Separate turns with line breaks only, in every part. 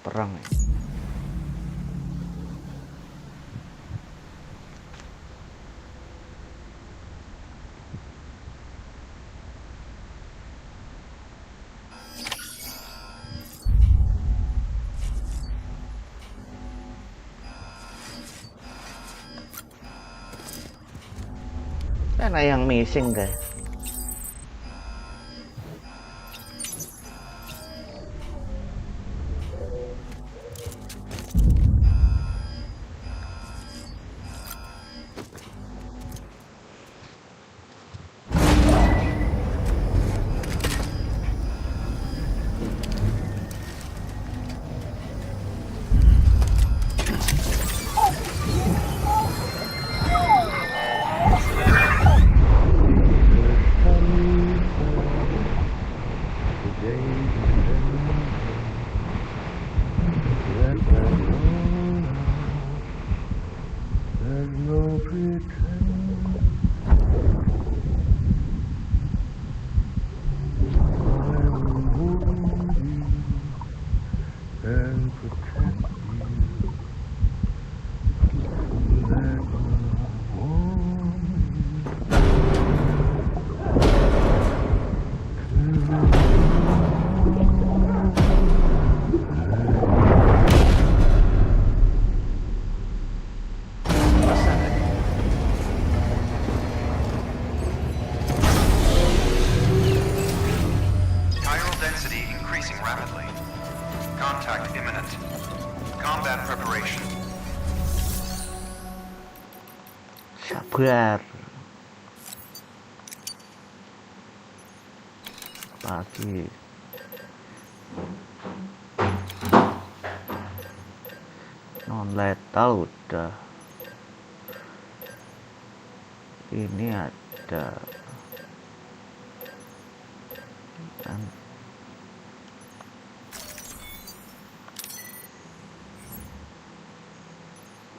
Perang ya. Ada yang missing guys. Sabar. Pagi. Non lethal udah. Ini ada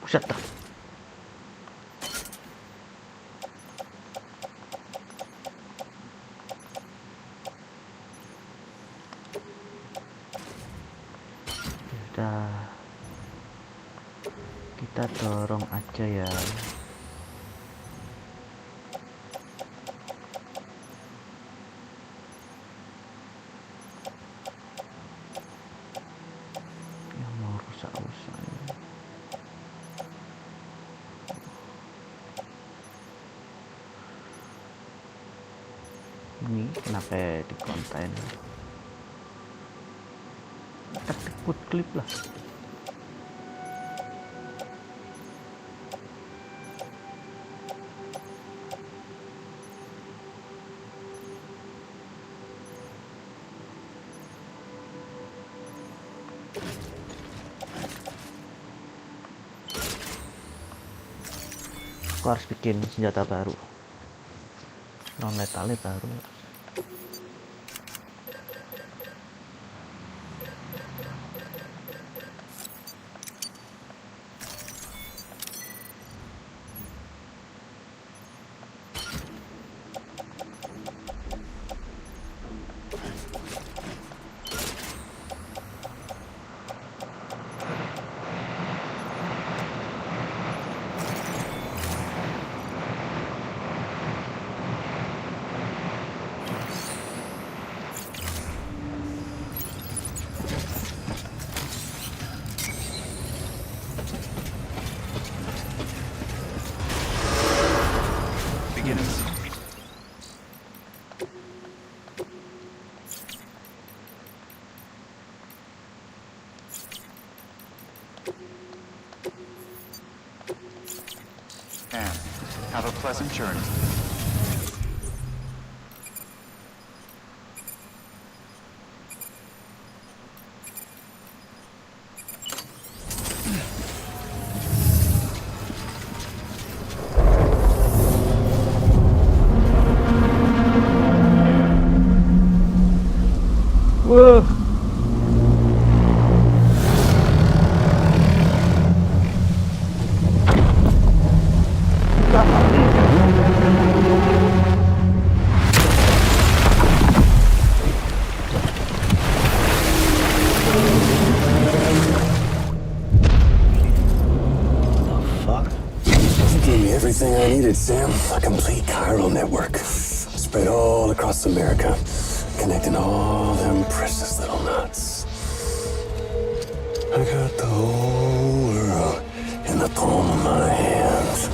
buset dah. Kita dorong aja ya. Yang mau rusak-rusak ini kenapa di konten put klip lah. Aku harus bikin senjata baru, non letalnya baru.
And have a pleasant journey.
Wah.
everything I needed, Sam. A complete chiral network. Spread all across America. Connecting all them precious little knots. I got the whole world in the palm of my hands.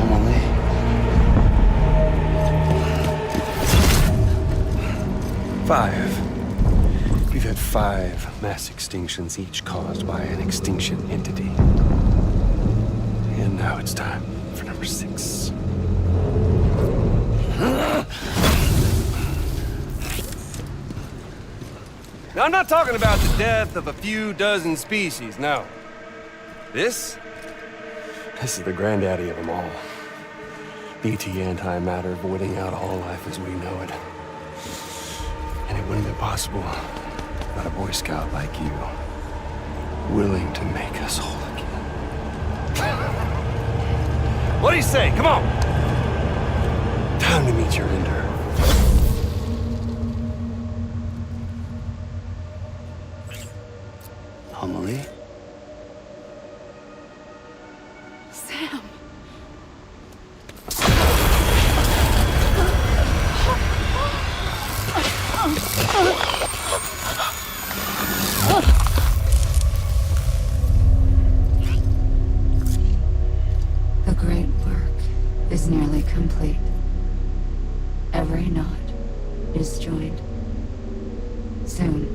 Emily.
5. We've had 5 mass extinctions, each caused by an extinction entity. And now it's time for number 6.
Now, I'm not talking about the death of a few dozen species, no. This
This is the granddaddy of them all. BT antimatter voiding out all life as we know it. And it wouldn't be possible without a Boy Scout like you, willing to make us whole again.
what do you say? Come on!
Time to meet your ender.
Emily?
Sam. The great work is nearly complete. Every knot is joined. Soon,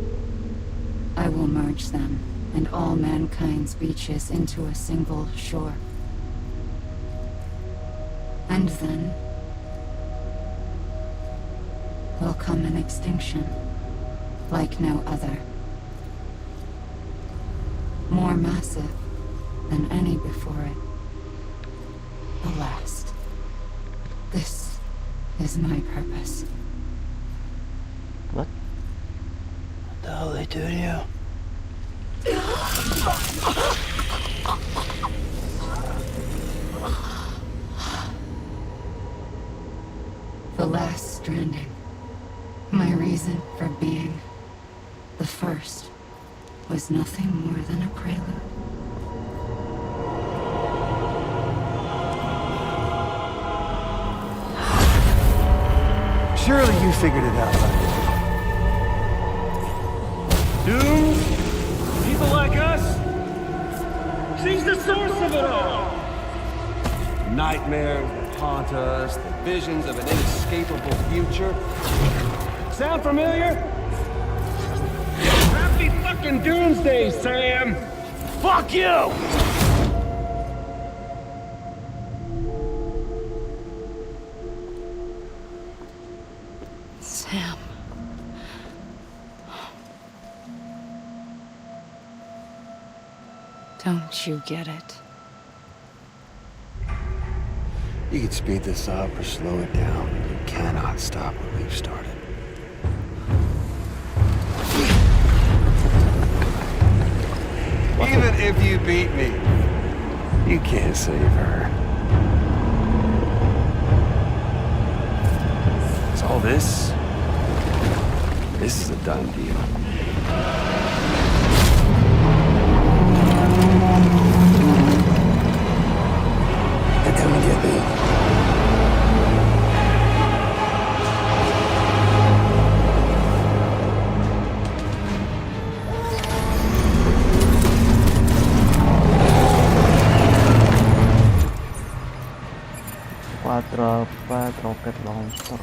I will merge them and all mankind's beaches into a single shore. And then will come an extinction like no other. More massive than any before it. The last. This is my purpose.
What?
What the hell they do to you?
The last stranding. My reason for being. The first was nothing more than a prelude.
Surely you figured it out by now.
Doomed? People like us? She's the source of it all!
Nightmares that haunt us, the visions of an inescapable future. Sound familiar?
Happy fucking doomsday, Sam! Fuck you!
Sam. Don't you get it?
You can speed this up or slow it down, but you cannot stop what we've started.
Even if you beat me.
You can't save her. So all this is a done deal. They're coming to get me.
Quadruple rocket launcher.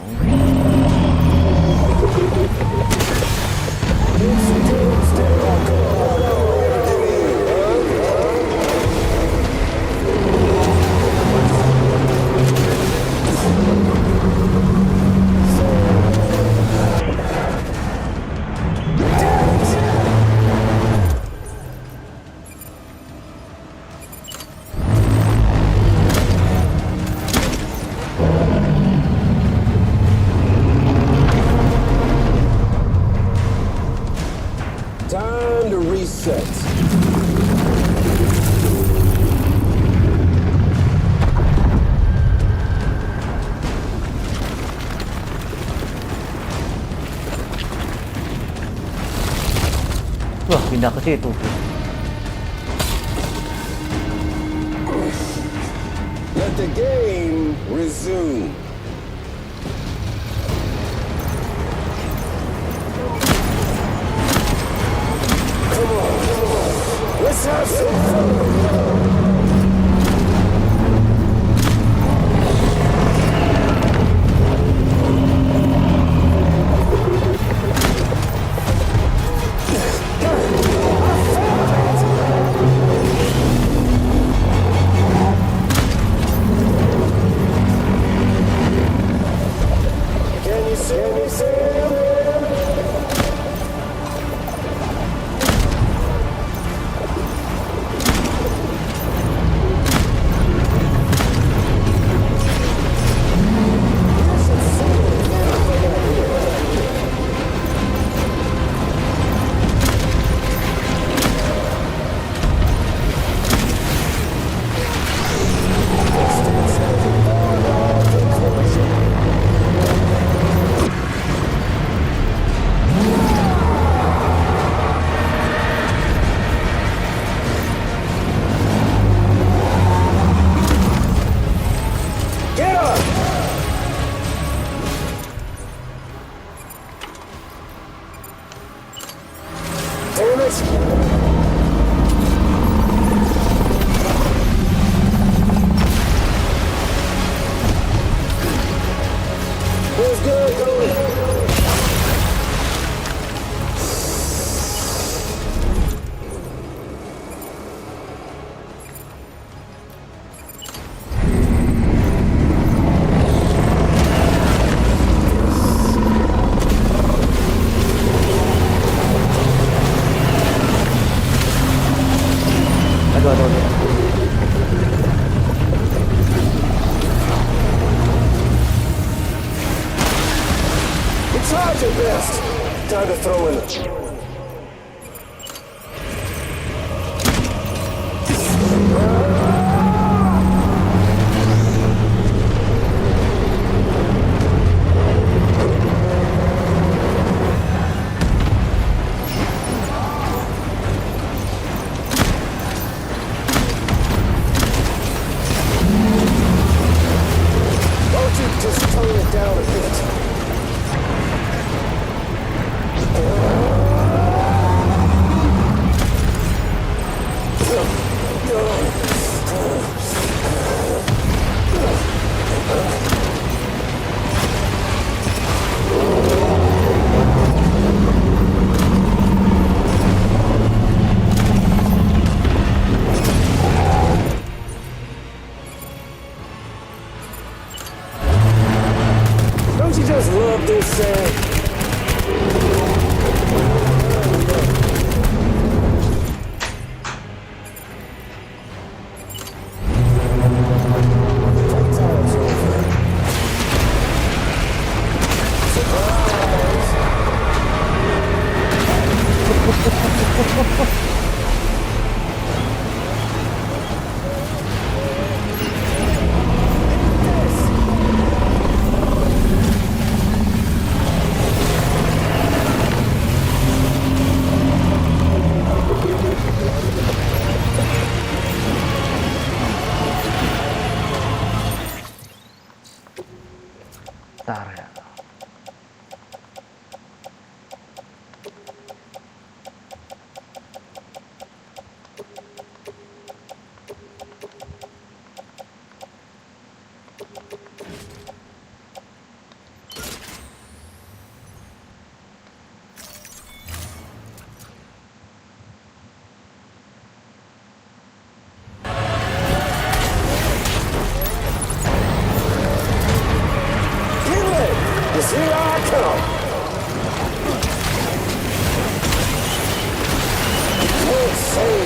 pindah ke situ.
Let the game resume. Come on. Let's have some fun. Can you see him? Get up! Damn it! Who's good?
Aduh.
You tried your best. Time to throw in the... Won't you just tone it down a bit? Don't you just love this sand?
Bentar ya.
Here I come! Can't say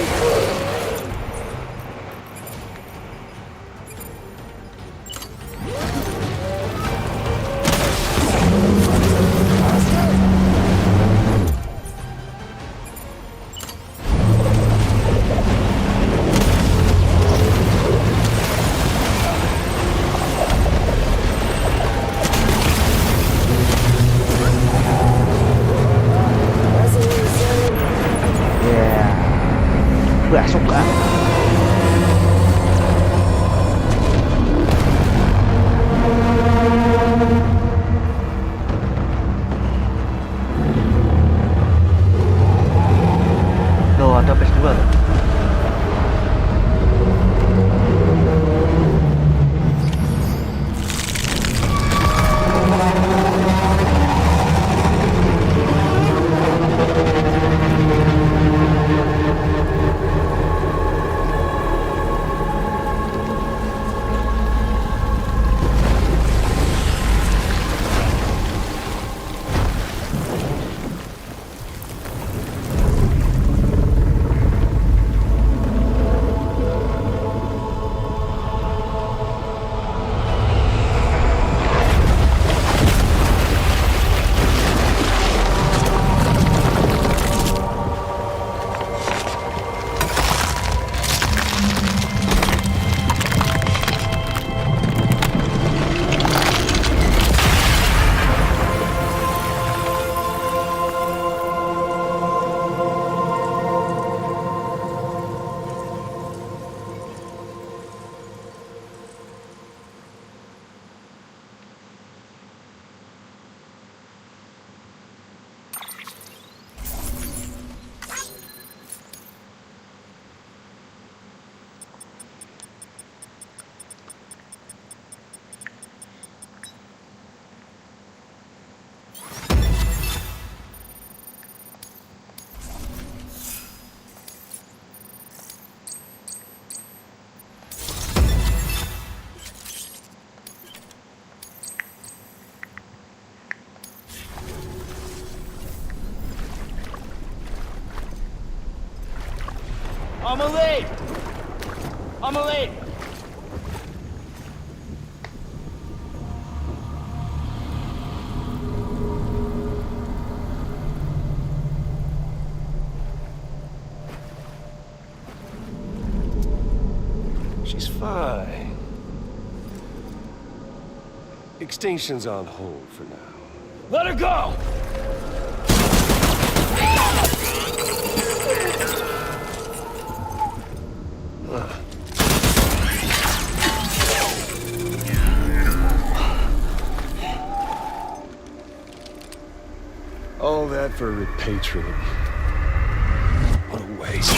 late! I'm late!
She's fine. Extinction's on hold for now.
Let her go!
All that for repatriating. What a waste.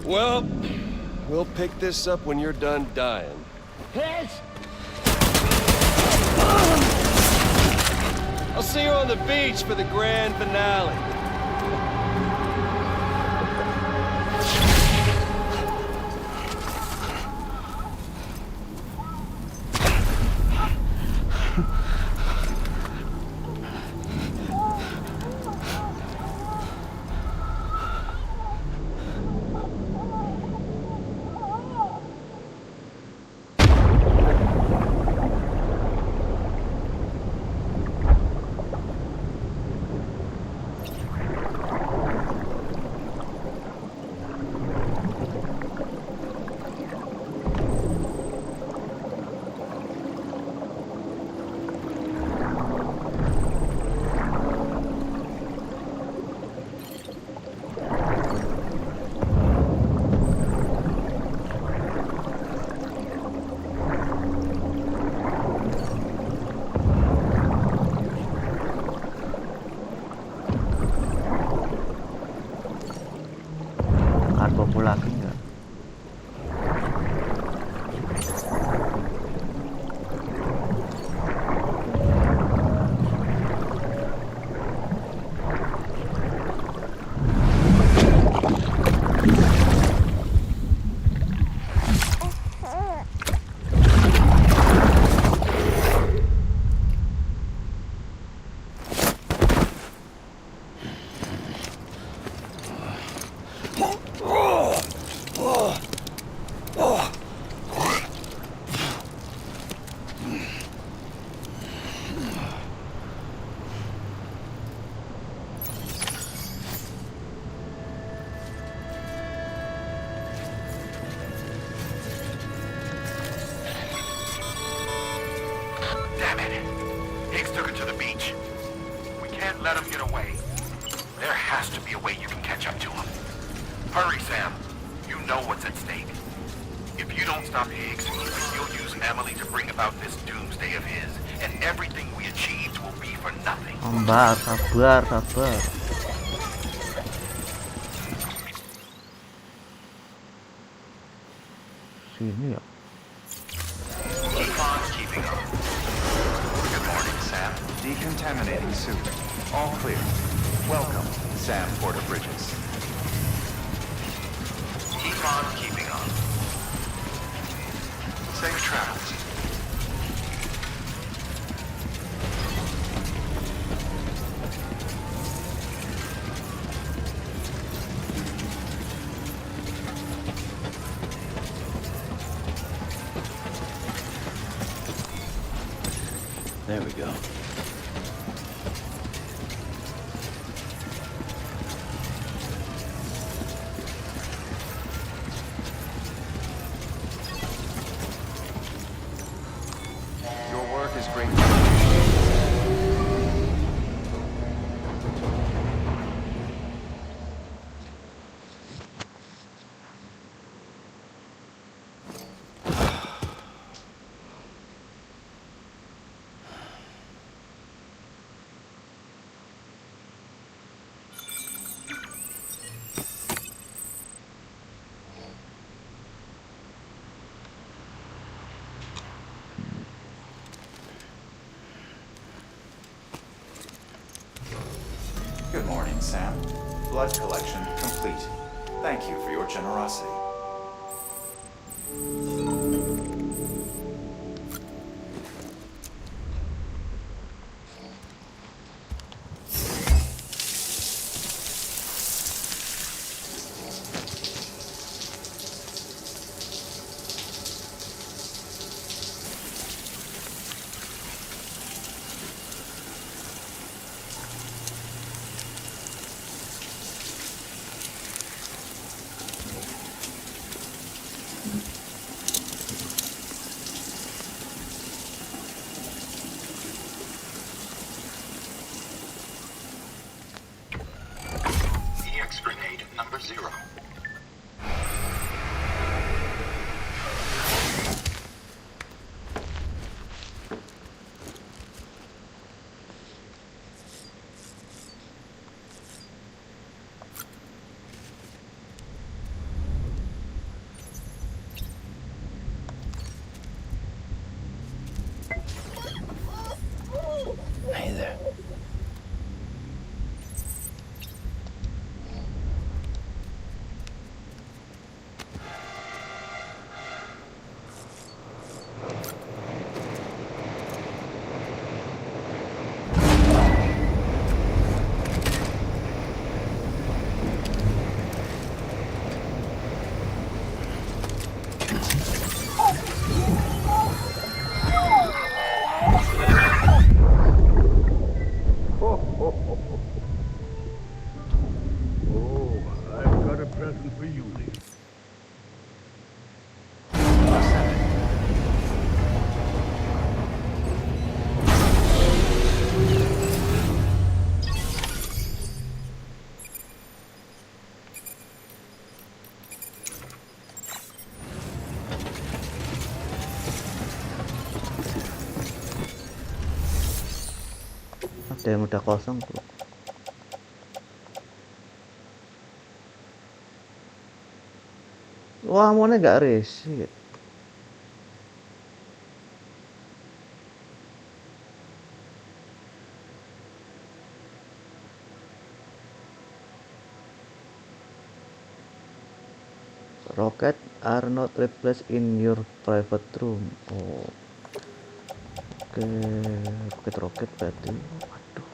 Well, we'll pick this up when you're done dying.
Heads!
I'll see you on the beach for the grand finale.
Kargoku lagi nggak?
Damn it. Higgs took it to the beach. We can't let him get away. There has to be a way you can catch up to him. Hurry, Sam. You know what's at stake. If you don't stop Higgs, you'll use Emily to bring about this doomsday of his, and everything we achieved will be for nothing.
Mbak, sabar, sabar. Sini ya.
Keep on keeping on. Good morning, Sam. Decontaminating suit. All clear. Welcome, Sam Porter Bridges. Keep on keeping on. Safe travels.
There we go.
Your work is great. Good morning, Sam. Blood collection complete. Thank you for your generosity. EX grenade number 0.
Hey there.
Oh, I've got a present for you, Lee.
Ada yang udah kosong tuh. Wah, amunnya nggak reset. Rocket are not replaced in your private room. Oh, oke, roket berarti. Waduh.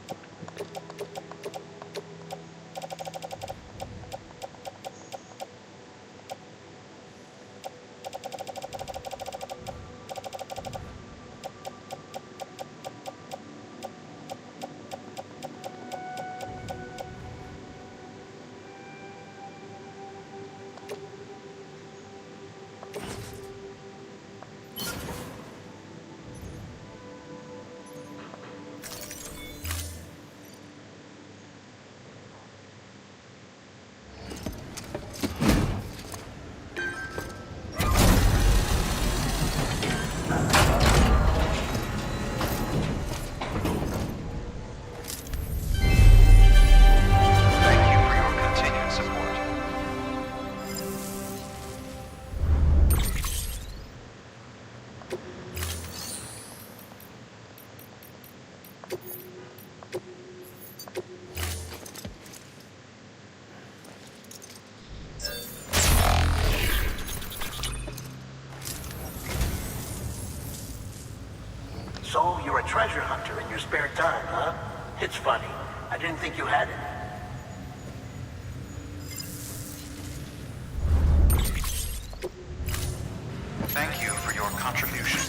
Thank you for your continued support.
So, you're a treasure hunter in your spare time, huh? It's funny. I didn't think you had it.
Thank you for your contribution.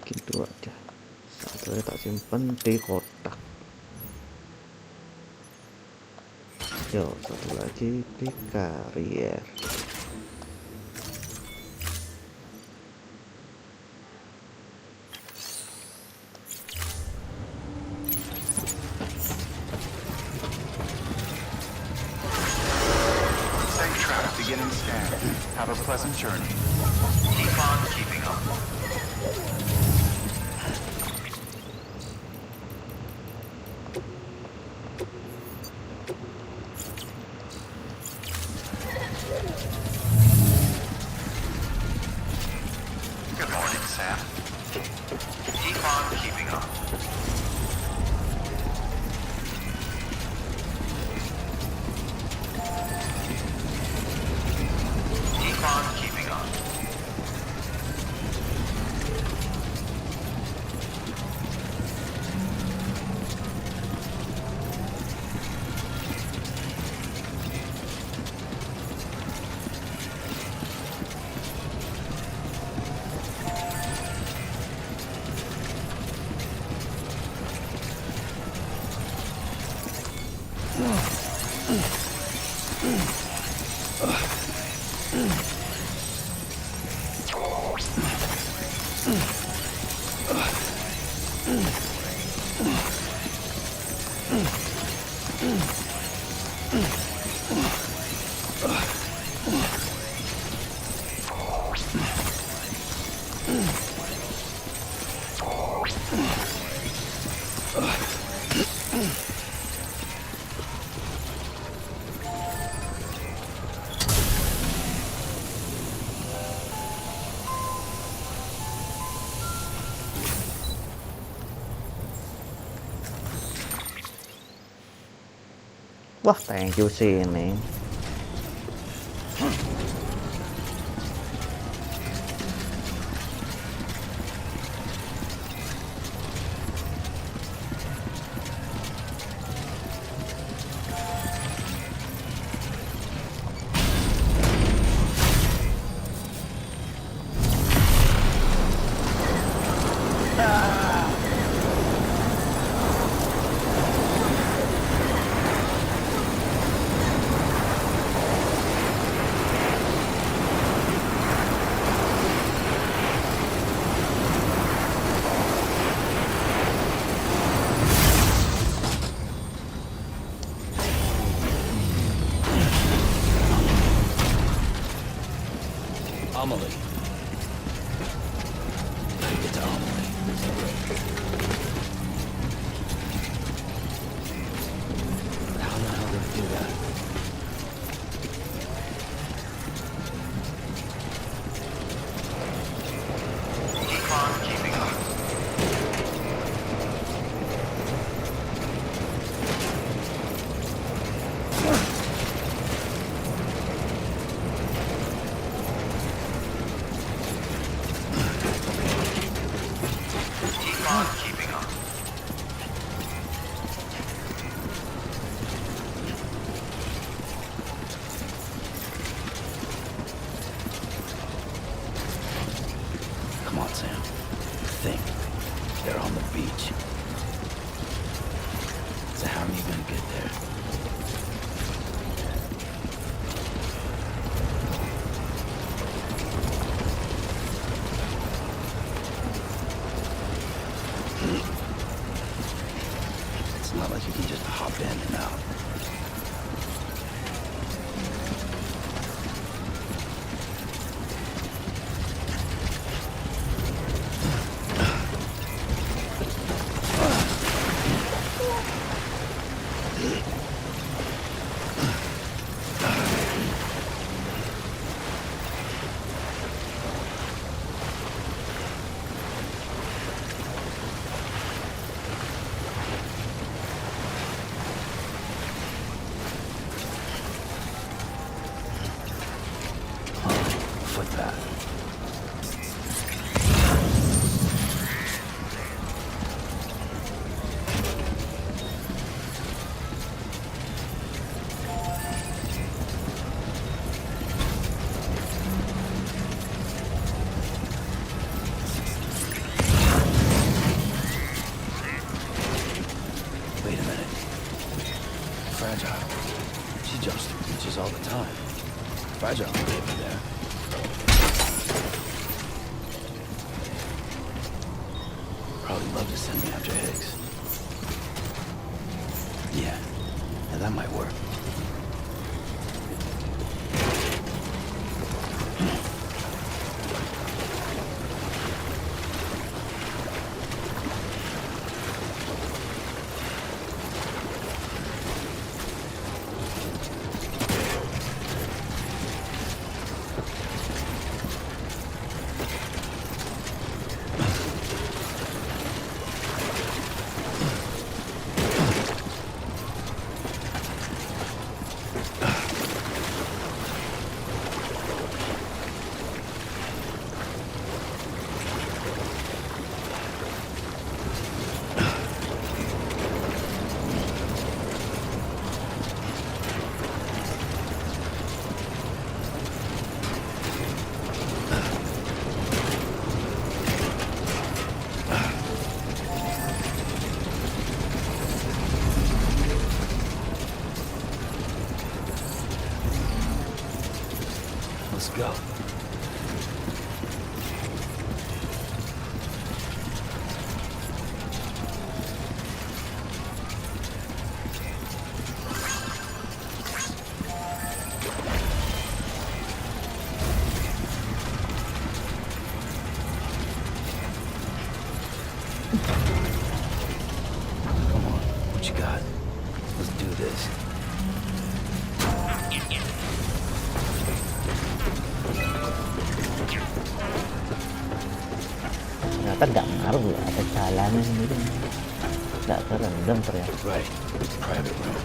Gitu aja. Satu tak simpen di kotak. Yo, satu lagi di karier.
Safe travel beginning scan. Have a pleasant journey. Keep on keeping up.
Wah, thank you sini.
Amelie. It's Amelie. How the hell did I do that?
Keep on keeping up. Keep on keeping up.
Come on, Sam. Think. They're on the beach. So how are you gonna get there? It's not like you can just hop in and out. Footpath. Wait a minute. Fragile. She jumps through beaches all the time. Fragile will get me there. Probably love to send me after Higgs. Yeah, that might work. Let's go. Come on, what you got? Let's do this.
Ternyata nggak ngaruh ya, ada jalannya sendiri, nggak terendam ternyata.
Right, private room.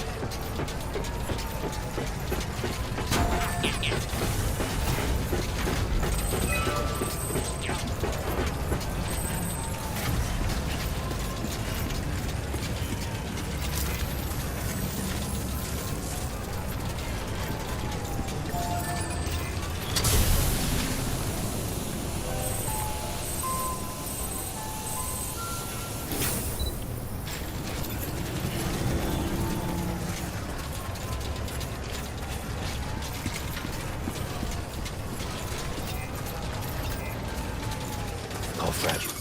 fragile.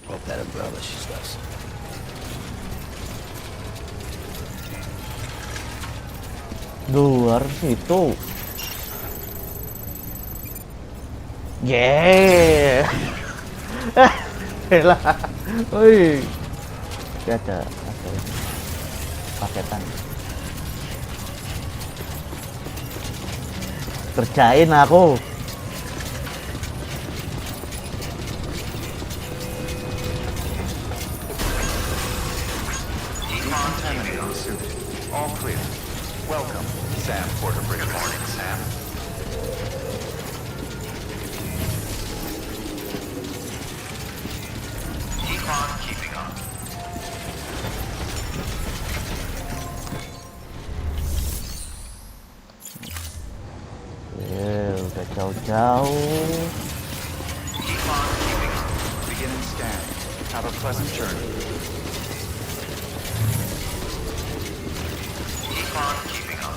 Hope that umbrella she's lost.
Luar situ. Yeah. Lah. Woi. Ada ini. Paketan. Kerjain aku.
Decontaminating suit. All clear. Welcome, Sam Porter. Good morning, Sam. Decon keeping up.
Udah jauh-jauh.
Decon keeping up. Beginning scan. Have a pleasant journey. Decon keeping up.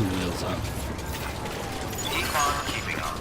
Two wheels up.
Decon keeping up.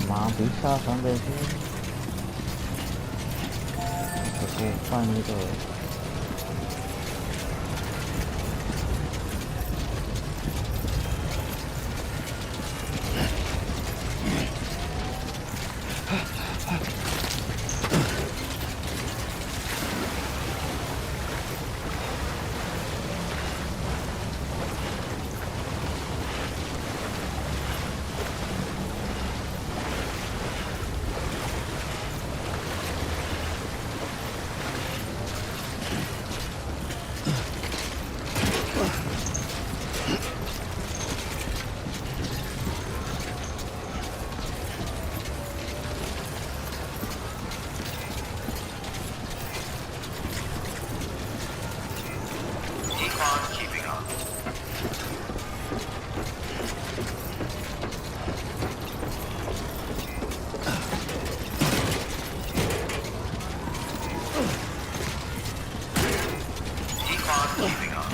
Emang bisa sampai sini. Kesukaan gitu.
Decon keeping up. Decon keeping up.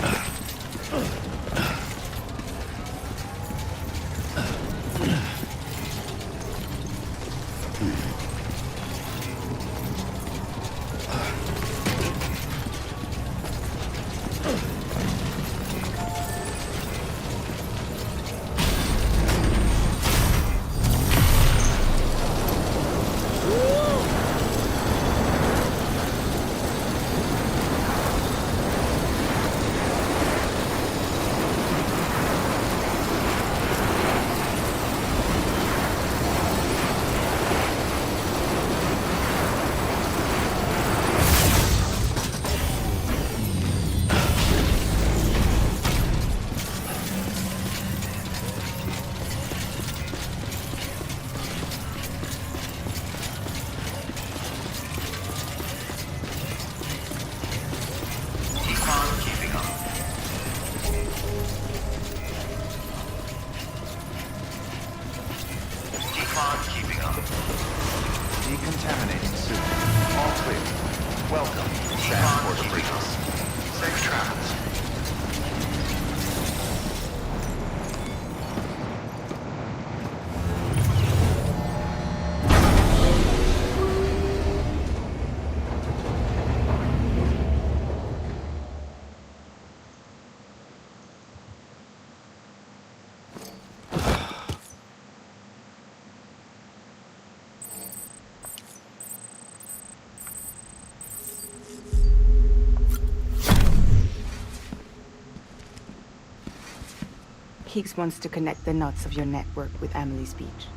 Higgs wants to connect the knots of your network with Emily's beach.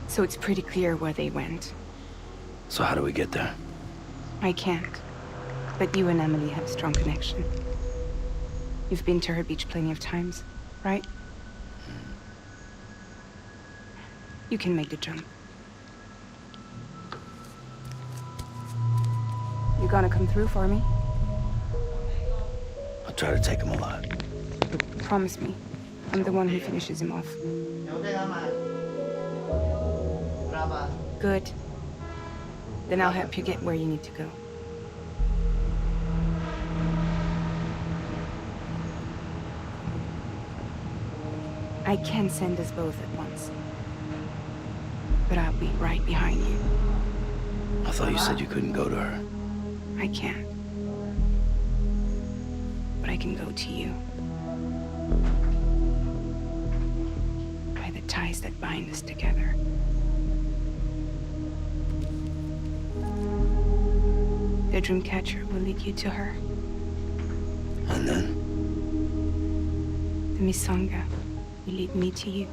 So it's pretty clear where they went.
So how do we get there?
I can't. But you and Emily have a strong connection. You've been to her beach plenty of times, right? You can make the jump. You gonna come through for me?
I'll try to take him alive.
Promise me. I'm the one who finishes him off.
Ya udah aman. Berapa?
Good. Then I'll help you get where you need to go. I can send us both at once. But I'll be right behind you.
I thought you said you couldn't go to her.
I can't. But I can go to you. By the ties that bind us together. The Dreamcatcher will lead you to her.
And then?
The Misanga will lead me to you.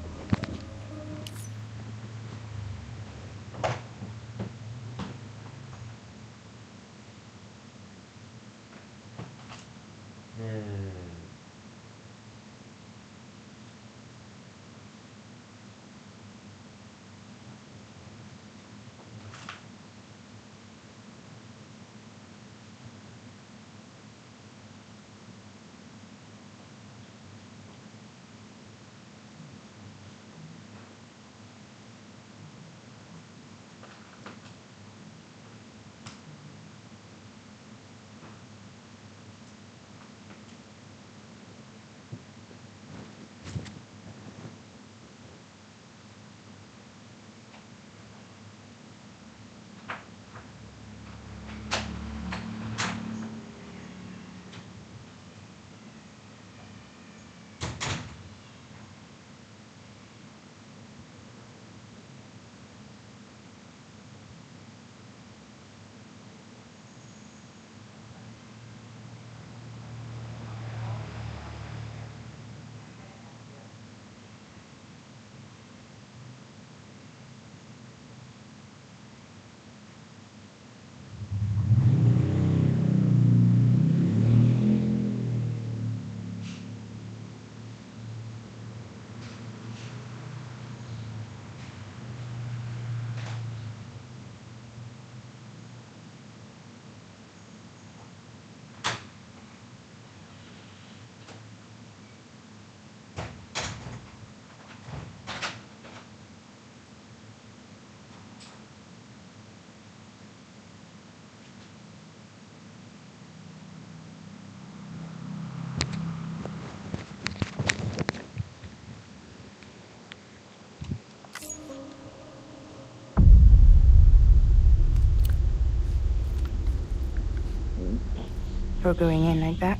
We're going in like that?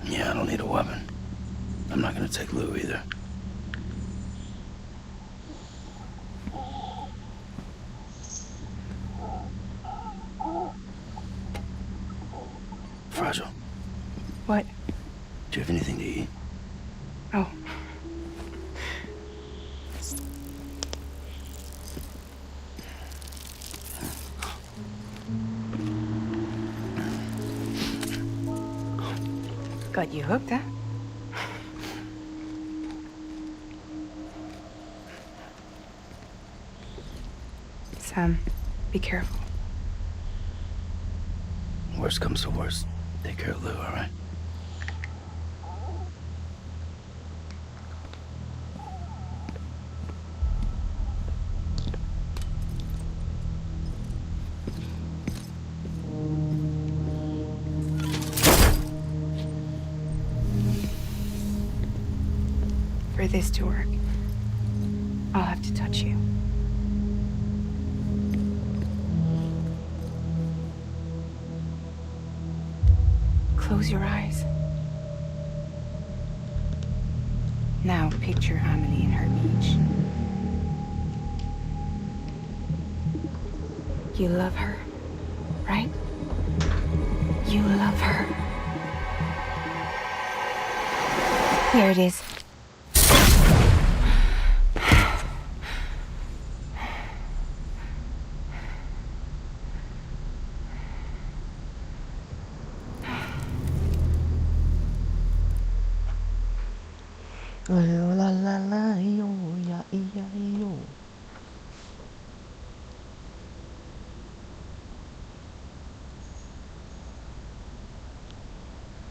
Yeah, I don't need a weapon. I'm not gonna take Lou either. Fragile.
What?
Do you have anything to eat?
Oh. Got you hooked, huh? Sam, be careful.
Worst comes to worst. Take care of Lou, all right?
For this to work, I'll have to touch you. Close your eyes. Now picture Amelie in her beach. You love her, right? You love her. Here it is.
Ayo la la la yo ya iya yo.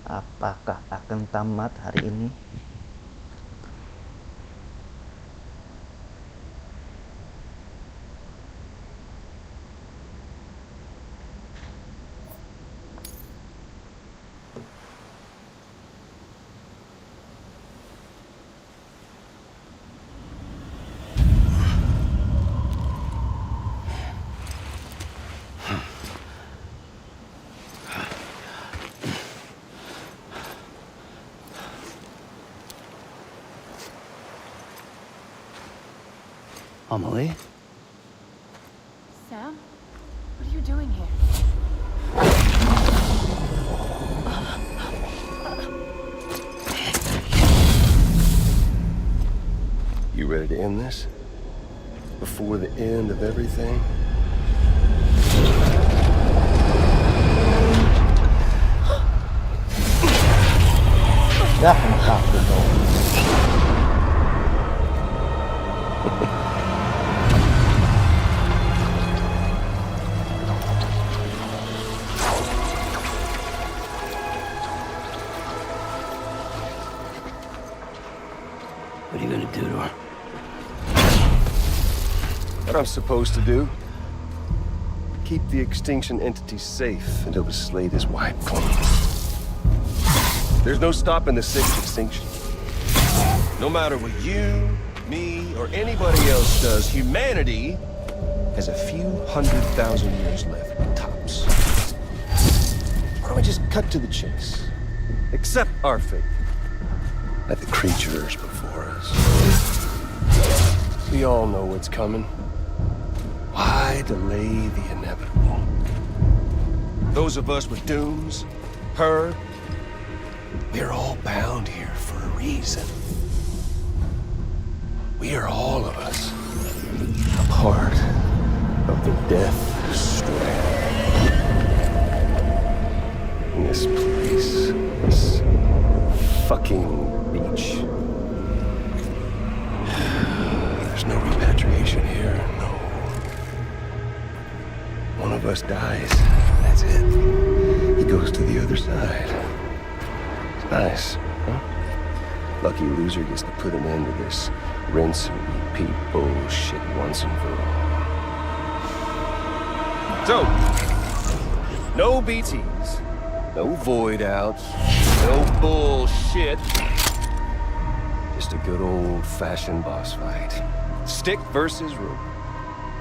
Apakah akan tamat hari ini?
Amelie?
Sam? What are you doing here?
You ready to end this? Before the end of everything?
Ya, takut dong.
What are you gonna do to her?
What I'm supposed to do? Keep the extinction entity safe until the slate is wiped clean. There's no stopping the sixth extinction. No matter what you, me, or anybody else does, humanity has a few 100,000 years left, tops. Why don't we just cut to the chase? Accept our fate. Let the creatures before us. We all know what's coming. Why delay the inevitable? Those of us with dooms, her, we're all bound here for a reason. We are all of us a part of the Death Strand. In this place, this fucking beach. There's no repatriation here, no. One of us dies, that's it. He goes to the other side. It's nice, huh? Lucky loser gets to put an end to this rinse and repeat bullshit once and for all. So, no BTs, no void outs, no bullshit. Just a good old-fashioned boss fight. Stick versus rope.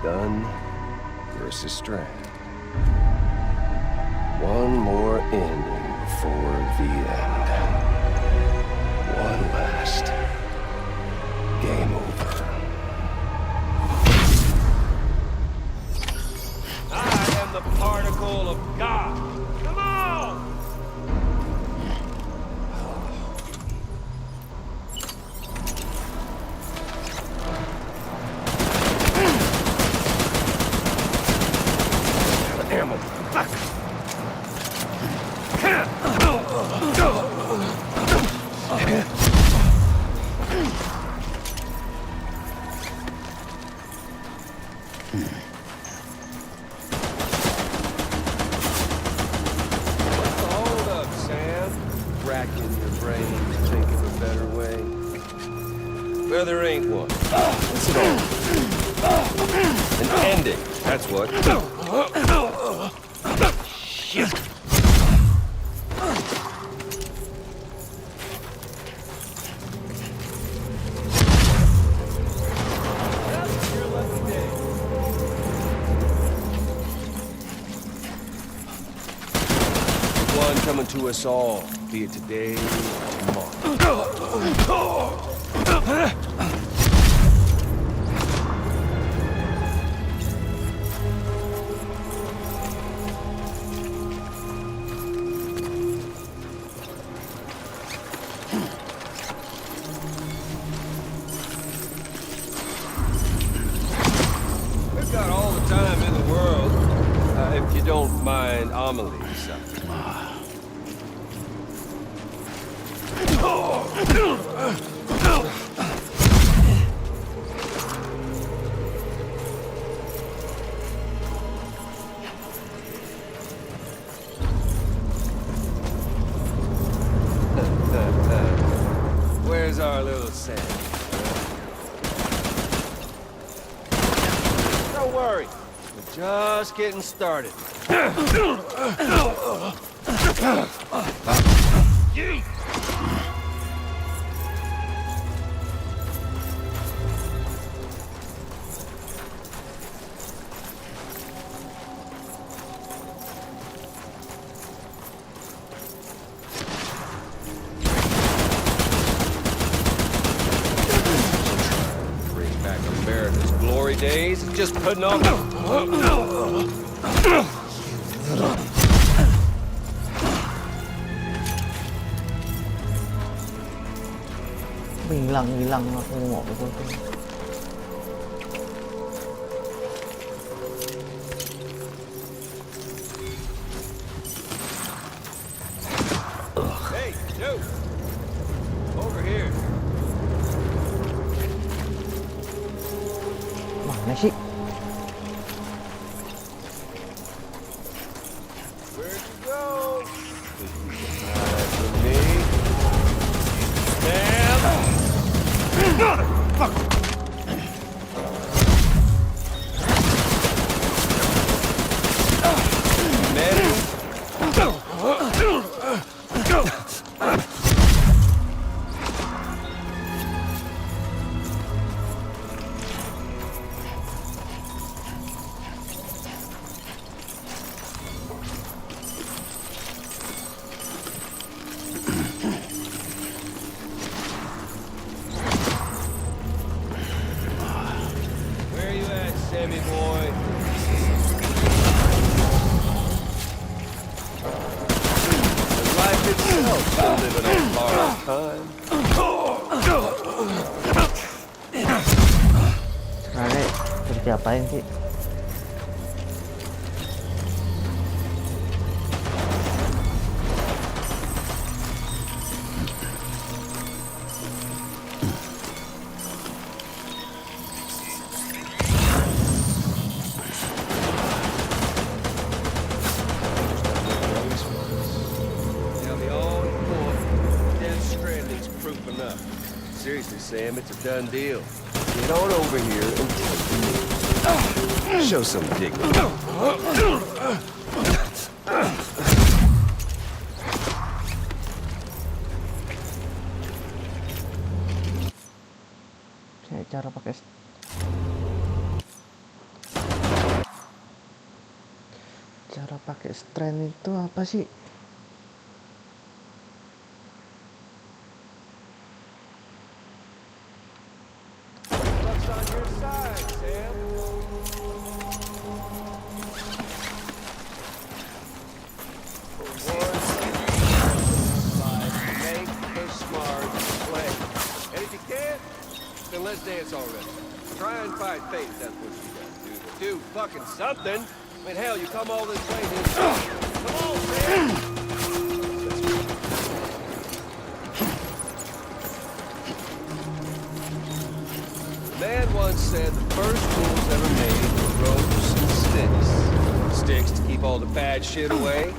Gun versus strand. One more ending before the end. One last game over.
I am the particle of God. Come on!
Ammo. Fuck.
Hold up, Sam. Racking your brain to think of a better way. Well, there ain't one. What's it all? An ending, that's what. Shit. One coming to us all, be it today or tomorrow. We've got all the time in the world, if you don't mind Amelie's. our little Sam. Don't worry. We're just getting started. You! Bring back America's glory days, just putting on
Hilang aku mau betul.
Hey, dude! Over here.
Mana sih?
Where'd you go? Hide from me. Sam! Fuck! Where you at, Sammy boy? Life itself been living on borrowed time.
Sekarang terus diapain sih?
Now the all important Death Stranding's proof enough. Seriously, Sam, it's a done deal. Get on over here and take me. Show some dignity.
Cara pakai strand itu apa sih?
Luck's on your side, Sam. For once, make the smart play. And if you can't, then let's dance already. Try and fight fate, that's what you gotta do. But do fucking something. I mean, hell, you come all this way here. Come on, Sam! The man once said the first tools ever made were ropes and sticks. Sticks to keep all the bad shit away.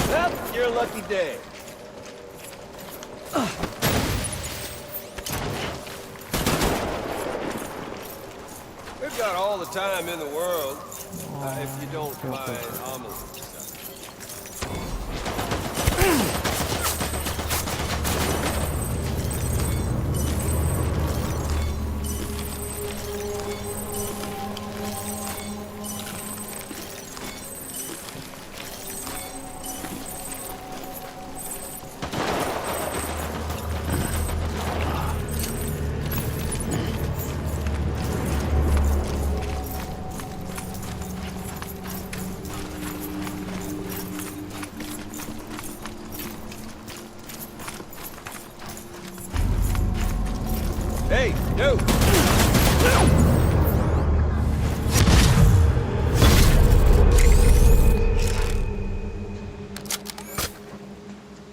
Well, you're a lucky day. We've got all the time in the world, if you don't mind omelets. Hey, dude!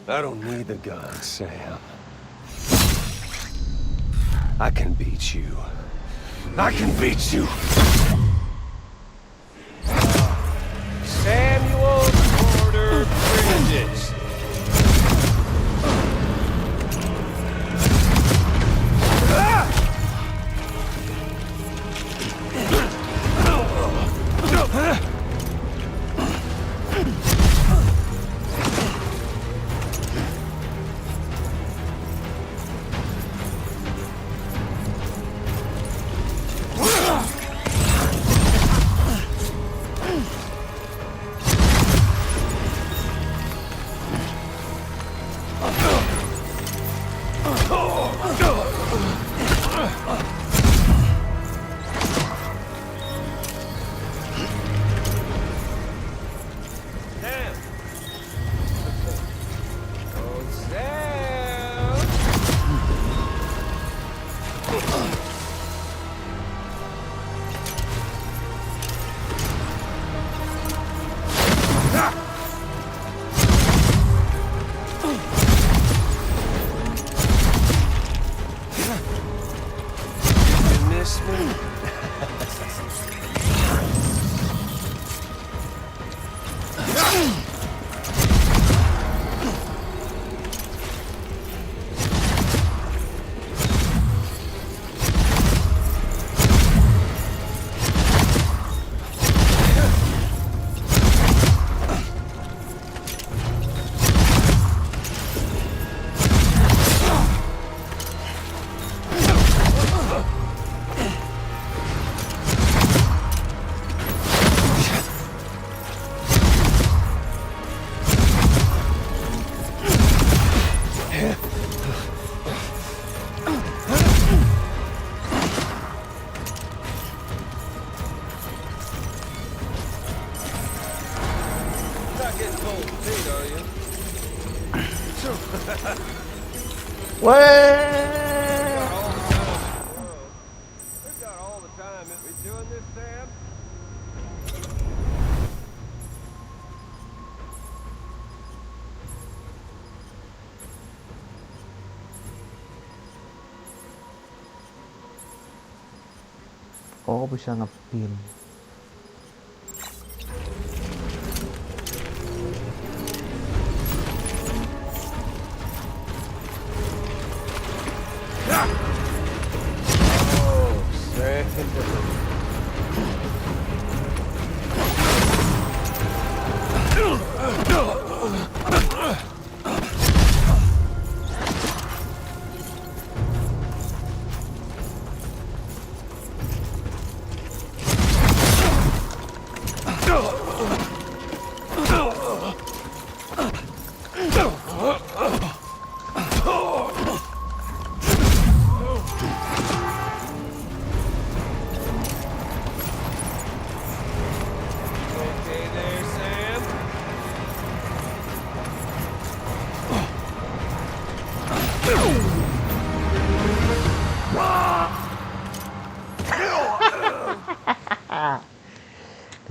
I don't need the gun, Sam. I can beat you I can beat you. Samuel Porter Bridges.
Oh, bisa ngepin.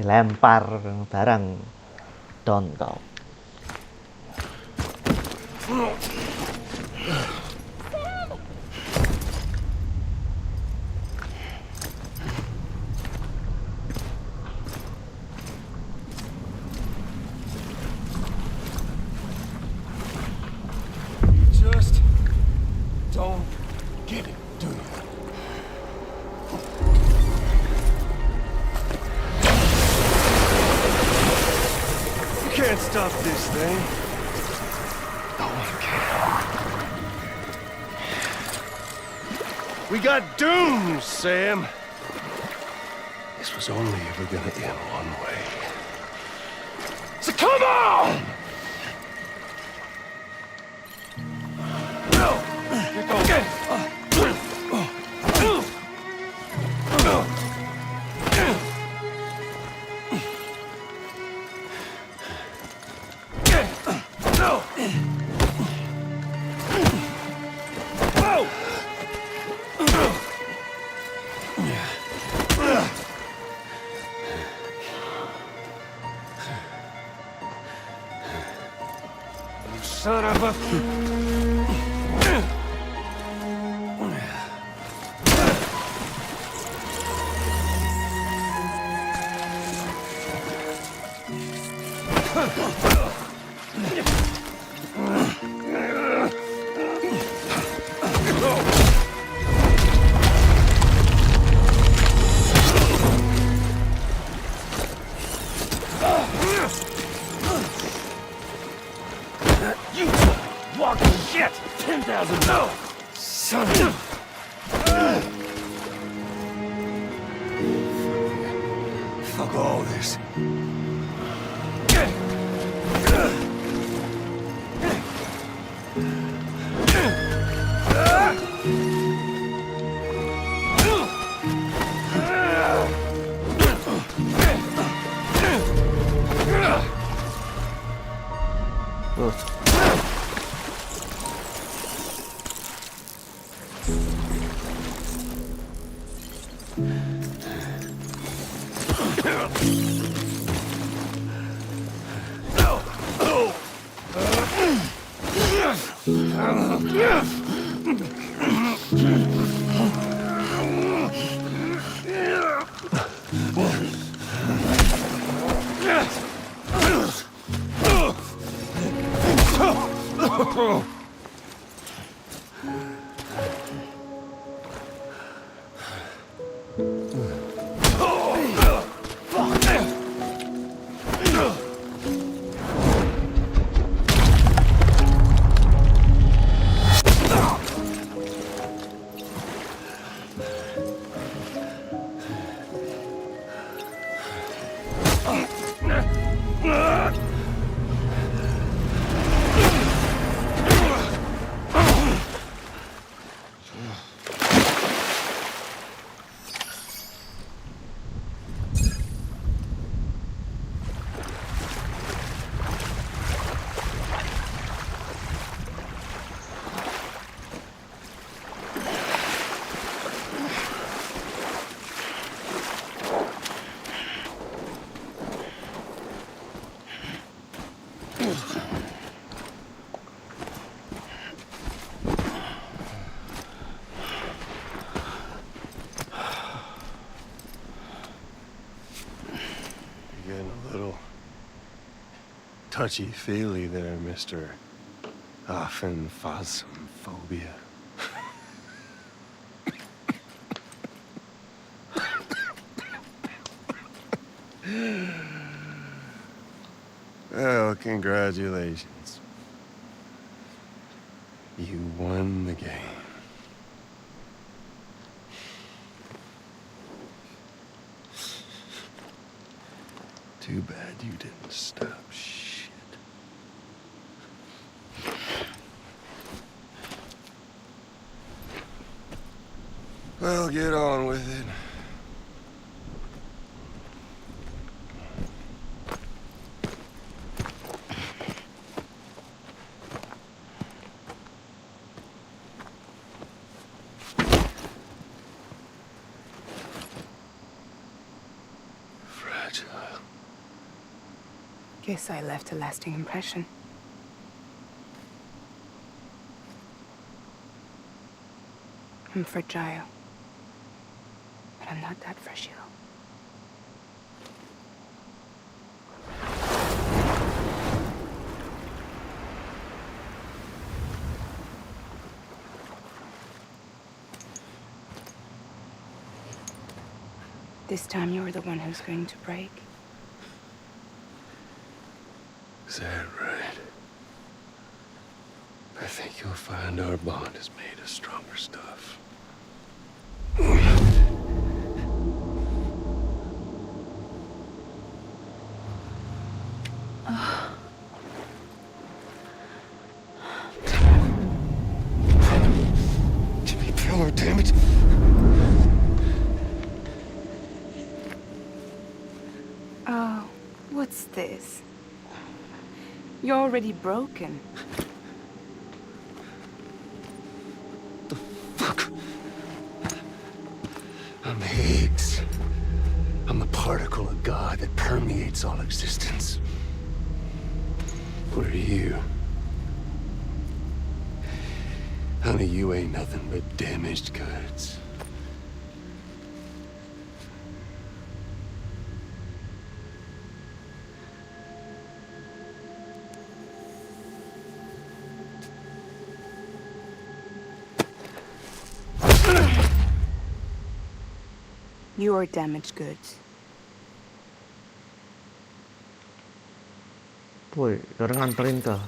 Dilempar barang don kau.
Just don't get it, do you? You can't stop this thing. No one can. We got doomed, Sam. This was only ever gonna end one way. So come on! No! You're going. Son of a...
You walking shit! 10,000 no! Son of fuck all this. Touchy-feely there, Mr. Aphenphasmophobia. Well, congratulations. You won the game. Too bad you didn't stop shit. Well, get on with it. Fragile.
Guess I left a lasting impression. I'm fragile. But I'm not that fragile. This time you're the one who's going to break.
Is that right? I think you'll find our bond is made of stronger stuff. Jimmy Keller, damn it!
Oh, what's this? You're already broken.
Fuck! I'm Higgs. I'm the particle of God that permeates all existence. What are you? Honey, you ain't nothing but damaged goods.
You are damaged goods.
Woi, udah nganterin kah?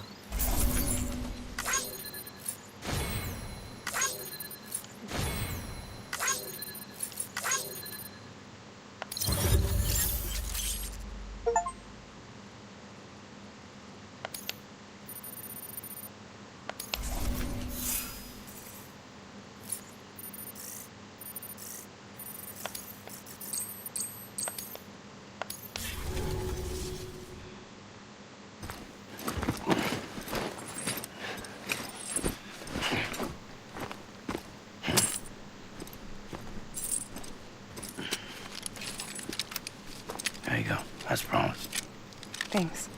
There you go. As promised.
Thanks.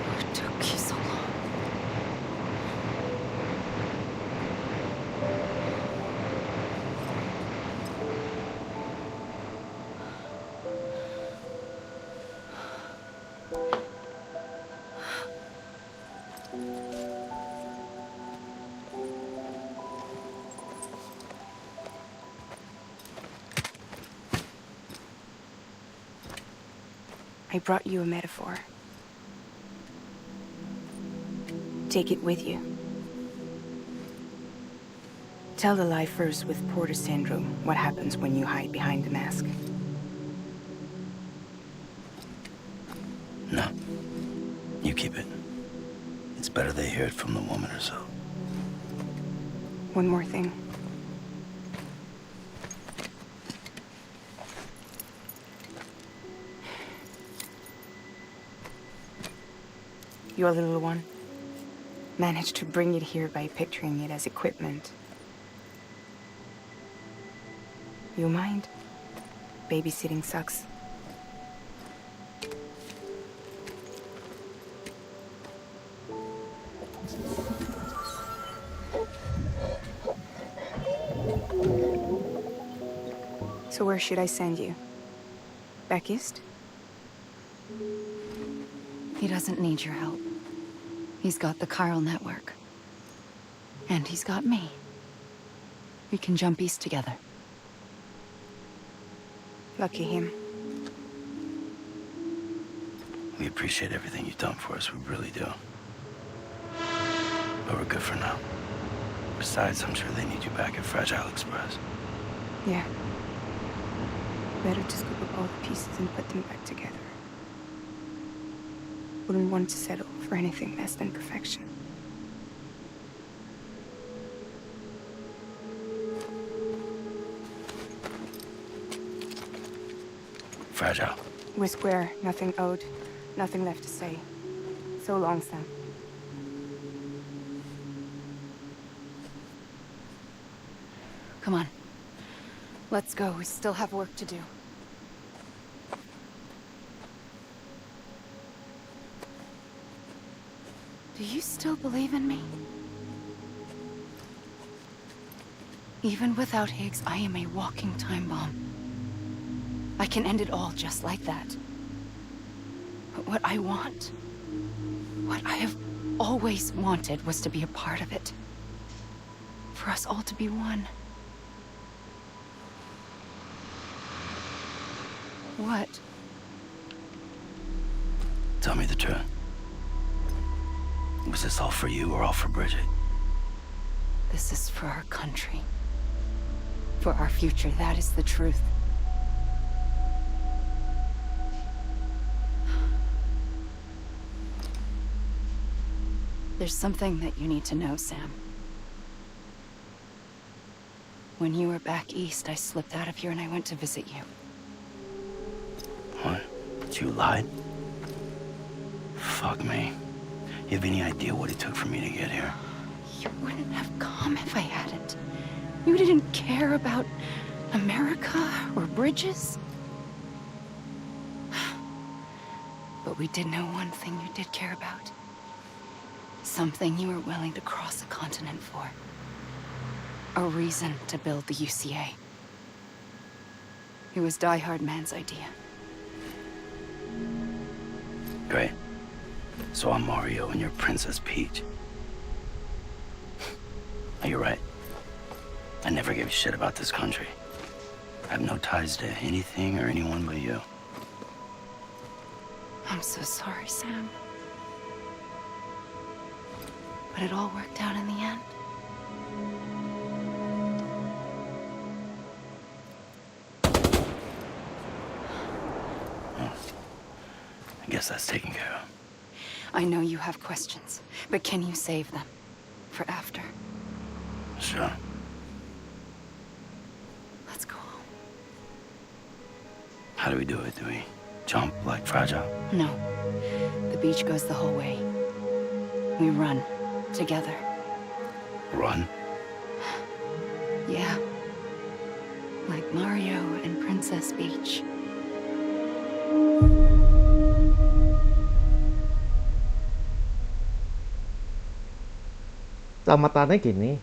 What took you so long?
I brought you a metaphor. Take it with you. Tell the lifers with Porter syndrome what happens when you hide behind the mask.
No. You keep it. It's better they hear it from the woman herself.
One more thing. Your little one managed to bring it here by picturing it as equipment. You mind? Babysitting sucks. So where should I send you? Back east?
He doesn't need your help. He's got the chiral network. And he's got me. We can jump east together.
Lucky him.
We appreciate everything you've done for us, we really do. But we're good for now. Besides, I'm sure they need you back at Fragile Express.
Yeah. Better to scoop up all the pieces and put them back together. Wouldn't want to settle for anything less than perfection.
Fragile.
We're square, nothing owed, nothing left to say. So long, Sam.
Come on. Let's go. We still have work to do. Do you still believe in me? Even without Higgs, I am a walking time bomb. I can end it all just like that. But what I want, what I have always wanted, was to be a part of it. For us all to be one. What?
Tell me the truth. Was this all for you or all for Bridget?
This is for our country. For our future, that is the truth. There's something that you need to know, Sam. When you were back east, I slipped out of here and I went to visit you.
What? You lied? Fuck me. You have any idea what it took for me to get here?
You wouldn't have come if I hadn't. You didn't care about America or bridges. But we did know one thing you did care about. Something you were willing to cross a continent for. A reason to build the UCA. It was Die Hard Man's idea.
Great. So I'm Mario and you're Princess Peach. Are you right? I never gave a shit about this country. I have no ties to anything or anyone but you.
I'm so sorry, Sam. But it all worked out in the end.
I guess that's taken care of.
I know you have questions, but can you save them? For after?
Sure.
Let's go home.
How do we do it? Do we jump like Fragile?
No. The beach goes the whole way. We run. Together.
Run?
Yeah. Like Mario and Princess Peach.
Tamatannya gini.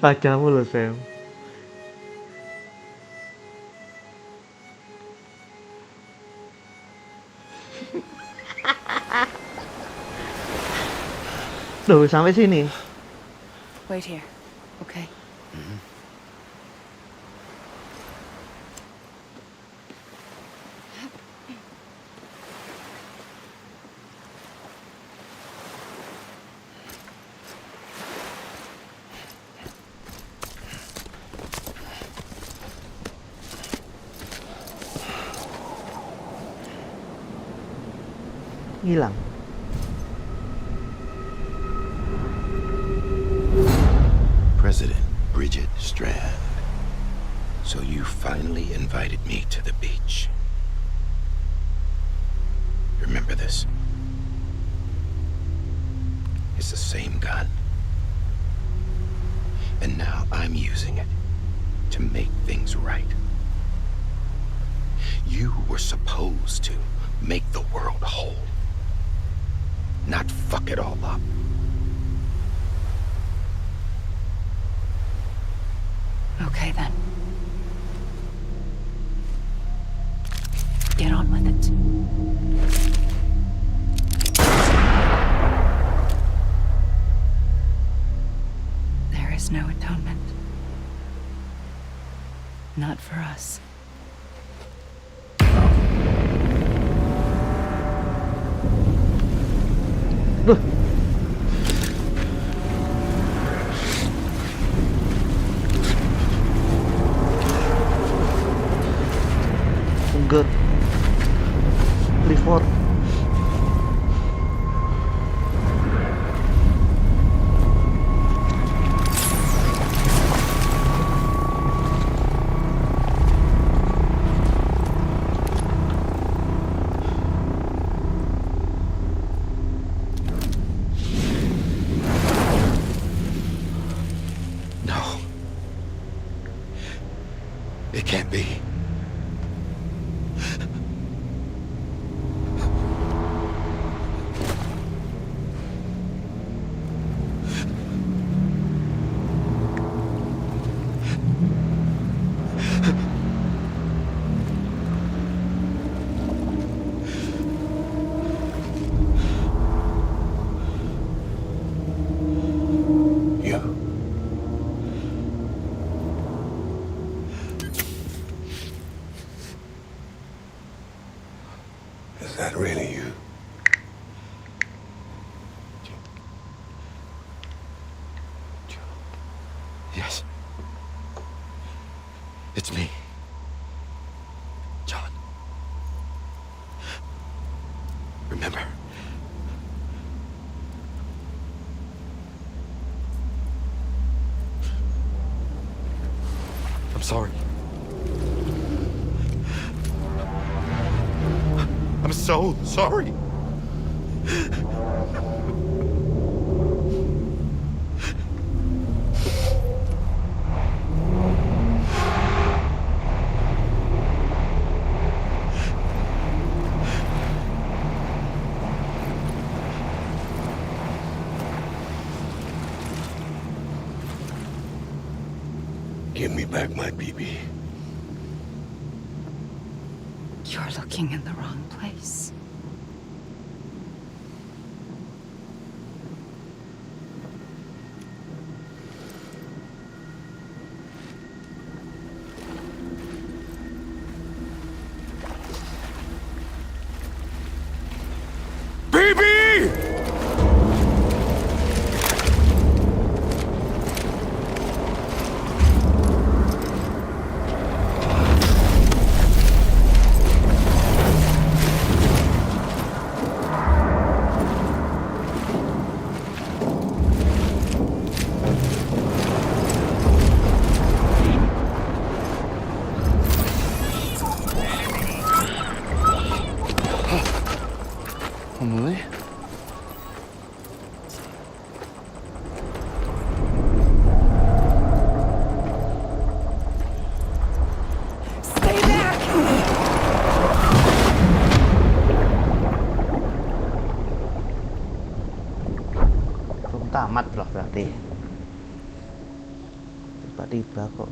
Wajahmu loh, Sam. Duh, sampai sini.
Wait here, okay?
Hilang.
President Bridget Strand. So you finally invited me to the beach. Remember this? It's the same gun. And now I'm using it to make things right. You were supposed to make the world whole, not fuck it all up.
Okay then. Get on with it. There is no atonement. Not for us.
Duh. Good. Leave.
No. It can't be. You. Is that really you? Yes. It's me. John. Remember? I'm sorry. I'm
so sorry.
Give me back my BB.
You're looking in the wrong place.
Emily?
Stay back!
Belum tamat loh berarti. Tiba-tiba kok.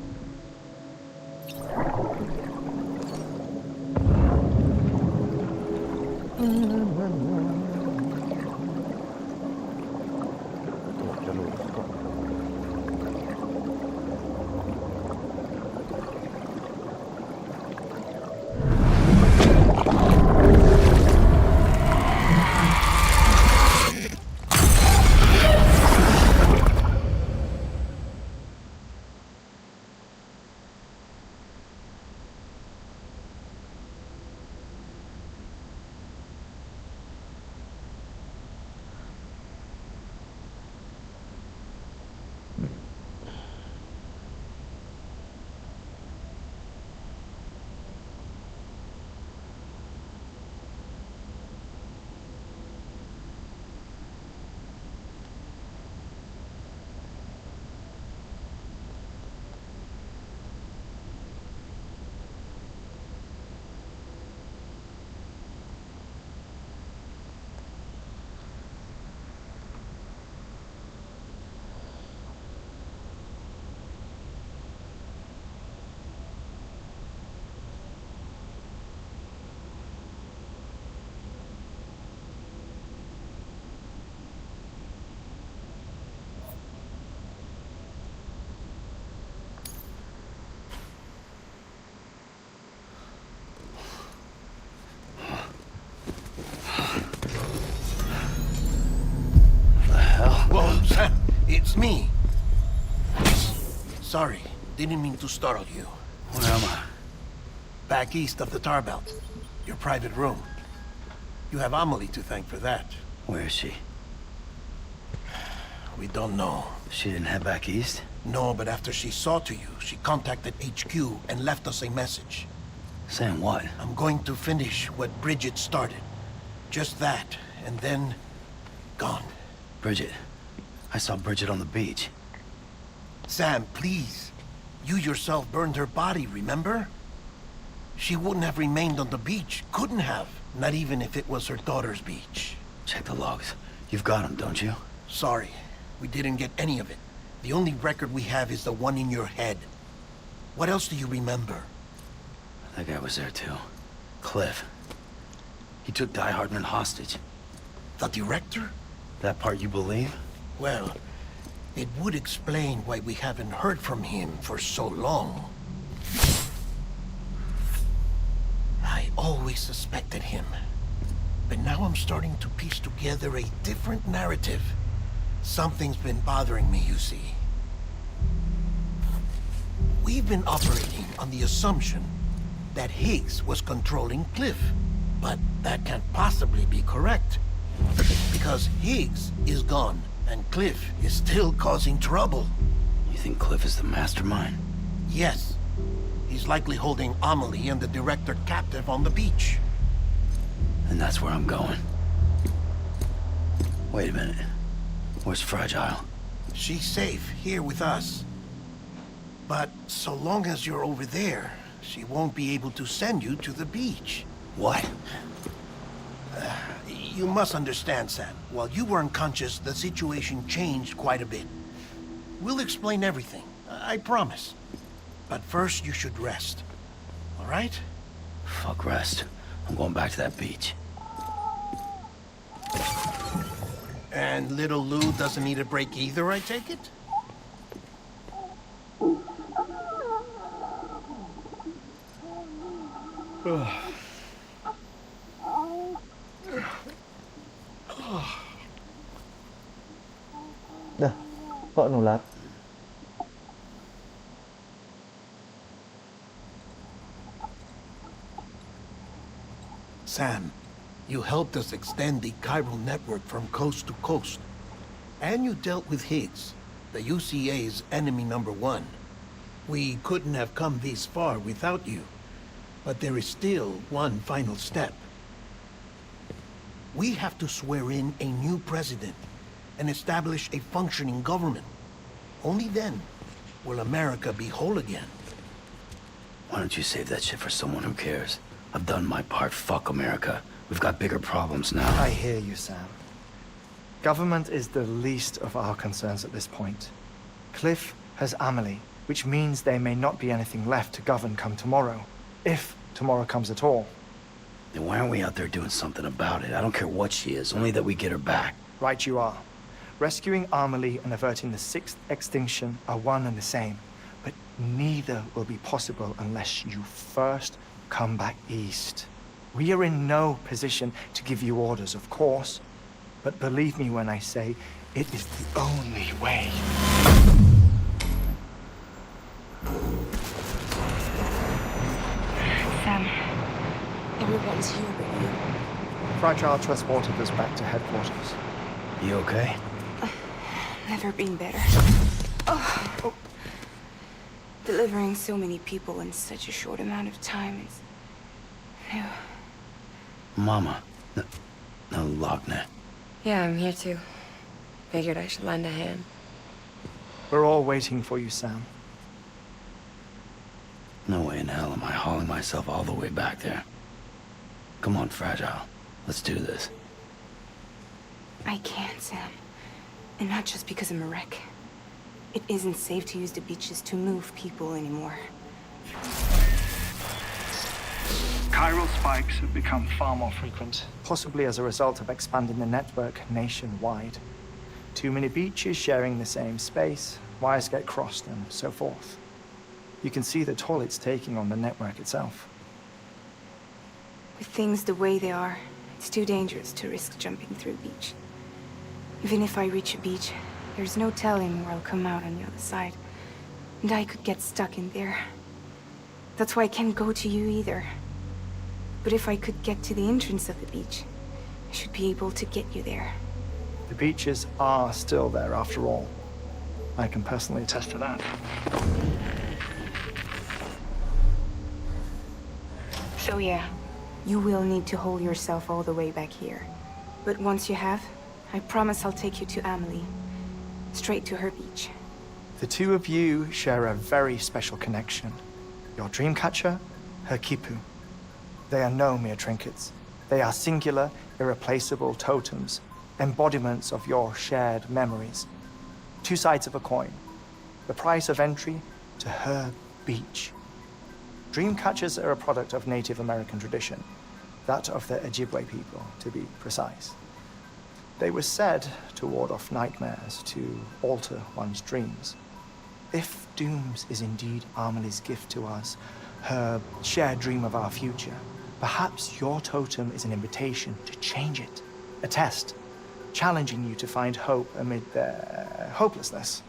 Whoa, Sam, it's me. Sorry, didn't mean to startle you.
Where am I?
Back east of the tar belt. Your private room. You have Amelie to thank for that.
Where is she?
We don't know.
She didn't head back east?
No, but after she saw to you, she contacted HQ and left us a message.
Saying what?
I'm going to finish what Bridget started. Just that, and then... gone.
Bridget. I saw Bridget on the beach.
Sam, please. You yourself burned her body, remember? She wouldn't have remained on the beach. Couldn't have. Not even if it was her daughter's beach.
Check the logs. You've got them, don't you?
Sorry, we didn't get any of it. The only record we have is the one in your head. What else do you remember?
That guy was there too. Cliff. He took Die Hardman hostage.
The director?
That part you believe?
Well, it would explain why we haven't heard from him for so long. I always suspected him. But now I'm starting to piece together a different narrative. Something's been bothering me, you see. We've been operating on the assumption that Higgs was controlling Cliff. But that can't possibly be correct. Because Higgs is gone, and Cliff is still causing trouble.
You think Cliff is the mastermind?
Yes. He's likely holding Amelie and the director captive on the beach.
and that's where I'm going. Wait a minute. Where's Fragile?
She's safe here with us. But so long as you're over there, she won't be able to send you to the beach.
What?
You must understand, Sam. While you were unconscious, the situation changed quite a bit. We'll explain everything, I promise. But first, you should rest. All right?
Fuck rest. I'm going back to that beach.
And little Lou doesn't need a break either, I take it?
Dah, kok nular?
Sam, you helped us extend the chiral network from coast to coast. And you dealt with Higgs, the UCA's enemy #1. We couldn't have come this far without you. But there is still one final step. We have to swear in a new president and establish a functioning government. Only then will America be whole again.
Why don't you save that shit for someone who cares? I've done my part. Fuck America. We've got bigger problems now.
I hear you, Sam. Government is the least of our concerns at this point. Cliff has Amelie, which means there may not be anything left to govern come tomorrow. If tomorrow comes at all.
Then why aren't we out there doing something about it? I don't care what she is, only that we get her back.
Right you are. Rescuing Amelie and averting the 6th extinction are one and the same. But neither will be possible unless you first come back east. We are in no position to give you orders, of course. But believe me when I say, it is the only way.
Sam, everyone's here but you.
Fragile transported us back to headquarters.
You okay?
Never been better. Oh. Delivering so many people in such a short amount of time is new.
Mama. No, Lochner.
Yeah, I'm here too. Figured I should lend a hand.
We're all waiting for you, Sam.
No way in hell am I hauling myself all the way back there. Come on, Fragile. Let's do this.
I can't, Sam. And not just because I'm a wreck. It isn't safe to use the beaches to move people anymore.
Chiral spikes have become far more frequent, possibly as a result of expanding the network nationwide. Too many beaches sharing the same space, wires get crossed, and so forth. You can see the toll it's taking on the network itself.
With things the way they are, it's too dangerous to risk jumping through a beach. Even if I reach a beach, there's no telling where I'll come out on the other side. And I could get stuck in there. That's why I can't go to you either. But if I could get to the entrance of the beach, I should be able to get you there.
The beaches are still there after all. I can personally attest to that.
So yeah, you will need to hold yourself all the way back here. But once you have, I promise I'll take you to Amelie. Straight to her beach.
The two of you share a very special connection. Your dreamcatcher, her Kipu. They are no mere trinkets. They are singular, irreplaceable totems, embodiments of your shared memories. Two sides of a coin. The price of entry to her beach. Dreamcatchers are a product of Native American tradition, that of the Ojibwe people, to be precise. They were said to ward off nightmares, to alter one's dreams. If Dooms is indeed Amelie's gift to us, her shared dream of our future, perhaps your totem is an invitation to change it. A test, challenging you to find hope amid their hopelessness.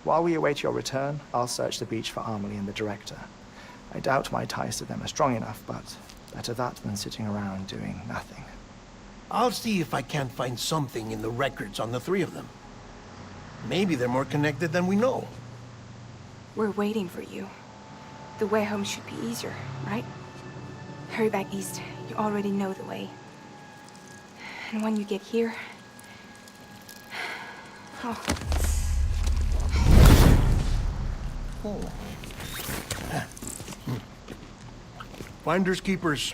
While we await your return, I'll search the beach for Amelie and the director. I doubt my ties to them are strong enough, but better that than sitting around doing nothing.
I'll see if I can't find something in the records on the three of them. Maybe they're more connected than we know.
We're waiting for you. The way home should be easier, right? Hurry back east. You already know the way. And when you get here... Oh.
Finders keepers.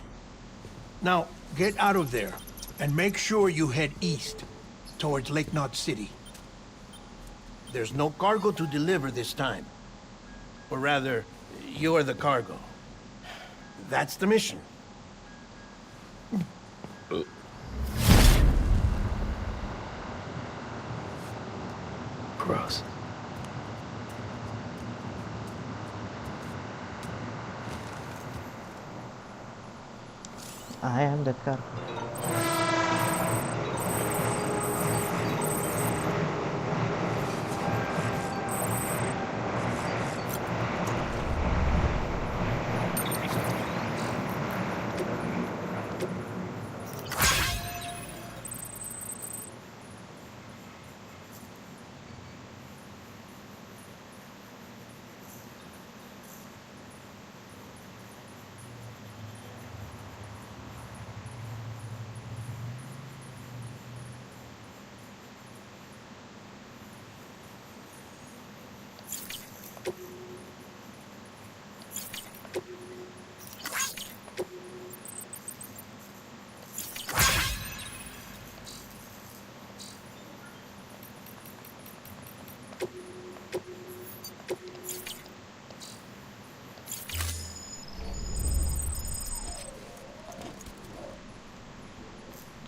Now, get out of there, and make sure you head east, towards Lake Knot City. There's no cargo to deliver this time. Or rather, you're the cargo. That's the mission.
Gross.
I am the car.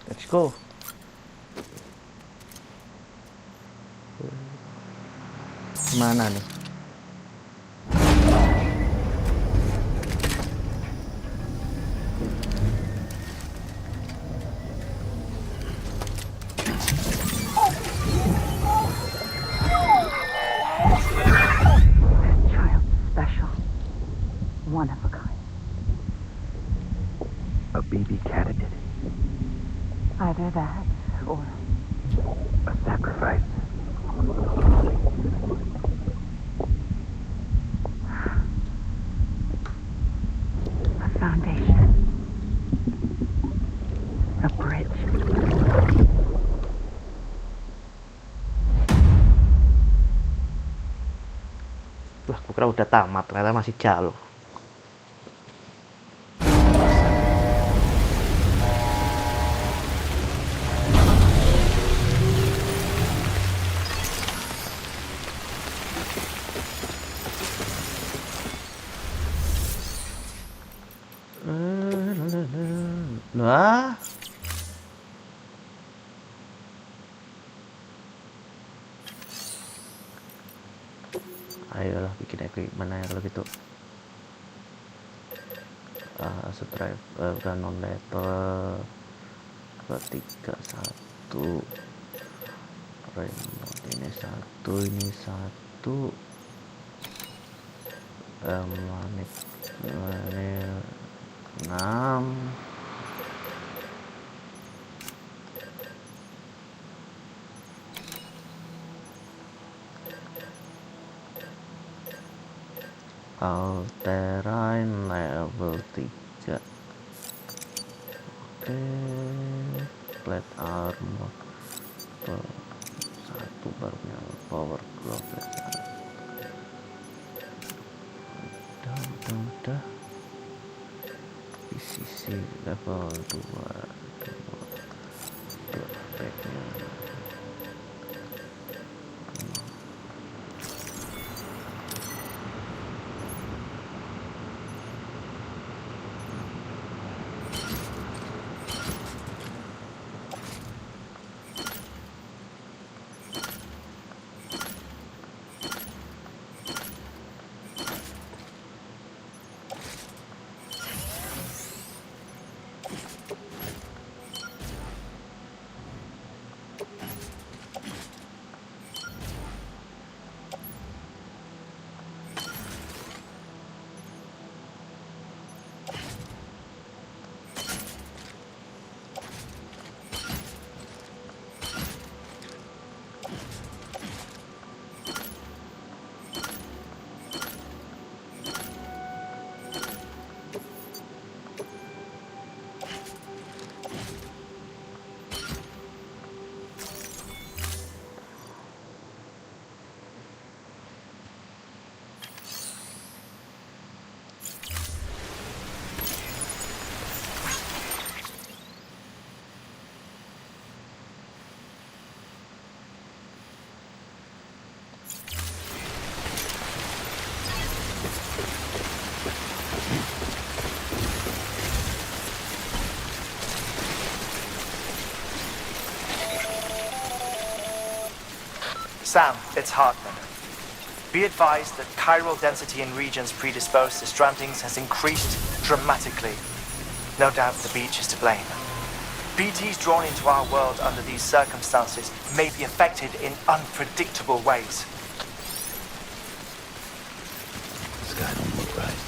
Let's go. Mana nih?
Child special. One of a kind.
A baby cat did it.
Either that or
A sacrifice.
a foundation. A bridge.
Wah, aku kira udah tamat, ternyata masih jauh. Nah, ayolah bikin equipment aja kalau gitu. Strive bukan non level 231 remote ini satu manit ini 6 all terrain level 3. Oke, plate armor satu baru punya power glove. Udah PCC level 2 backnya.
Sam, it's Hartman. Be advised that chiral density in regions predisposed to strandings has increased dramatically. No doubt the beach is to blame. BTs drawn into our world under these circumstances may be affected in unpredictable ways.
This guy don't look right.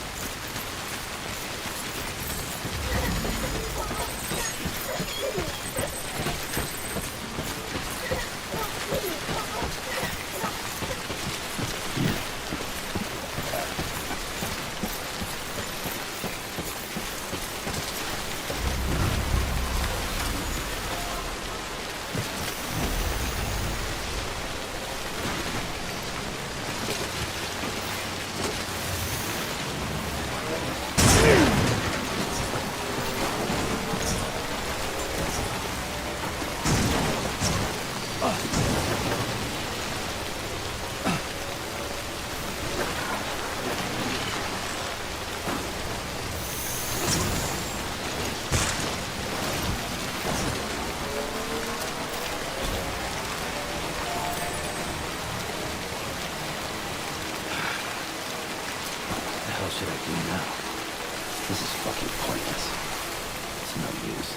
What the hell should I do now? This is fucking pointless. It's no use.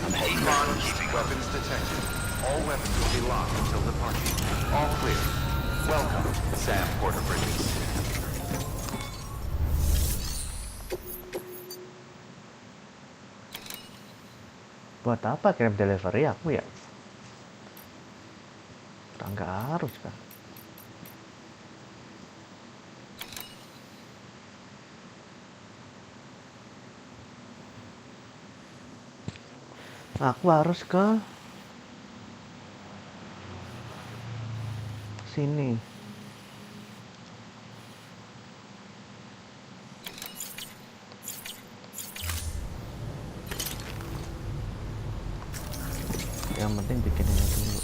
I'm heading
Keep on
there.
keeping weapons detected. All weapons will be locked until departure. All clear. Welcome, Sam Porter Bridges.
Buat apa kirim delivery aku ya? Nggak harus kan? Aku harus ke sini. Yang penting bikin ini dulu.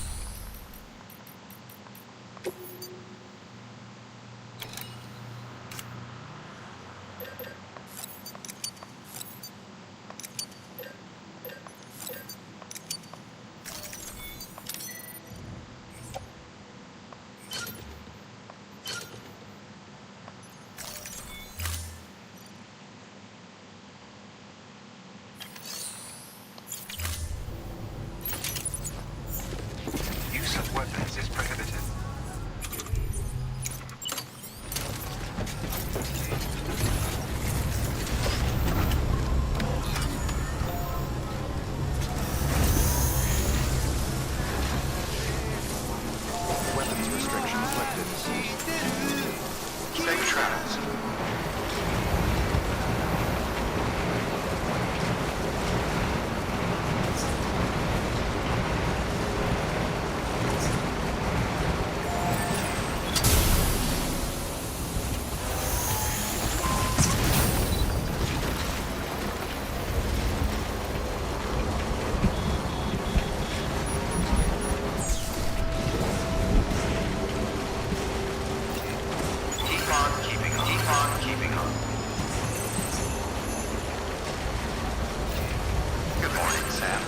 Use of weapons is prohibited. Weapons restrictions lifted. Safe travels. Keep on keeping on. Good morning, Sam.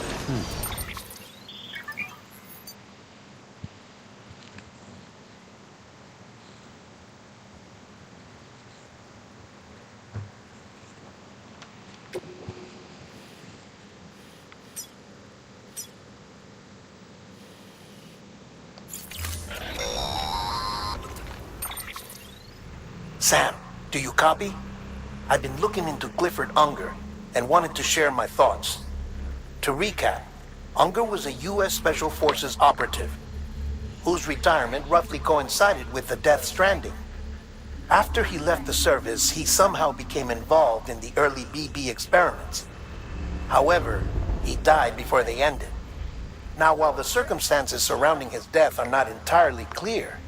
Sam, do you copy? I've been looking into Clifford Unger and wanted to share my thoughts. To recap, Unger was a U.S. Special Forces operative whose retirement roughly coincided with the Death Stranding. After he left the service, he somehow became involved in the early BB experiments. However, he died before they ended. Now, while the circumstances surrounding his death are not entirely clear,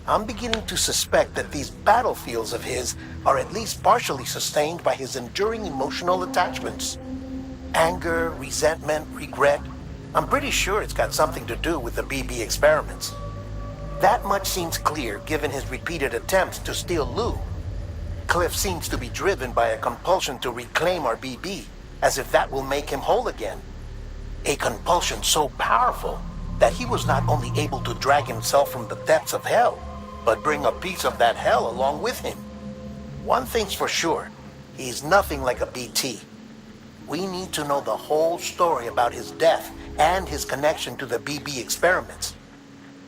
I'm beginning to suspect that these battlefields of his are at least partially sustained by his enduring emotional attachments. Anger, resentment, regret. I'm pretty sure it's got something to do with the BB experiments. That much seems clear given his repeated attempts to steal Lou. Cliff seems to be driven by a compulsion to reclaim our BB, as if that will make him whole again. A compulsion so powerful that he was not only able to drag himself from the depths of hell, but bring a piece of that hell along with him. One thing's for sure, he's nothing like a BT. We need to know the whole story about his death and his connection to the BB experiments.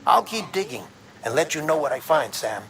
I'll keep digging and let you know what I find, Sam.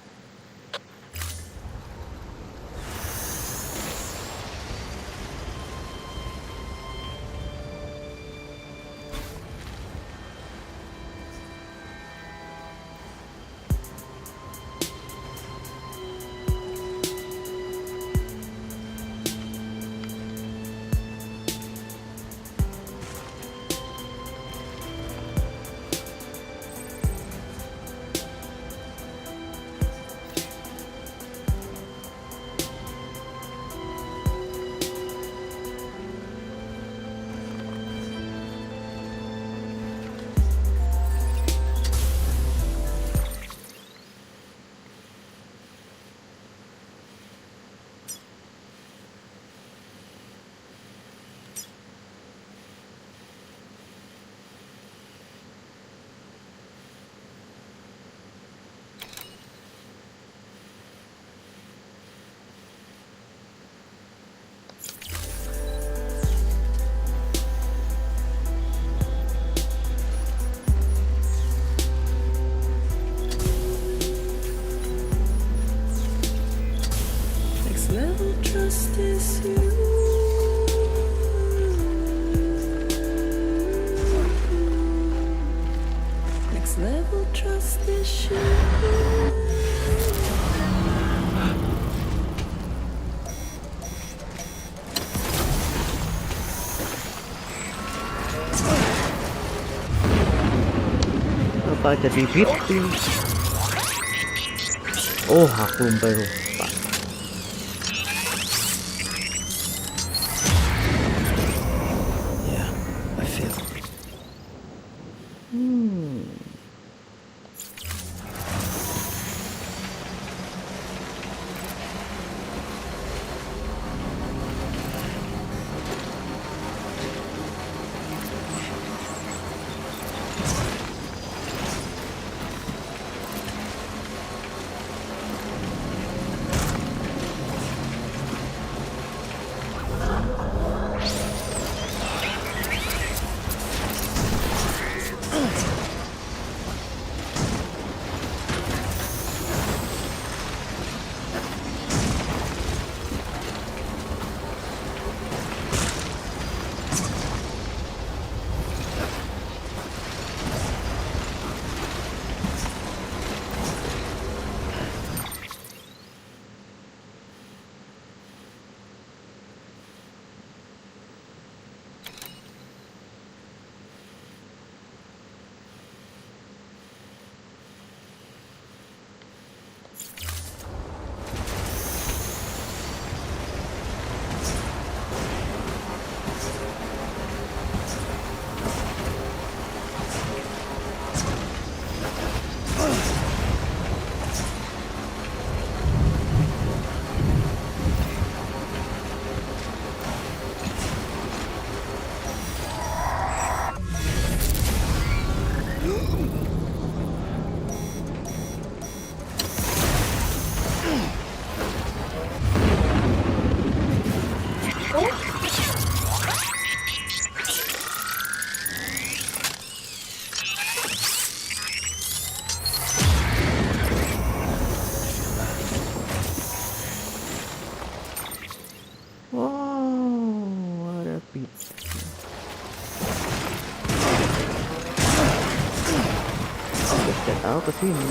Next level trust issue.
Apa jadi victim? Oh, aku lupa.
Yeah, I feel.
Wow, ada pizza. Saya tahu ke sini.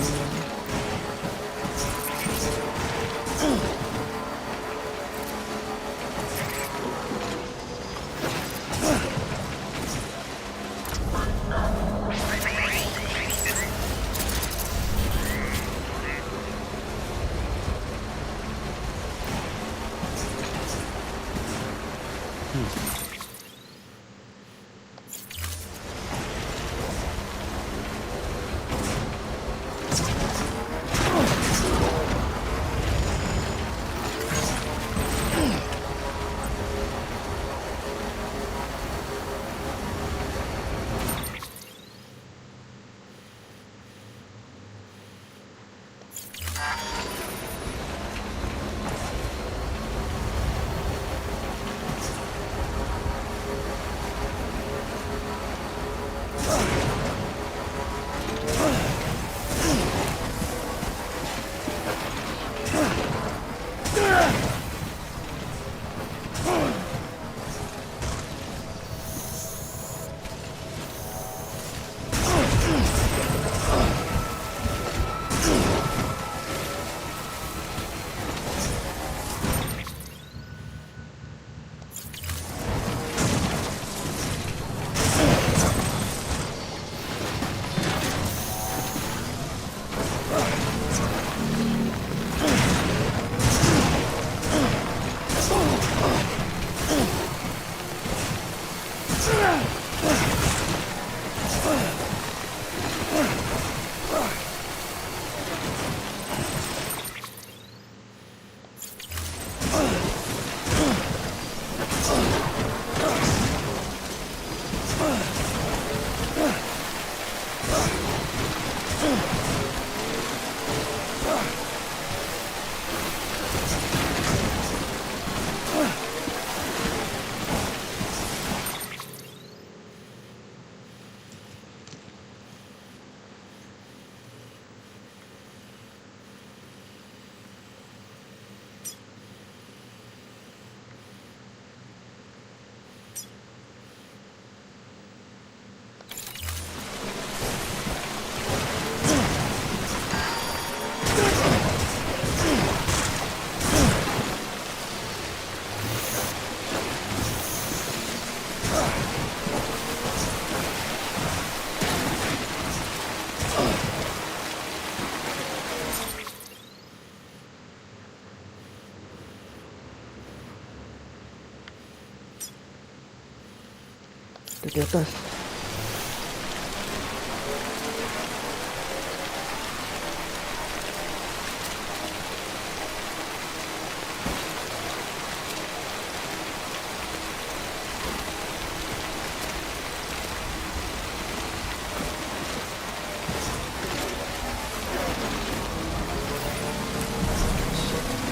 di atas.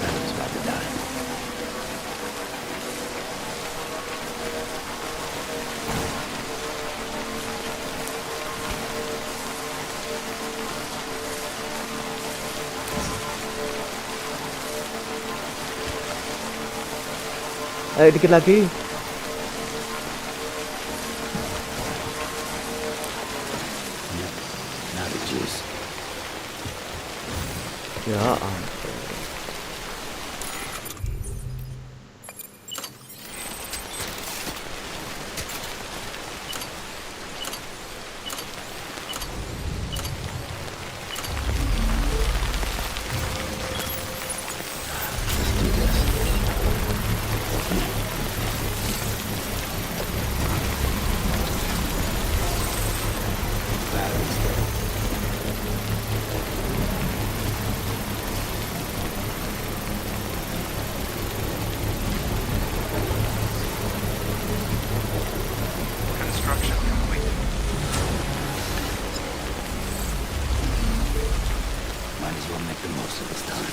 Brandon's about to die.
Ayo dikit lagi.
Now the juice.
Ya ampun.
Let's do this. Battery's dead.
Construction complete.
Might as well make the most of this time.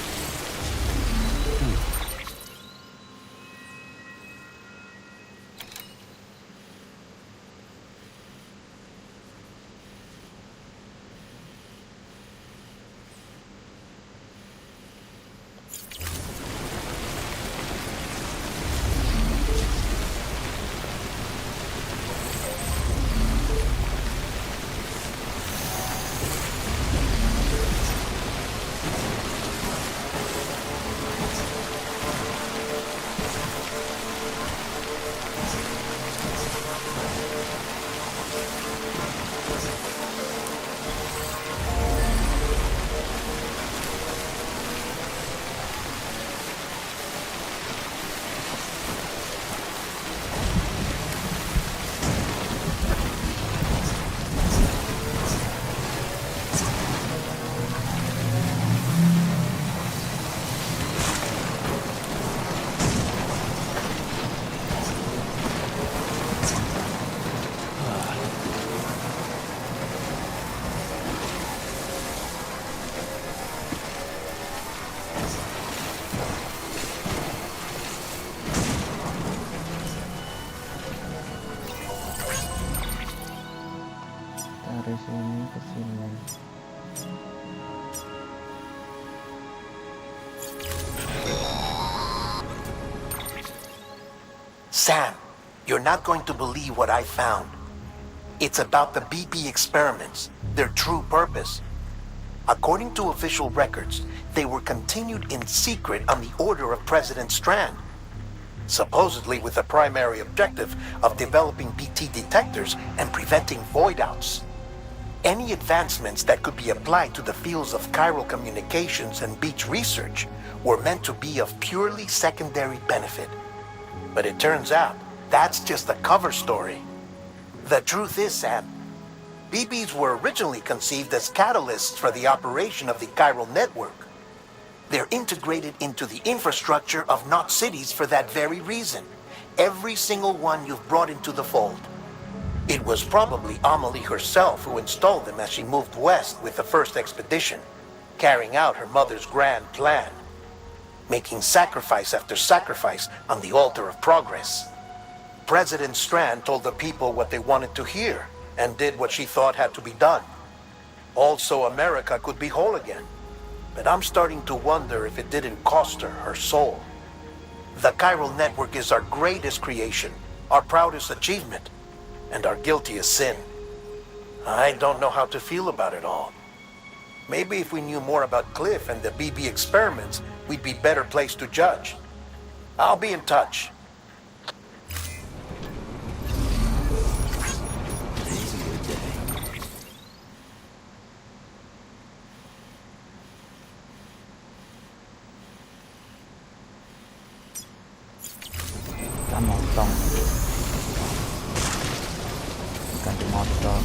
Dari sini ke sini.
Sam, you're not going to believe what I found. It's about the BP experiments, their true purpose. According to official records, they were continued in secret on the order of President Strand, supposedly with the primary objective of developing BT detectors and preventing void-outs. Any advancements that could be applied to the fields of chiral communications and beach research were meant to be of purely secondary benefit. But it turns out, that's just a cover story. The truth is, Sam, BBs were originally conceived as catalysts for the operation of the chiral network. They're integrated into the infrastructure of Knot cities for that very reason. Every single one you've brought into the fold. It was probably Amelie herself who installed them as she moved west with the first expedition, carrying out her mother's grand plan, making sacrifice after sacrifice on the altar of progress. President Strand told the people what they wanted to hear and did what she thought had to be done. Also, America could be whole again. But I'm starting to wonder if it didn't cost her her soul. The chiral network is our greatest creation, our proudest achievement, and our guiltiest sin. I don't know how to feel about it all. Maybe if we knew more about Cliff and the BB experiments, we'd be better placed to judge. I'll be in touch.
Today's a good day.
Kita motong. ganti motor.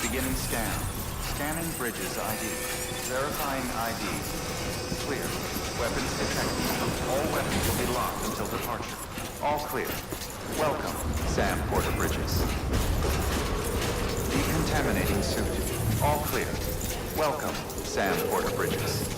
Beginning scan. Scanning bridges ID. Verifying ID. Clear. Weapons detected. All weapons will be locked until departure. All clear. Welcome, Sam Porter Bridges. Decontaminating suit. All clear. Welcome, Sam Porter Bridges.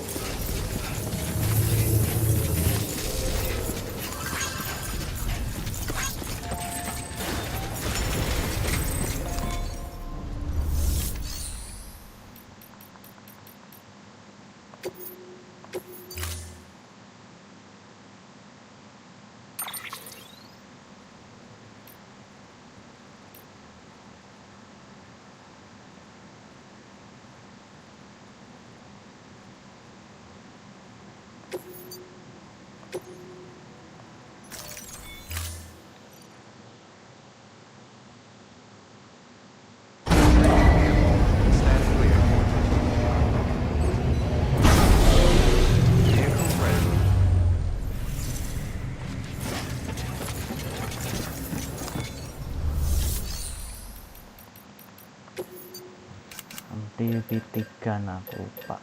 Hampir titikan aku, Pak.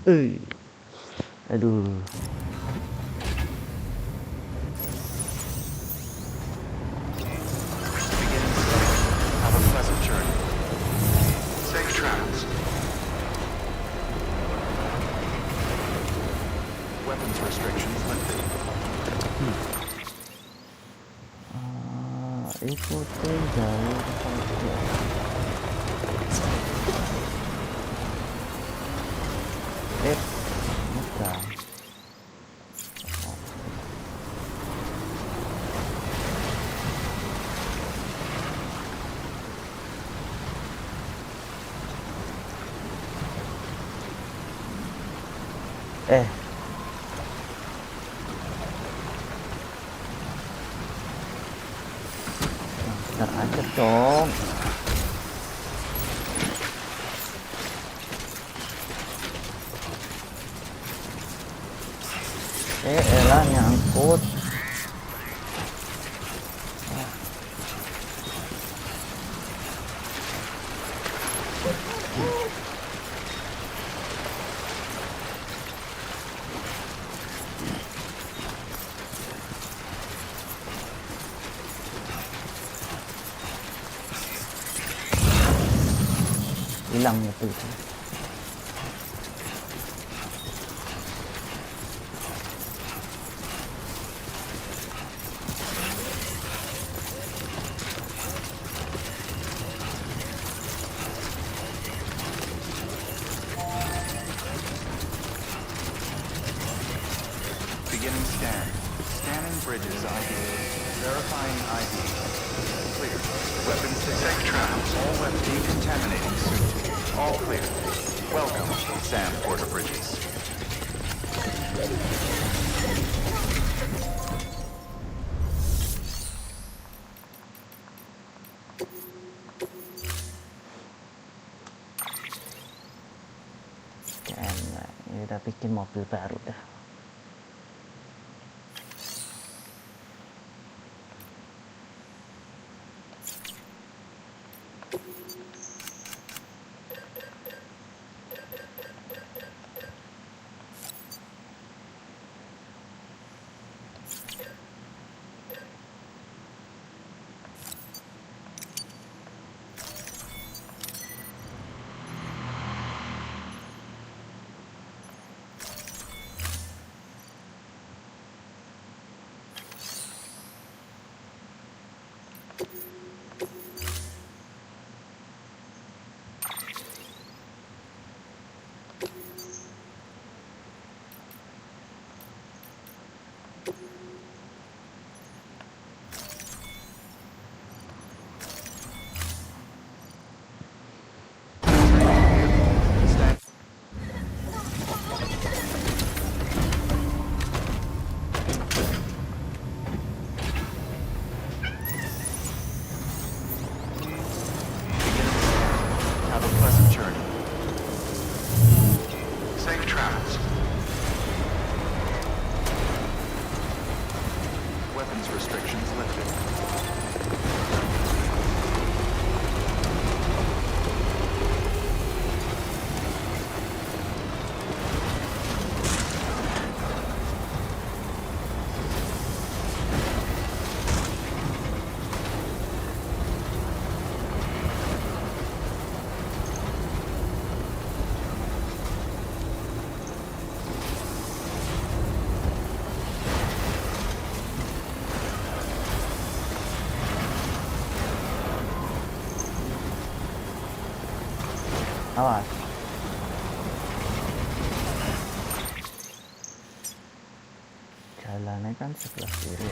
Eh, aduh.
Have a pleasant journey. Safe travels. Weapons restrictions lifted.
Ikuti jalur parkir. Bukan. Ntar aja dong. Elah nyangkut. Hilang ya tuh.
Beginning scan. Scanning bridges ID. Verifying ID. Clear. Weapons safe travels. All weapons decontaminating soon. All clear. Welcome, Sam Porter Bridges.
Ini udah bikin mobil baru dah.
Have a pleasant journey. Safe travels. Weapons restrictions lifted.
Awas. Jalannya kan sebelah kiri.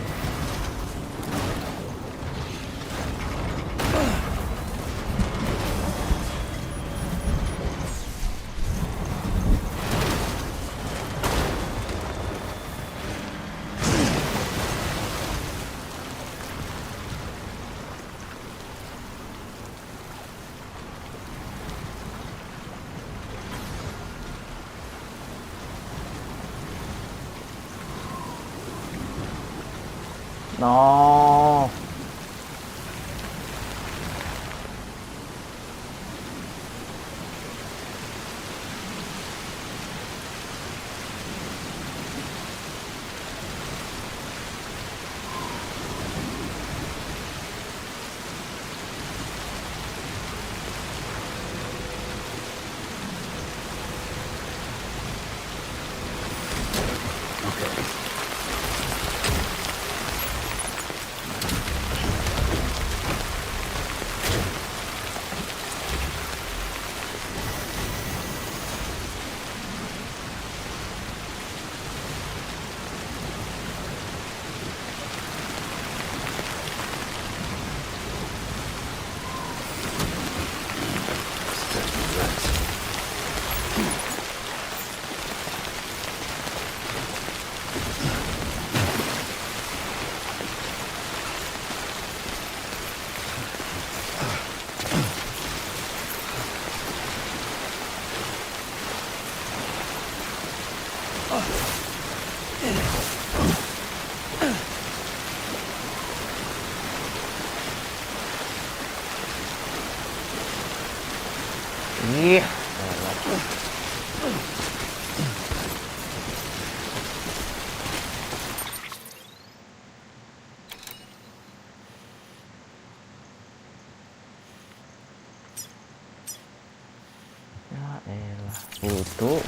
No. Ya elah, butuh.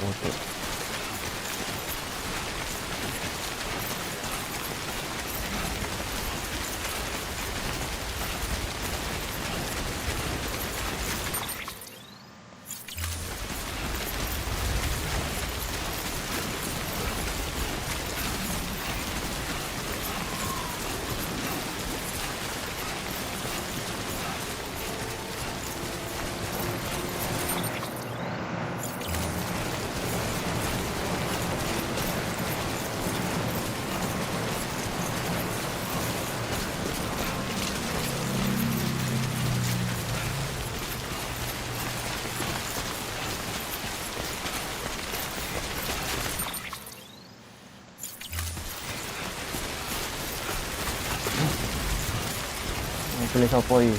Pilih sopo iki?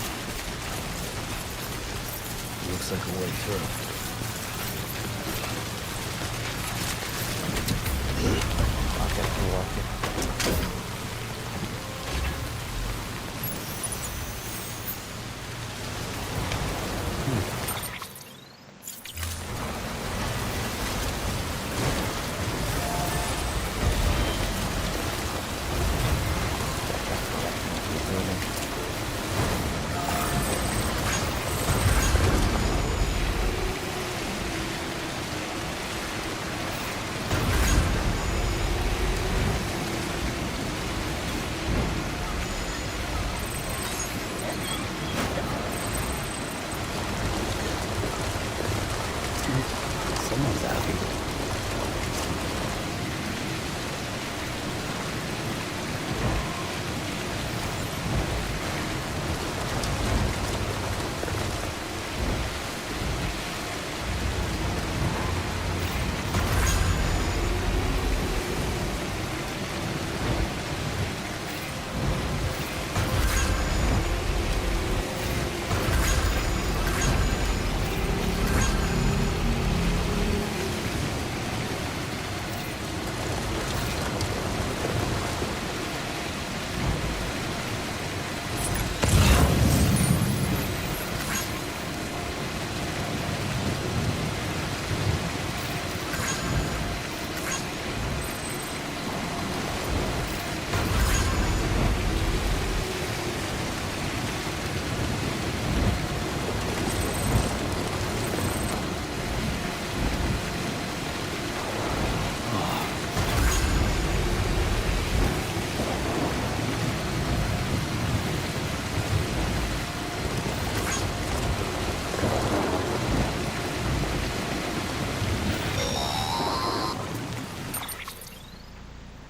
Looks like a way through.
Oke.
Someone's out here.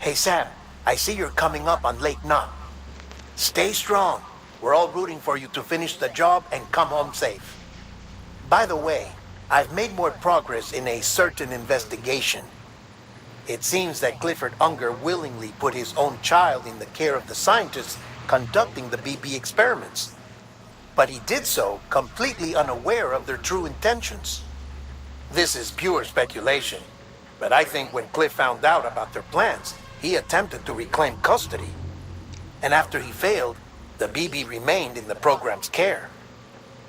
Hey, Sam, I see you're coming up on Lake Knot. Stay strong. We're all rooting for you to finish the job and come home safe. By the way, I've made more progress in a certain investigation. It seems that Clifford Unger willingly put his own child in the care of the scientists conducting the BB experiments. But he did so completely unaware of their true intentions. This is pure speculation, but I think when Cliff found out about their plans, he attempted to reclaim custody. And after he failed, the BB remained in the program's care.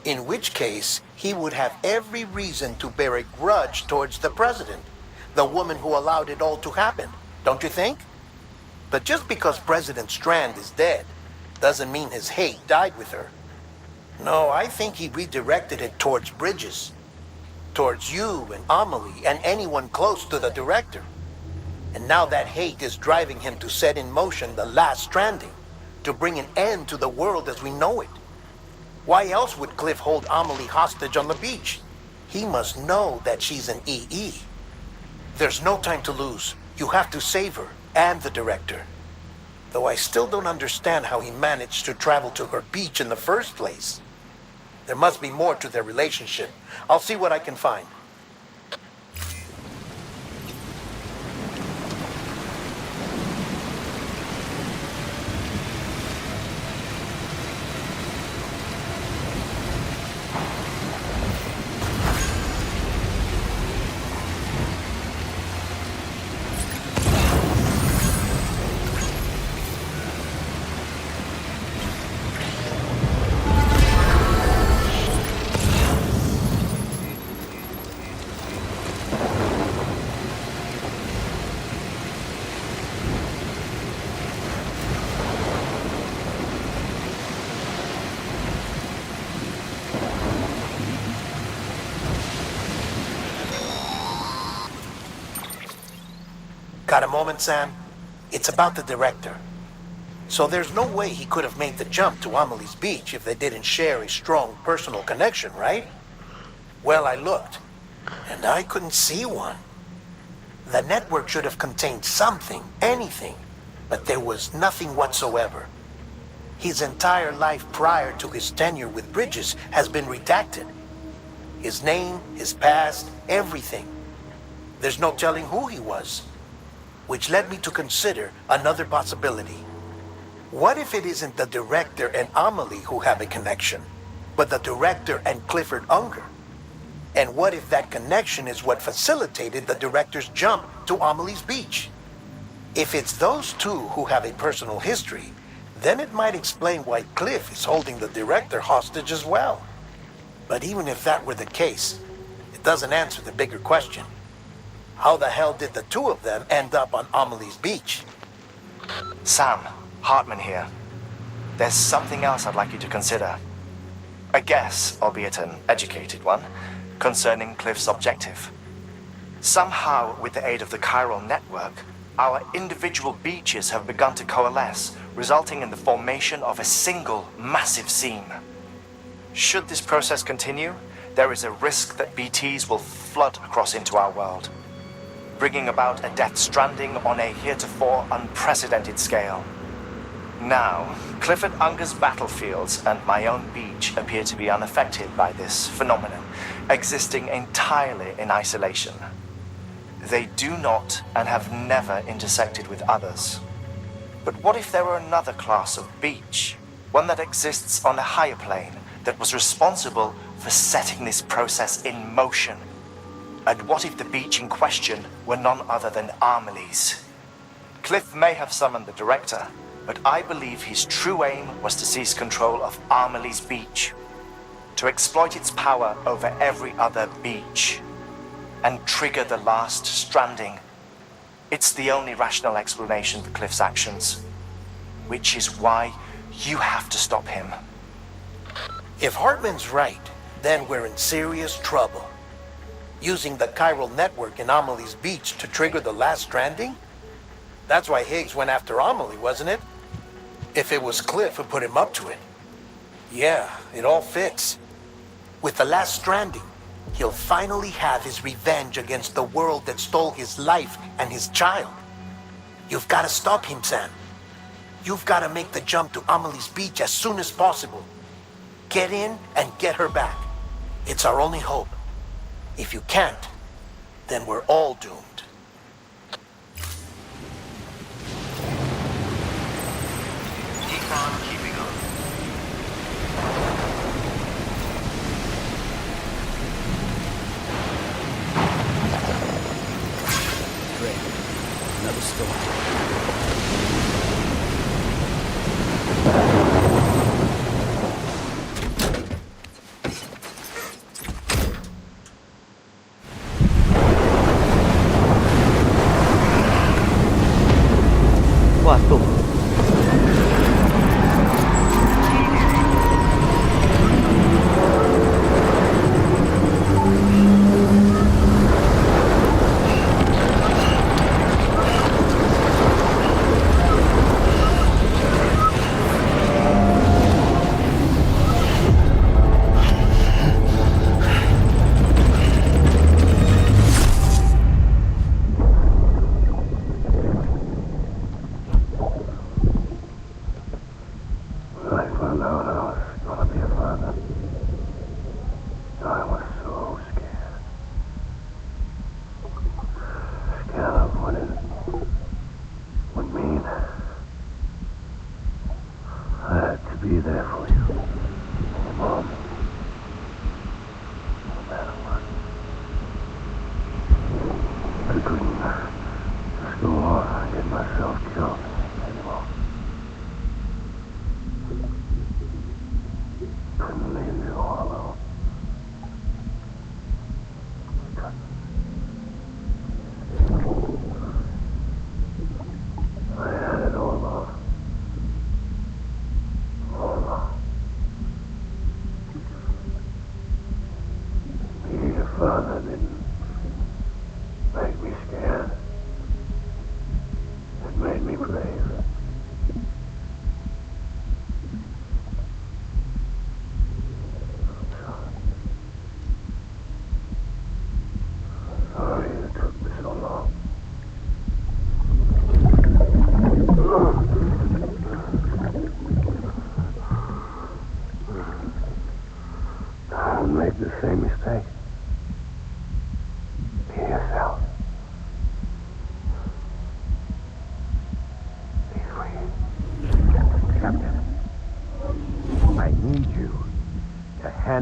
In which case, he would have every reason to bear a grudge towards the president, the woman who allowed it all to happen, don't you think? But just because President Strand is dead, doesn't mean his hate died with her. No, I think he redirected it towards Bridges. Towards you and Amelie and anyone close to the director. And now that hate is driving him to set in motion the last Stranding, to bring an end to the world as we know it. Why else would Cliff hold Amelie hostage on the beach? He must know that she's an EE. There's no time to lose. You have to save her and the director. Though I still don't understand how he managed to travel to her beach in the first place. There must be more to their relationship. I'll see what I can find. Got a moment, Sam? It's about the director. So there's no way he could have made the jump to Amelie's Beach if they didn't share a strong personal connection, right? Well, I looked, and I couldn't see one. The network should have contained something, anything, but there was nothing whatsoever. His entire life prior to his tenure with Bridges has been redacted. His name, his past, everything. There's no telling who he was. Which led me to consider another possibility. What if it isn't the director and Amelie who have a connection, but the director and Clifford Unger? And what if that connection is what facilitated the director's jump to Amelie's Beach? If it's those two who have a personal history, then it might explain why Cliff is holding the director hostage as well. But even if that were the case, it doesn't answer the bigger question. How the hell did the two of them end up on Amelie's Beach?
Sam, Hartman here. There's something else I'd like you to consider. A guess, albeit an educated one, concerning Cliff's objective. Somehow, with the aid of the chiral network, our individual beaches have begun to coalesce, resulting in the formation of a single massive seam. Should this process continue, there is a risk that BTs will flood across into our world, bringing about a death stranding on a heretofore unprecedented scale. Now, Clifford Unger's battlefields and my own beach appear to be unaffected by this phenomenon, existing entirely in isolation. They do not and have never intersected with others. But what if there were another class of beach, one that exists on a higher plane, that was responsible for setting this process in motion? And what if the beach in question were none other than Amelie's? Cliff may have summoned the director, but I believe his true aim was to seize control of Amelie's Beach, to exploit its power over every other beach, and trigger the last stranding. It's the only rational explanation for Cliff's actions, which is why you have to stop him.
If Hartman's right, then we're in serious trouble. Using the chiral network in Amelie's Beach to trigger the last stranding? That's why Higgs went after Amelie, wasn't it? If it was Cliff who put him up to it. Yeah, it all fits. With the last stranding, he'll finally have his revenge against the world that stole his life and his child. You've got to stop him, Sam. You've got to make the jump to Amelie's Beach as soon as possible. Get in and get her back. It's our only hope. If you can't, then we're all doomed. Keep on keeping on.
Great. Another storm.
Waduh.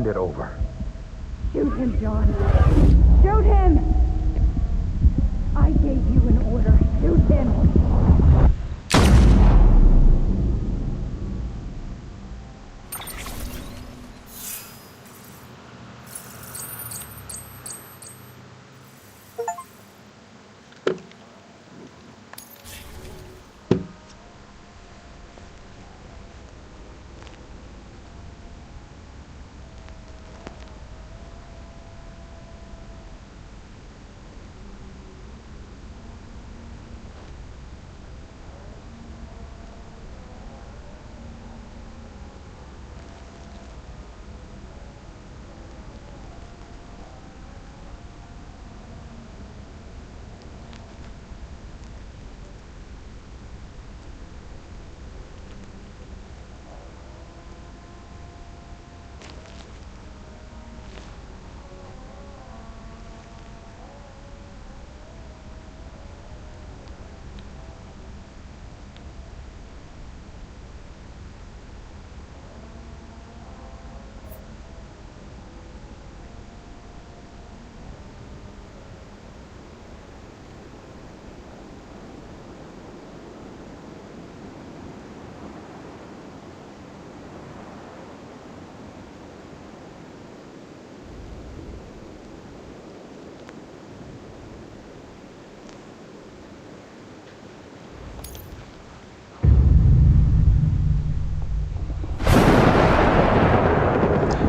Hand it over.
Shoot him, John. Shoot him! I gave you an order. Shoot him!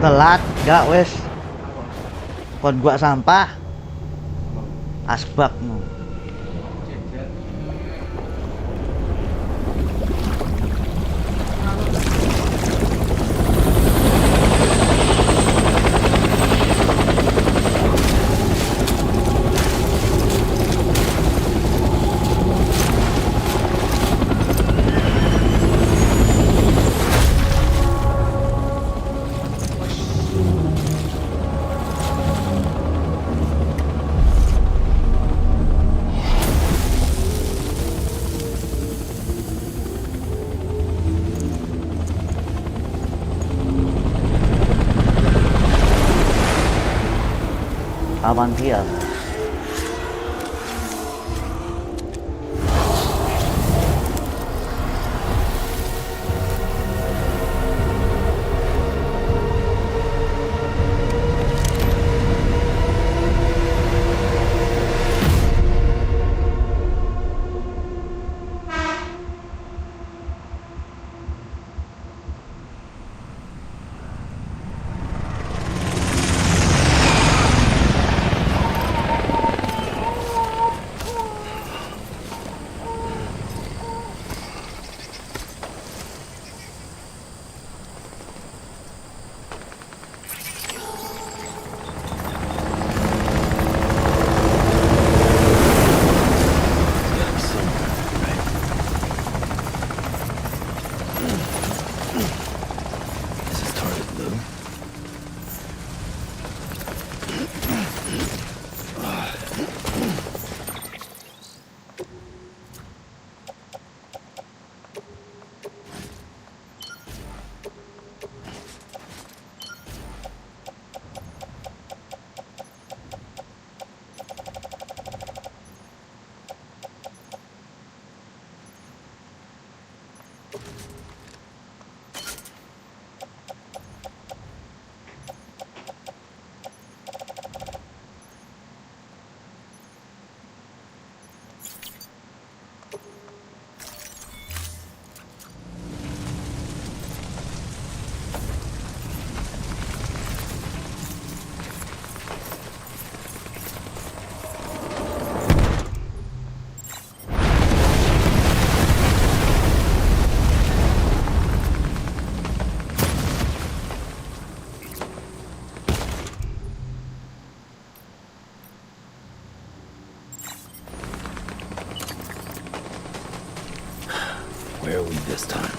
Telat gak wes kon gua sampah asbakmu. Avantia.
Where are we this time?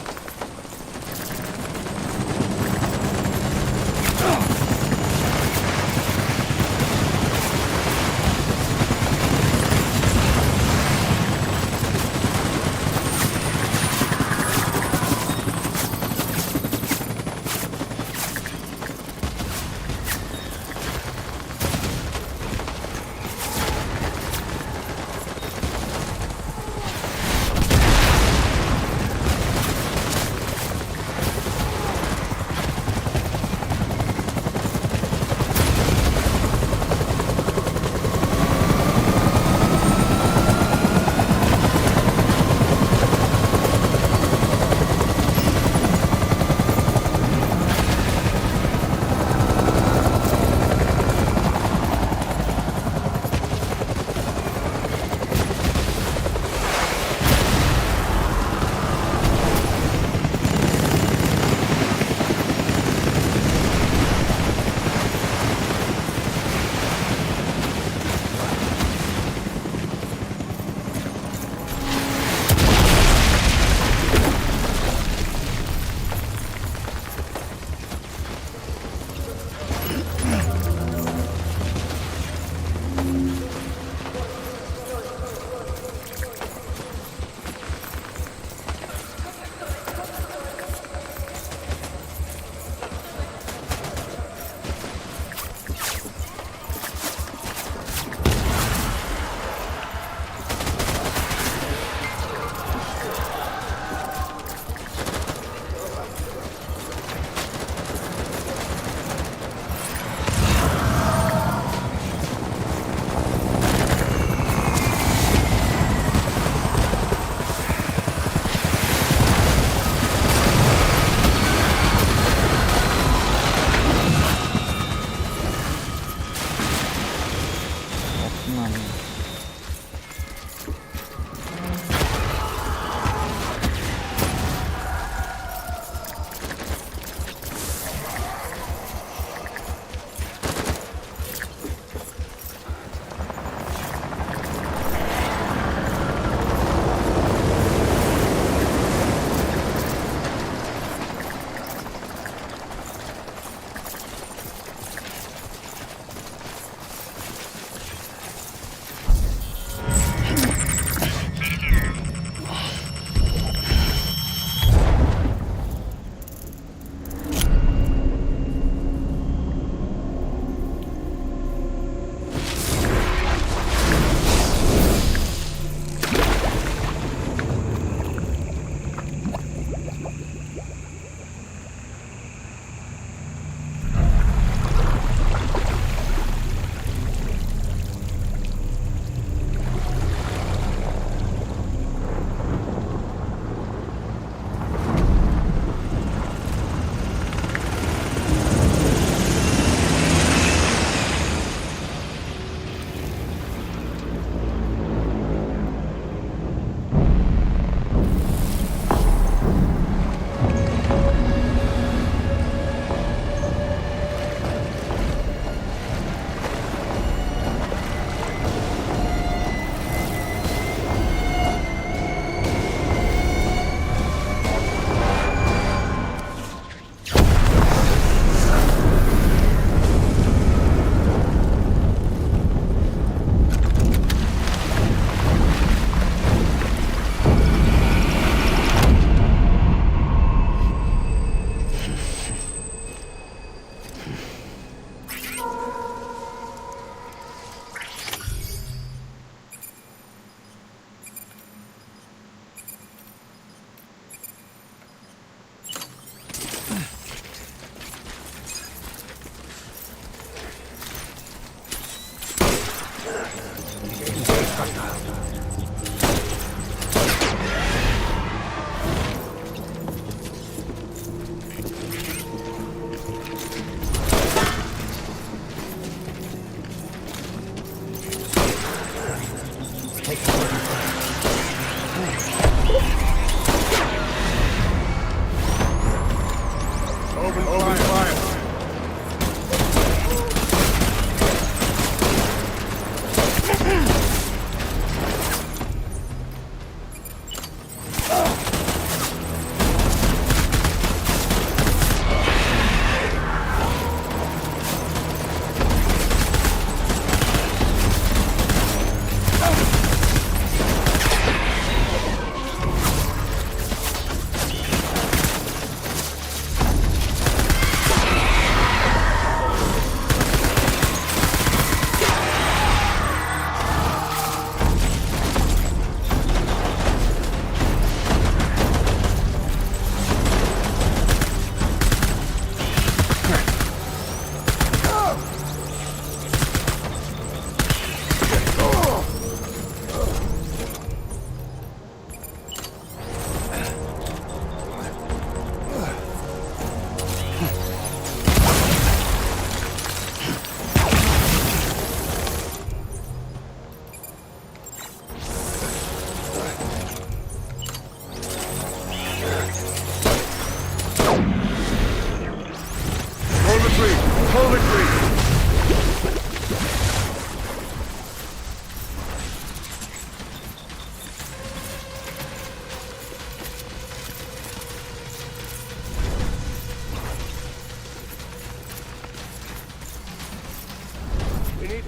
Nah,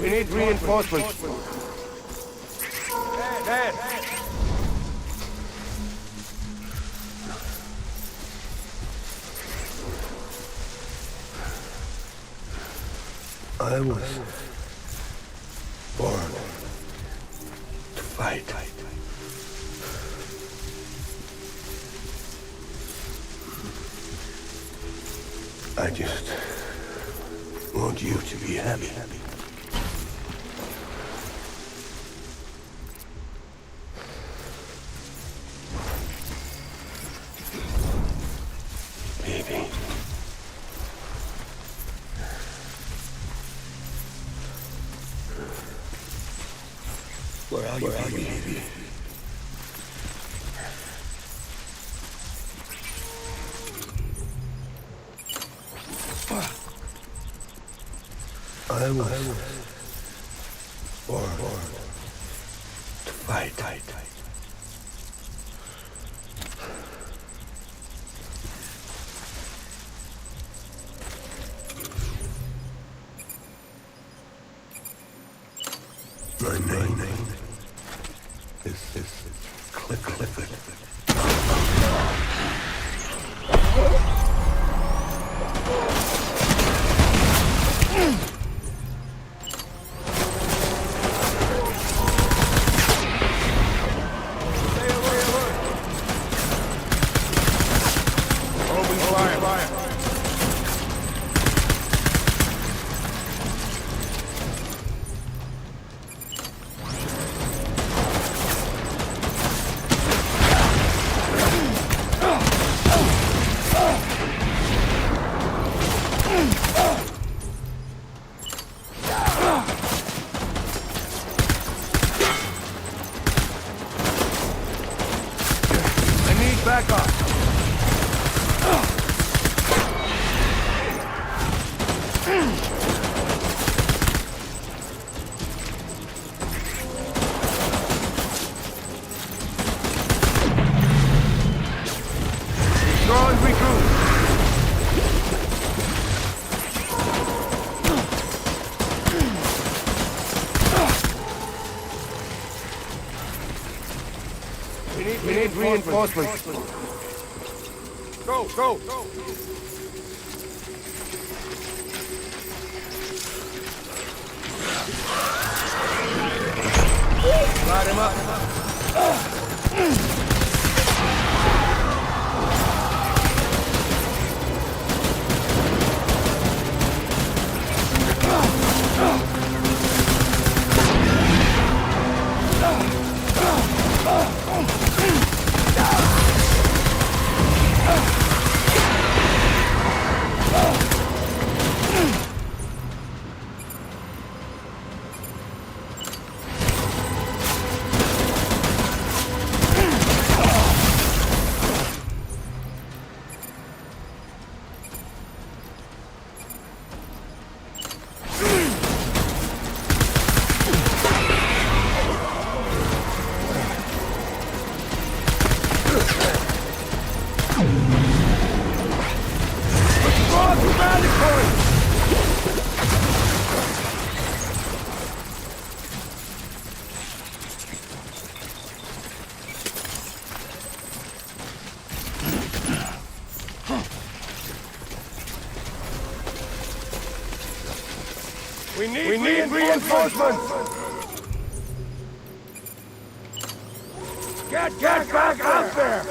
We need reinforcements. Dad!
I was born to fight. I just want you to be happy. Baby.
Where are you, baby? I was born to fight. My name is Clifford.
We need reinforcements. Go! Light him up. We need reinforcements! Get back out there!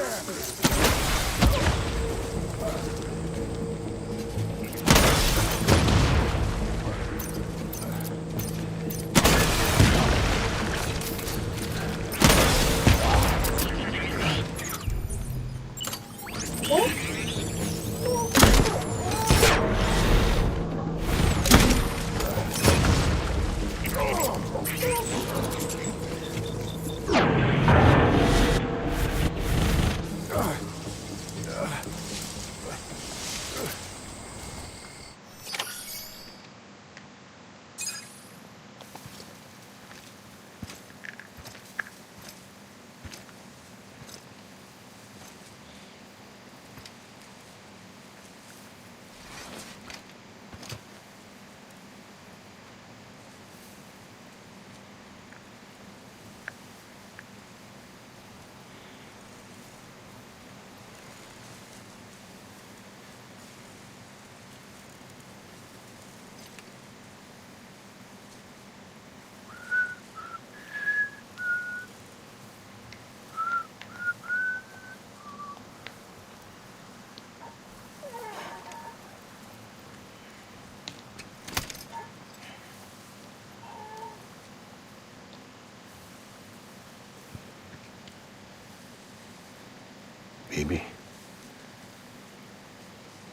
Baby,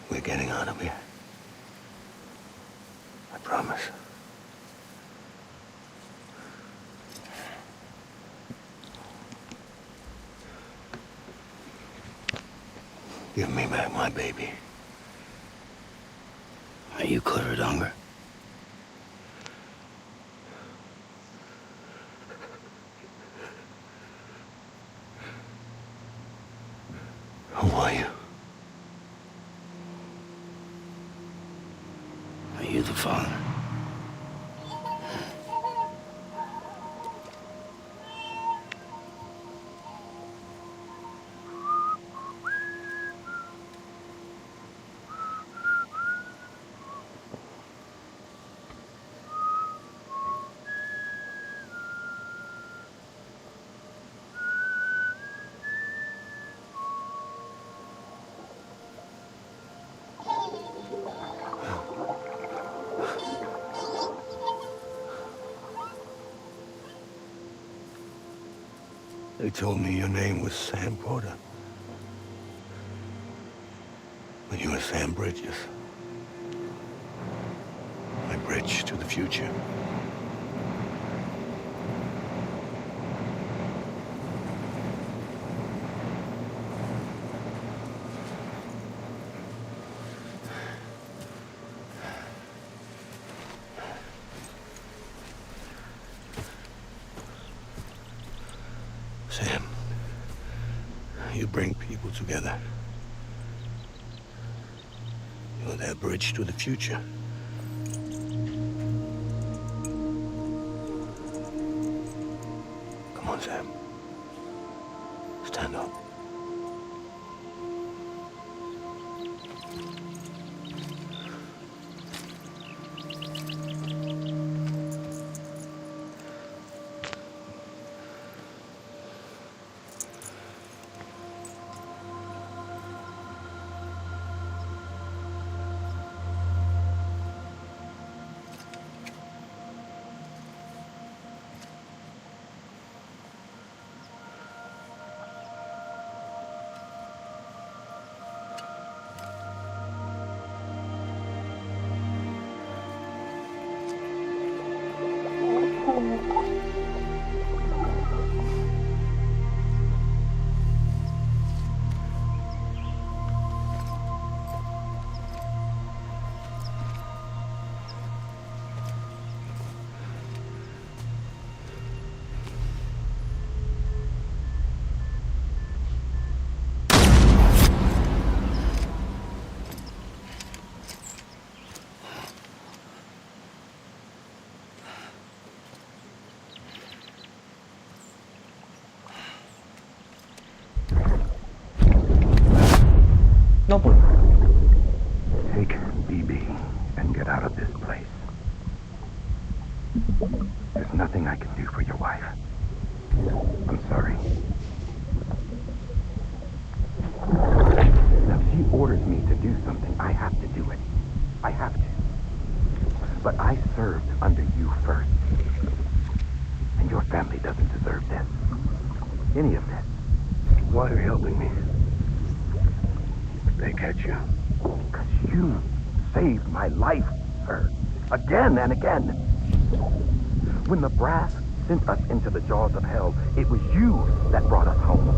we're getting out of here. I promise.
Give me back my baby.
Are you clear, Donger?
Who are you?
Are you the father?
They told me your name was Sam Porter. But you were Sam Bridges. My bridge to the future. Sam, you bring people together. You're their bridge to the future. Come on, Sam. Stand up.
Noble.
Take BB and get out of this place. There's nothing I can do for your wife. I'm sorry. Now, she orders me to do something. I have to do it. I have to. But I served under you first. And your family doesn't deserve this. Any of this. Why are you helping me? They catch you. Because you saved my life, sir. Again and again. When the brass sent us into the jaws of hell, it was you that brought us home.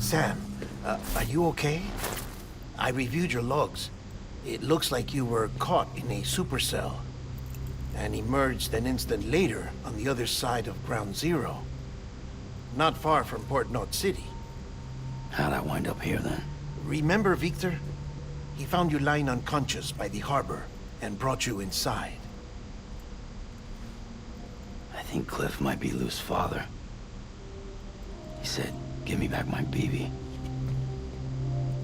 Sam, are you okay? I reviewed your logs. It looks like you were caught in a supercell and emerged an instant later on the other side of Ground Zero. Not far from Port Knot City.
How'd I wind up here then?
Remember Victor? He found you lying unconscious by the harbor and brought you inside.
I think Cliff might be Lou's father. He said, give me back my BB.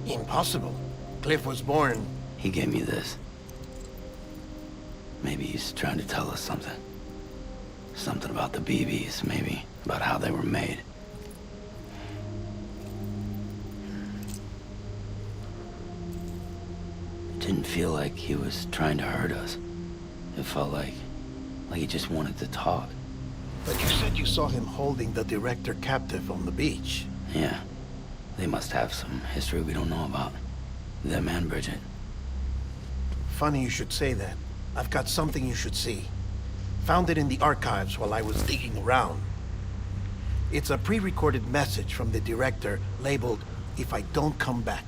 Impossible. Cliff was born...
He gave me this. Maybe he's trying to tell us something. Something about the BBs, maybe. About how they were made. It didn't feel like he was trying to hurt us. It felt like he just wanted to talk.
But you said you saw him holding the director captive on the beach.
Yeah. They must have some history we don't know about. Them and Bridget.
Funny you should say that. I've got something you should see. Found it in the archives while I was digging around. It's a pre-recorded message from the director labeled, "If I don't come back."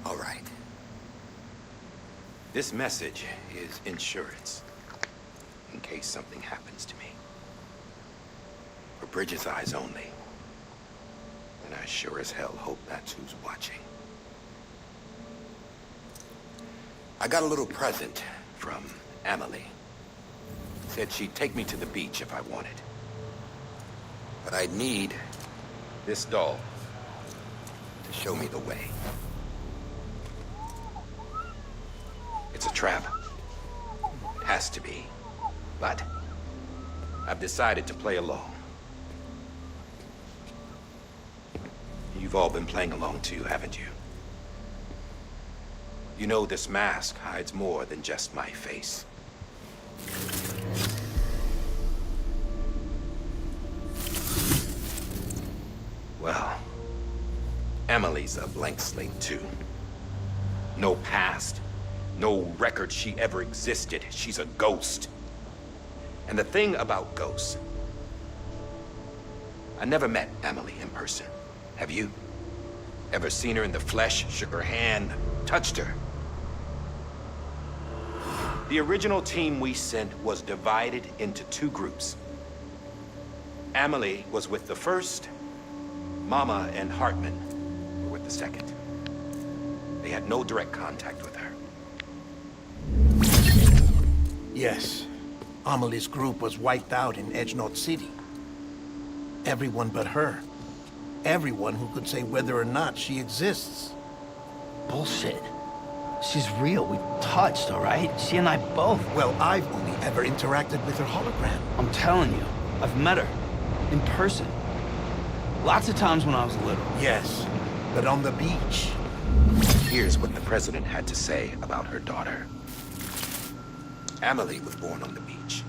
All right. This message is insurance, in case something happens to me. For Bridget's eyes only. And I sure as hell hope that's who's watching. I got a little present from Emily. Said she'd take me to the beach if I wanted. But I'd need this doll to show me the way. It's a trap. It has to be. But I've decided to play along. You've all been playing along too, haven't you? You know this mask hides more than just my face. Well, Emily's a blank slate too. No past. No record she ever existed. She's a ghost. And the thing about ghosts, I never met Emily in person. Have you? Ever seen her in the flesh, shook her hand, touched her? The original team we sent was divided into two groups. Emily was with the first. Mama and Hartman were with the second. They had no direct contact with her.
Yes. Amelie's group was wiped out in Edge Knot City. Everyone but her. Everyone who could say whether or not she exists.
Bullshit. She's real. We touched, all right? She and I both.
Well, I've only ever interacted with her hologram.
I'm telling you, I've met her. In person. Lots of times when I was little.
Yes, but on the beach.
Here's what the president had to say about her daughter. Emily was born on the beach.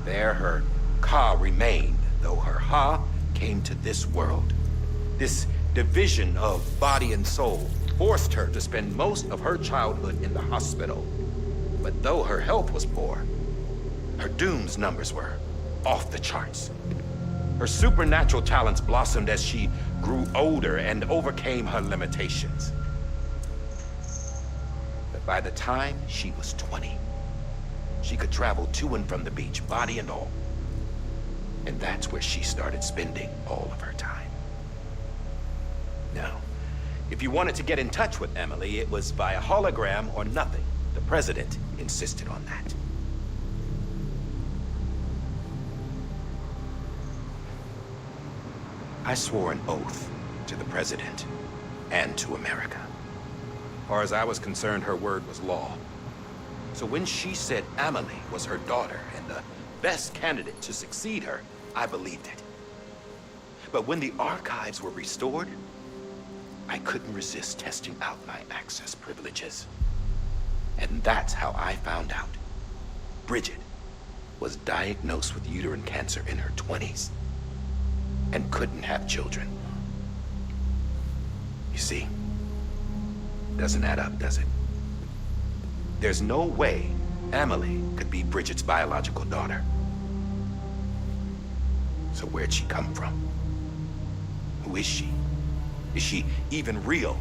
There her Ka remained, though her Ha came to this world. This division of body and soul forced her to spend most of her childhood in the hospital. But though her health was poor, her Doom's numbers were off the charts. Her supernatural talents blossomed as she grew older and overcame her limitations. But by the time she was 20, she could travel to and from the beach, body and all. And that's where she started spending all of her time. Now, if you wanted to get in touch with Emily, it was via hologram or nothing. The president insisted on that. I swore an oath to the president and to America. As far as I was concerned, her word was law. So when she said Emily was her daughter and the best candidate to succeed her, I believed it. But when the archives were restored, I couldn't resist testing out my access privileges. And that's how I found out Bridget was diagnosed with uterine cancer in her 20s and couldn't have children. You see, Doesn't add up, does it? There's no way Amelie could be Bridget's biological daughter. So where'd she come from? Who is she? Is she even real?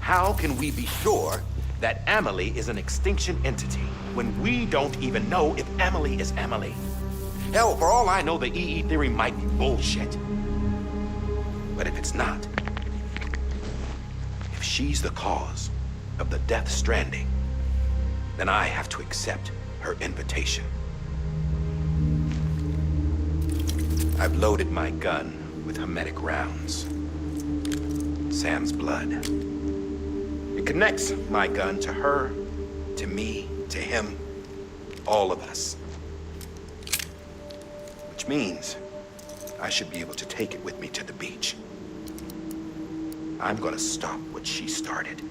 How can we be sure that Amelie is an extinction entity when we don't even know if Amelie is Amelie? Hell, for all I know, the EE theory might be bullshit. But if it's not, if she's the cause of the death stranding, then I have to accept her invitation. I've loaded my gun with hermetic rounds. Sam's blood. It connects my gun to her, to me, to him, all of us. Which means I should be able to take it with me to the beach. I'm gonna stop what she started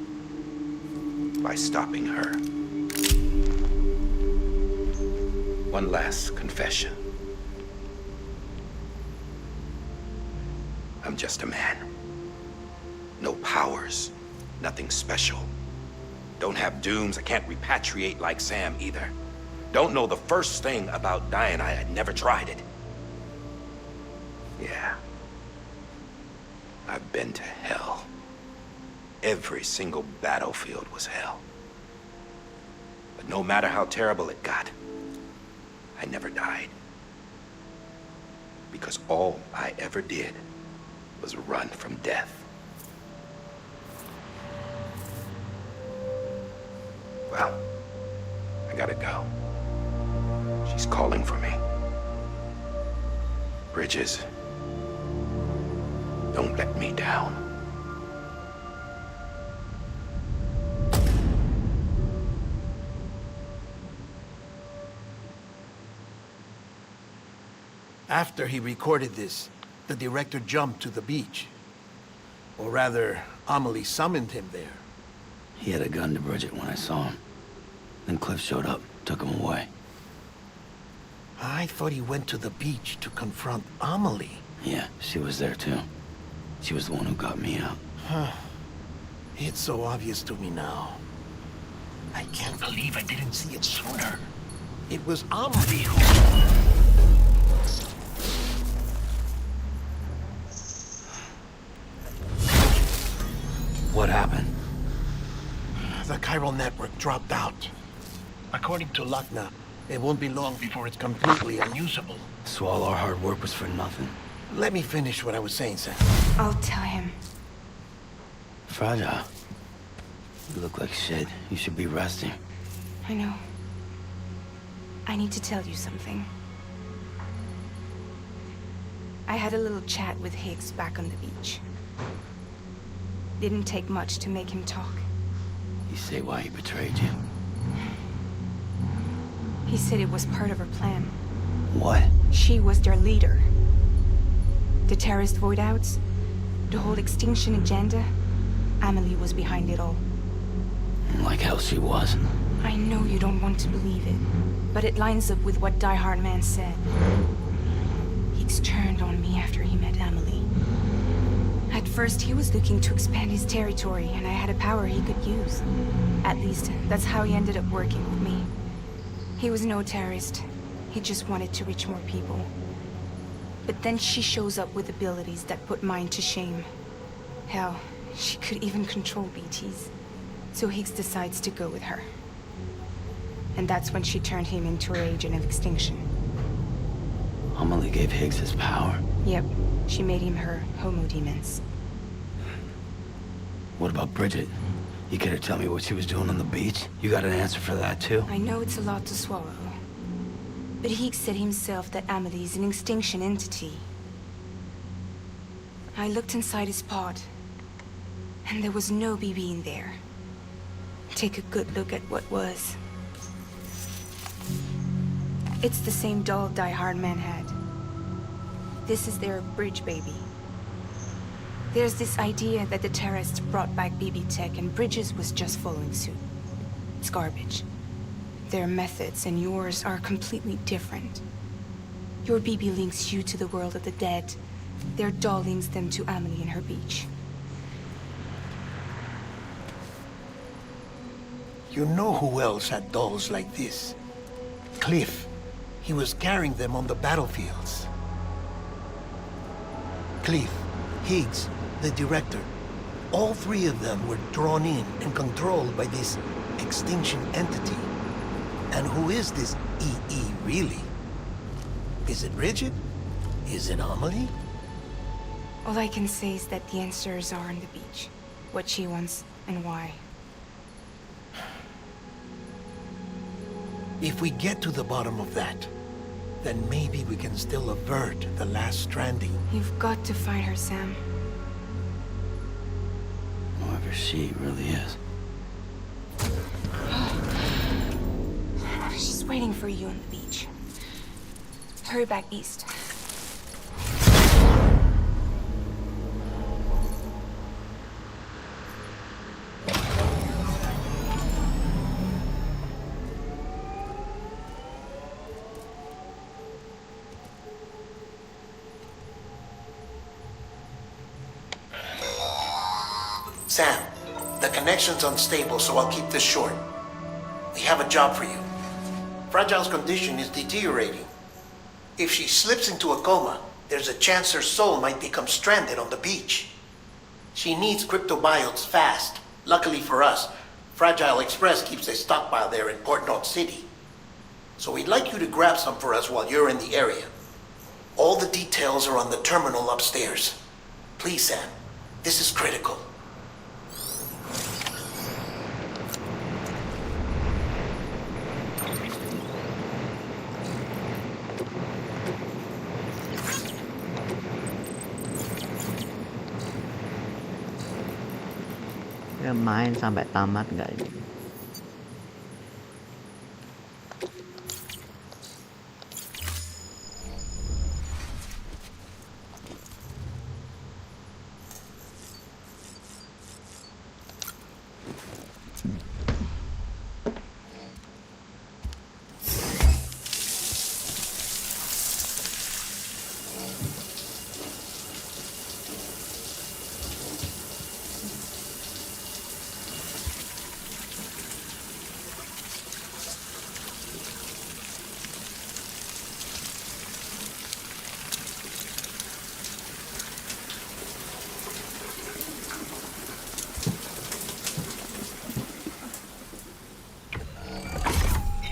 by stopping her. One last confession. I'm just a man. No powers, nothing special. Don't have dooms, I can't repatriate like Sam either. Don't know the first thing about dying, I had never tried it. Yeah. I've been to hell. Every single battlefield was hell. But no matter how terrible it got, I never died. Because all I ever did was run from death. Well, I gotta go. She's calling for me. Bridges, don't let me down.
After he recorded this, the director jumped to the beach. Or rather, Amelie summoned him there.
He had a gun to Bridget when I saw him. Then Cliff showed up, took him away.
I thought he went to the beach to confront Amelie.
Yeah, she was there too. She was the one who got me out.
It's so obvious to me now. I can't believe I didn't see it sooner. It was Amelie who...
What happened?
The chiral network dropped out. According to Luckna, it won't be long before it's completely unusable.
So all our hard work was for nothing.
Let me finish what I was saying, Sam.
I'll tell him.
Fragile. You look like shit. You should be resting.
I know. I need to tell you something. I had a little chat with Higgs back on the beach. Didn't take much to make him talk.
You say why he betrayed you?
He said it was part of her plan.
What?
She was their leader. The terrorist voidouts, the whole extinction agenda, Amelie was behind it all.
Like hell she was.
I know you don't want to believe it, but it lines up with what Die Hard Man said. Higgs turned on me after he met Amelie. At first, he was looking to expand his territory, and I had a power he could use. At least, that's how he ended up working with me. He was no terrorist. He just wanted to reach more people. But then she shows up with abilities that put mine to shame. Hell, she could even control BTs. So Higgs decides to go with her. And that's when she turned him into her agent of extinction.
Amelie gave Higgs his power?
Yep. She made him her homo demons.
What about Bridget? You care to tell me what she was doing on the beach? You got an answer for that too?
I know it's a lot to swallow. But Higgs said himself that Amelie is an extinction entity. I looked inside his pod, and there was no BB in there. Take a good look at what was. It's the same doll Die Hard Man had. This is their bridge baby. There's this idea that the terrorists brought back BB tech and Bridges was just following suit. It's garbage. Their methods and yours are completely different. Your BB links you to the world of the dead. Their doll links them to Amelie and her beach.
You know who else had dolls like this? Cliff. He was carrying them on the battlefields. Cliff, Higgs, the director. All three of them were drawn in and controlled by this extinction entity. And who is this EE really? Is it Rigid? Is it Amelie?
All I can say is that the answers are on the beach. What she wants and why.
If we get to the bottom of that, then maybe we can still avert the last stranding.
You've got to find her, Sam.
Whoever she really is.
She's waiting for you on the beach. Hurry back east.
Sam, the connection's unstable, so I'll keep this short. We have a job for you. Fragile's condition is deteriorating. If she slips into a coma, there's a chance her soul might become stranded on the beach. She needs cryptobiotes fast. Luckily for us, Fragile Express keeps a stockpile there in Port North City. So we'd like you to grab some for us while you're in the area. All the details are on the terminal upstairs. Please, Sam, this is critical.
Dia main sampai tamat nggak ini?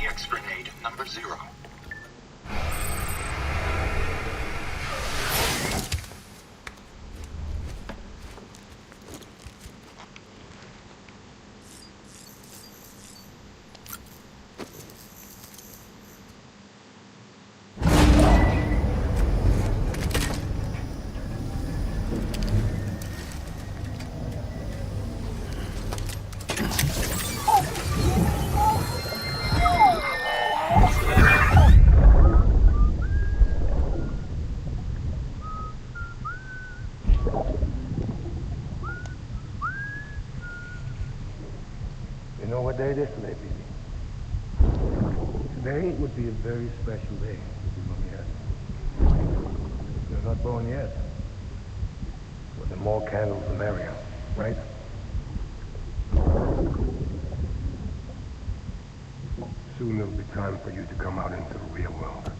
EX grenade number 0.
You know what day it is today, BB? Today would be a very special day if you know yet. You're not born yet. But the more candles, the merrier, right? Soon it'll be time for you to come out into the real world.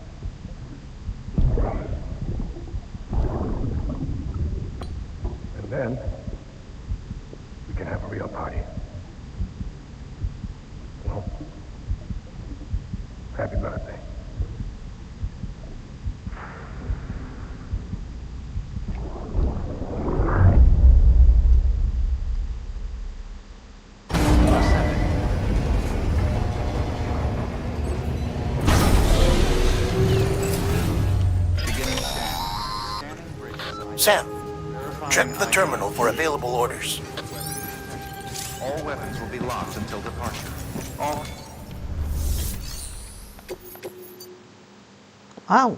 Promise. And then, we can have a real party. Well, happy birthday.
Sam, check the terminal for available orders.
All weapons will be locked until departure. All...
Ow!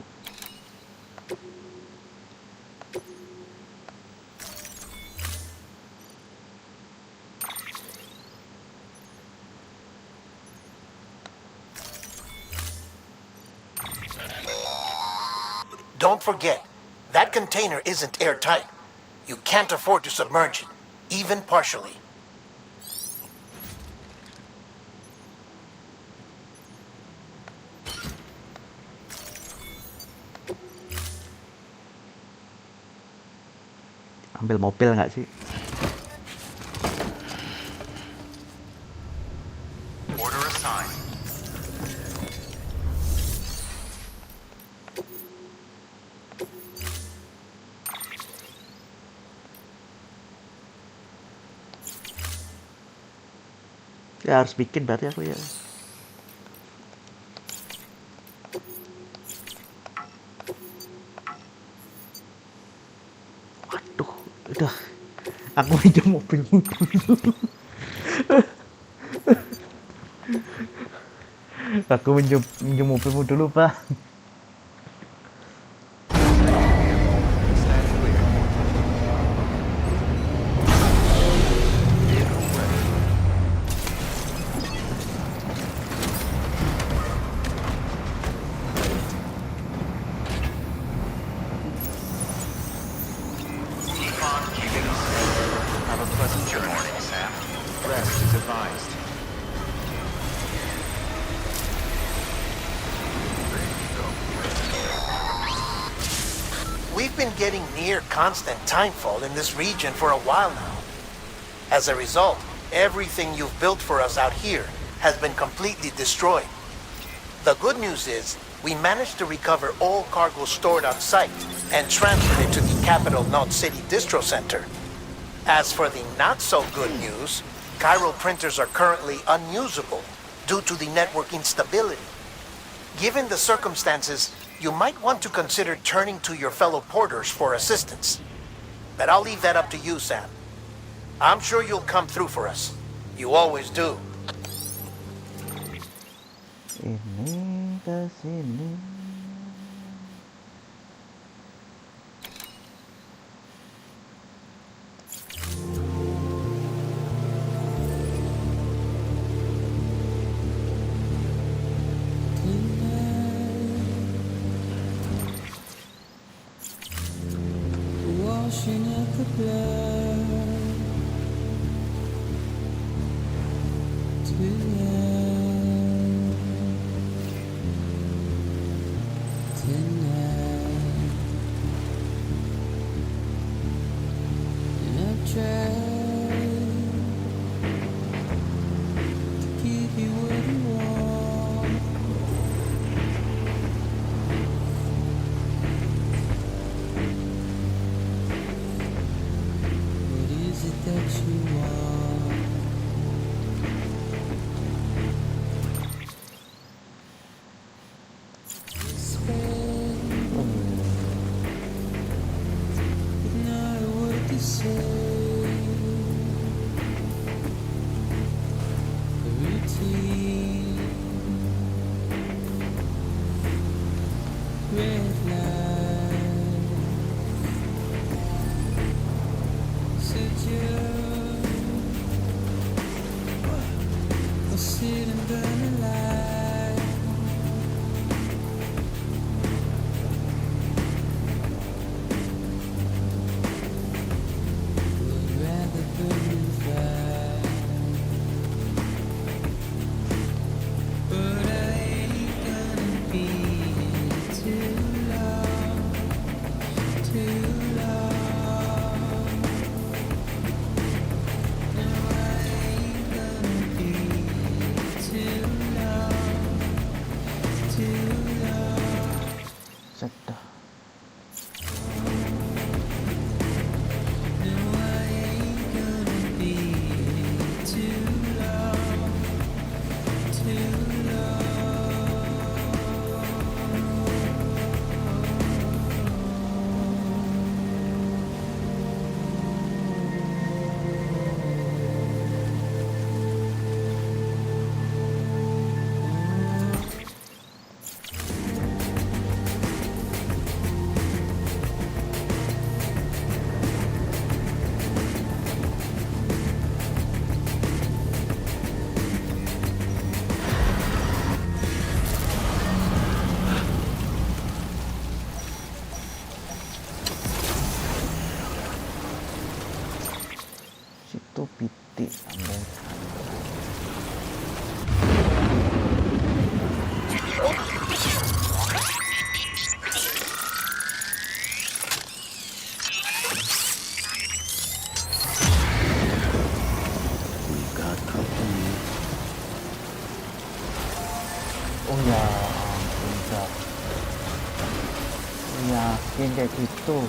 Don't forget, that container isn't airtight. You can't afford to submerge it, even partially.
Ambil mobil nggak sih?
Order assigned.
Ya harus bikin berarti aku ya. Waduh, udah. Aku minjem mobilmu dulu. Aku minjem mobilmu dulu, Pak.
Keep on keeping on. Have a pleasant journey. Good morning, Sam. Rest is advised.
We've been getting near constant timefall in this region for a while now. As a result, everything you've built for us out here has been completely destroyed. The good news is, we managed to recover all cargo stored on site and transfer it to the capital Knot City Distro Center. As for the not-so-good news, chiral printers are currently unusable due to the network instability. Given the circumstances, you might want to consider turning to your fellow porters for assistance. But I'll leave that up to you, Sam. I'm sure you'll come through for us. You always do.
Ini ke sini.
Washing up the blood tonight, and I've tried to give you what you want. What is it that you want? Not a word to say. A routine. Red light. Said I'll sit and burn a light. Would rather burn and fry. But I ain't gonna be here too long, too long. No, I ain't gonna be here too long, too long.
Sedah.
No, I ain't gonna be here too long, too
Situ pitik ambil. yang kayak gitu.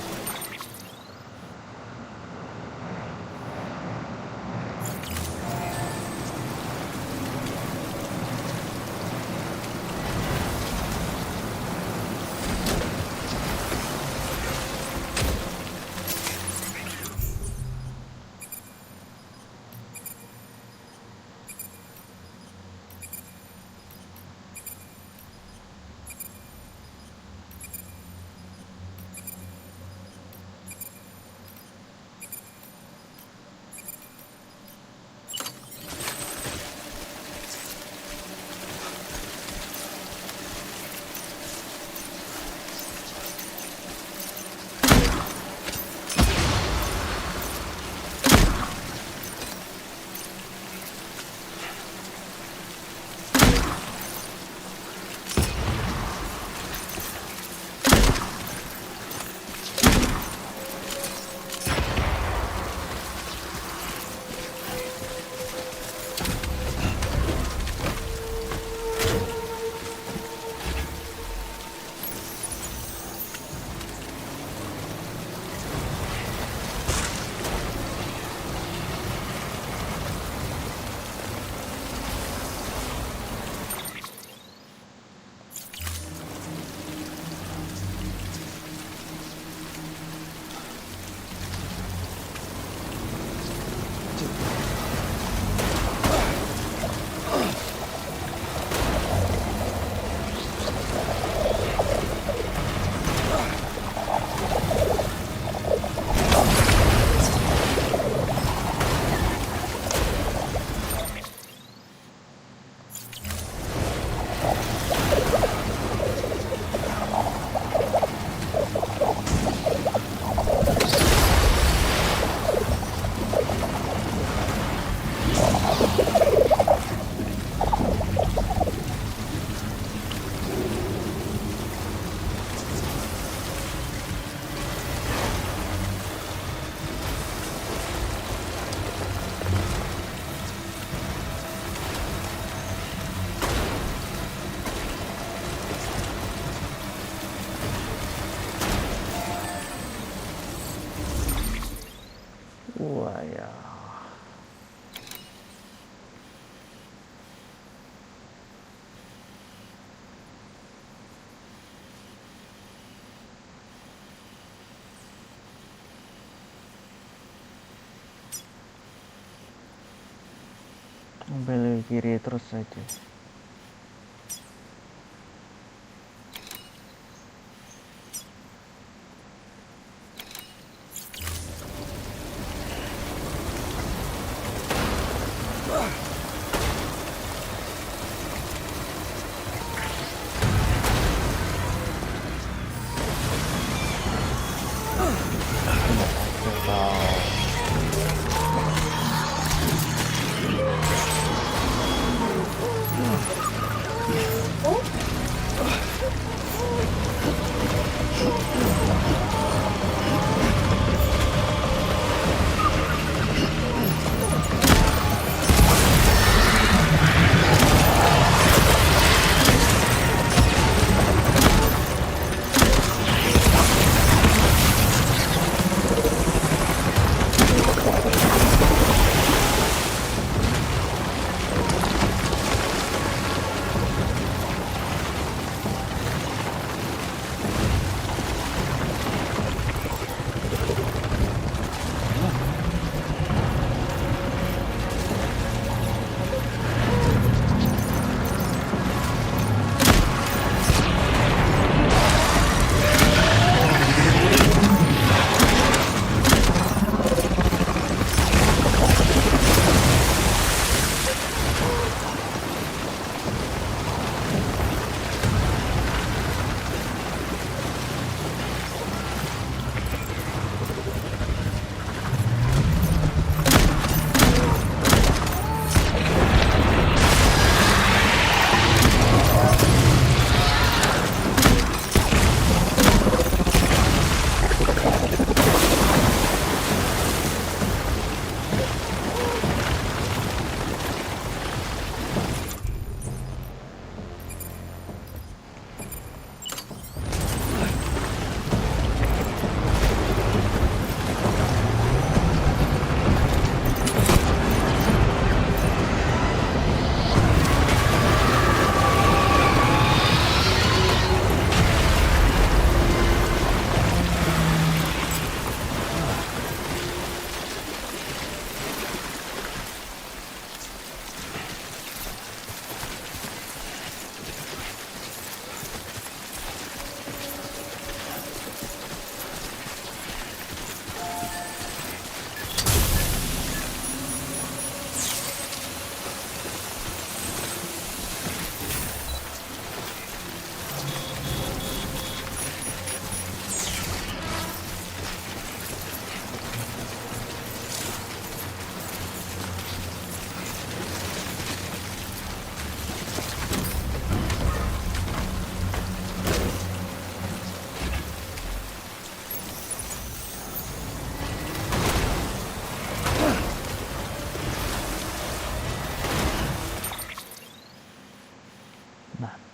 Wah ya. Belok kiri terus saja.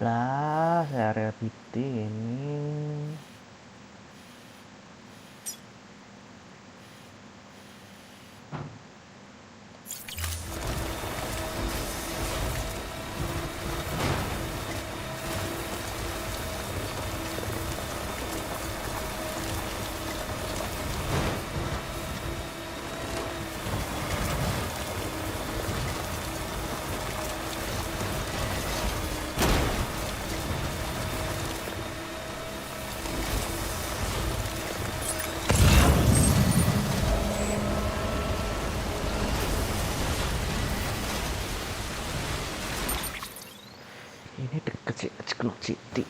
Lah, saya area PT ini. Ini deket sih, Knob City.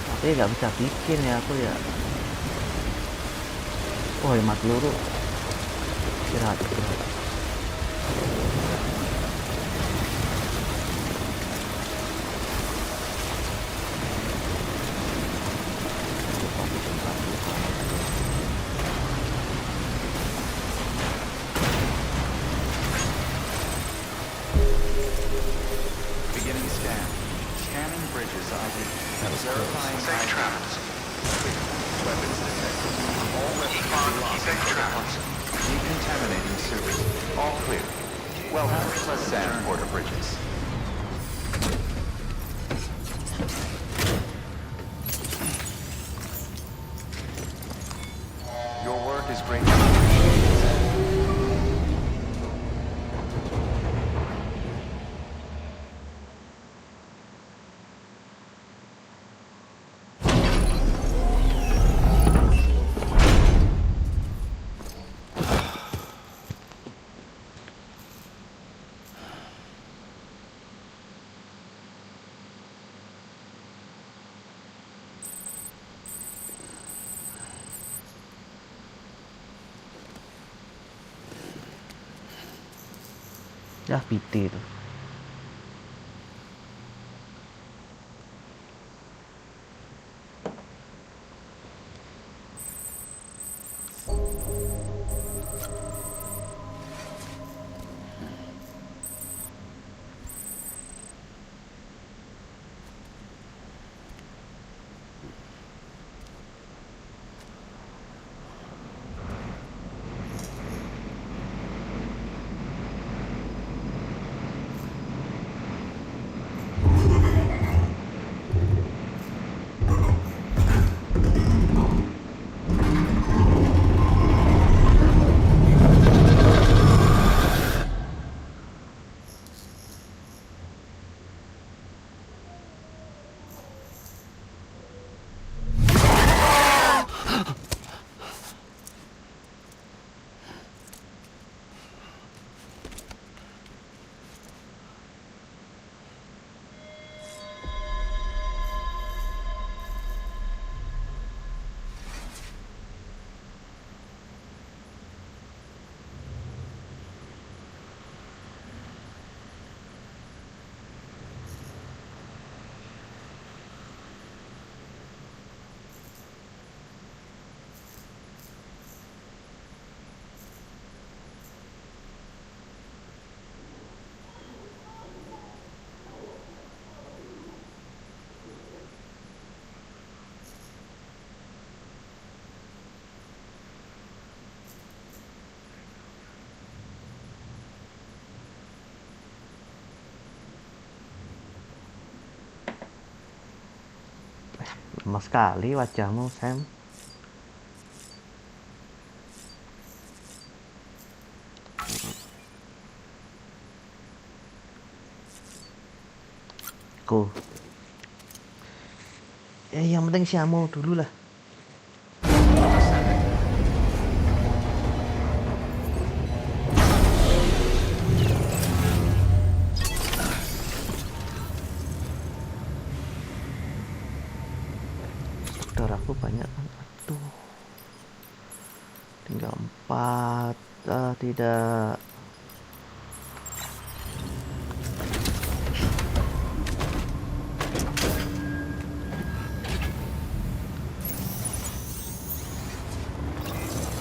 Tapi nggak bisa bikin ya aku ya. Oh, hemat peluru. Istirahat.
Beginning scan. Scanning bridges ID. Verifying
Safe
ID.
travels.
Weapons detected. All weapons will be lost
Safe
until
travels.
decontaminating sewers. All clear. Welcome to Sam Porter Bridges. Your work is greatly appreciated, Sam.
Ya, PT itu. Lama sekali wajahmu, Sam. Yang penting Siamo dulu lah. Aku banyak kan, aduh, tinggal 4. Tidak.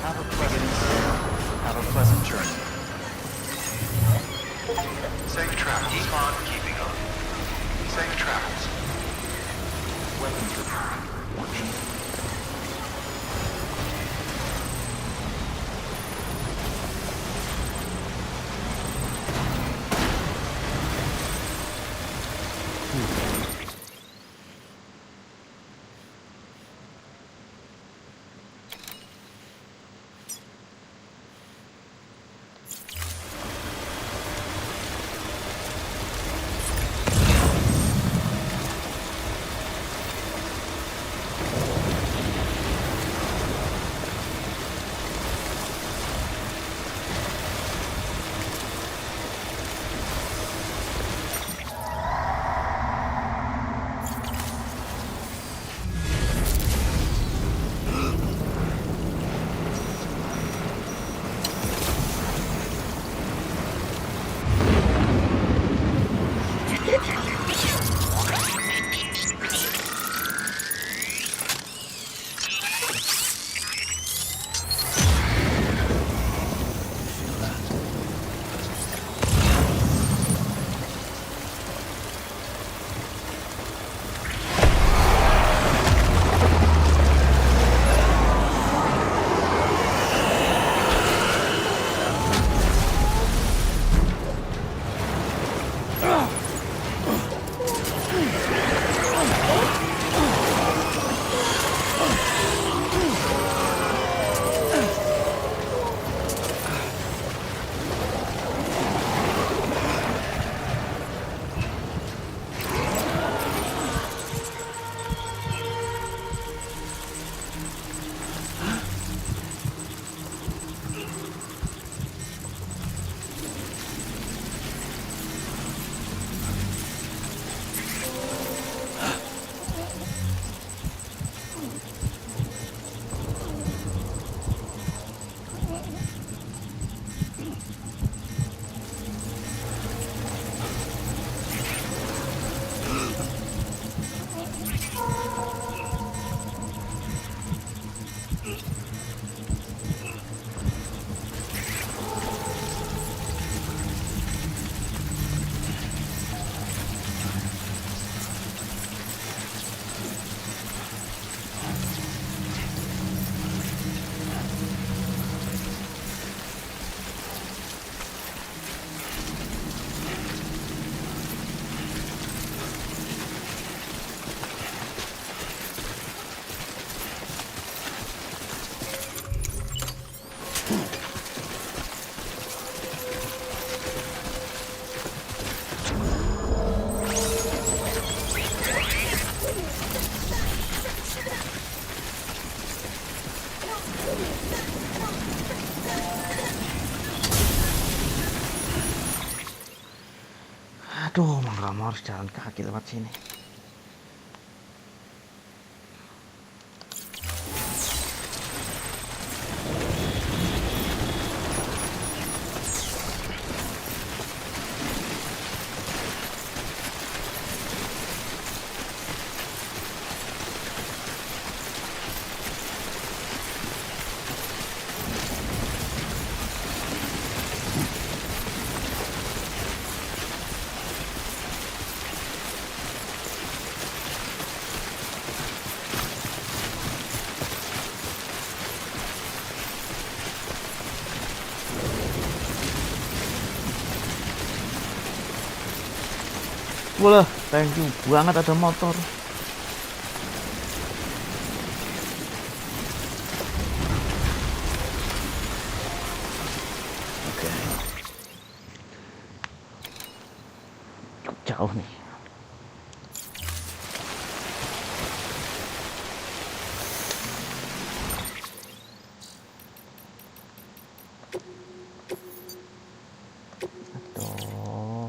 Have a pleasant stay.
Aduh, mau nggak mau harus jalan kaki lewat sini. Wah, thank you banget ada motor. Oke. Cukup jauh nih. Aduh.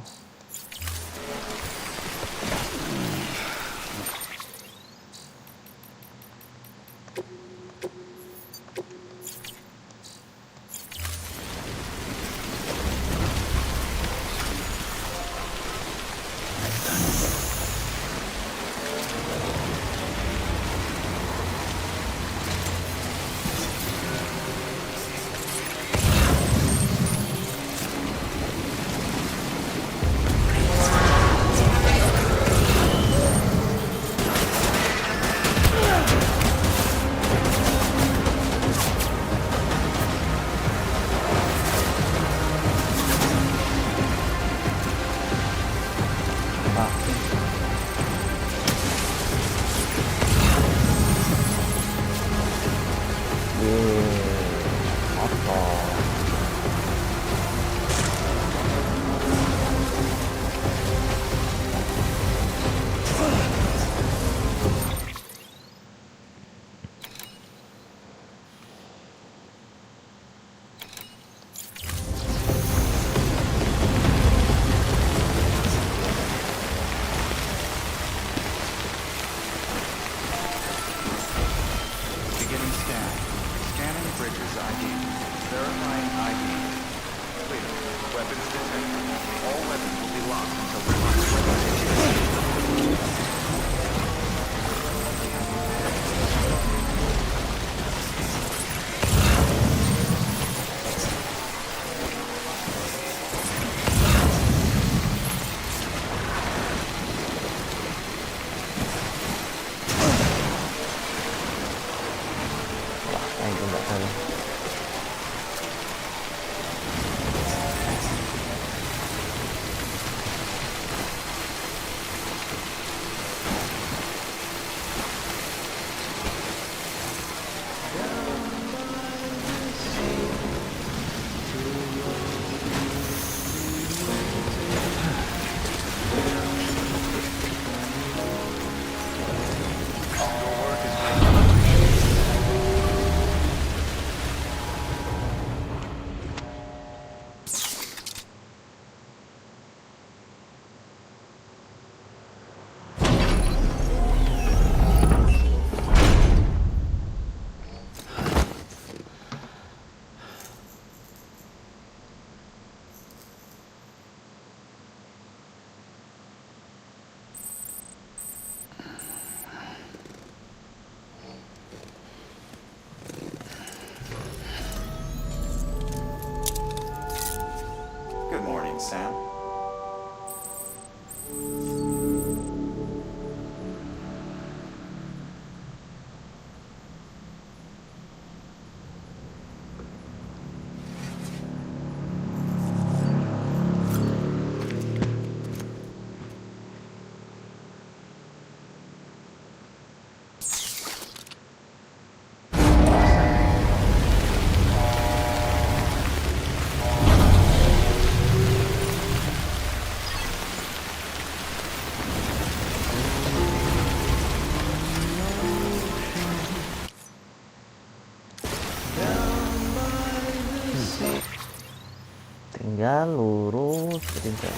tinggal lurus tinggal.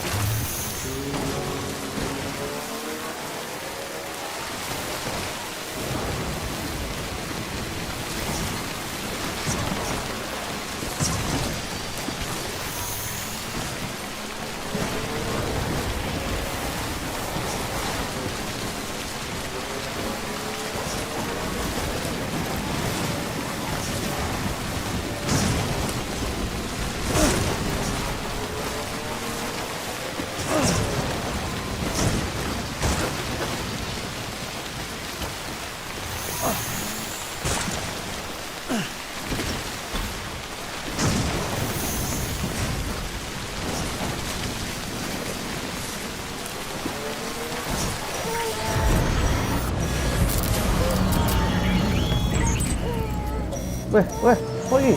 Weh, pergi.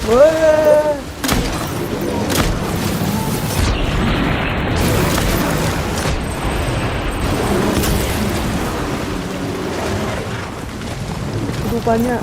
Weh. Rupanya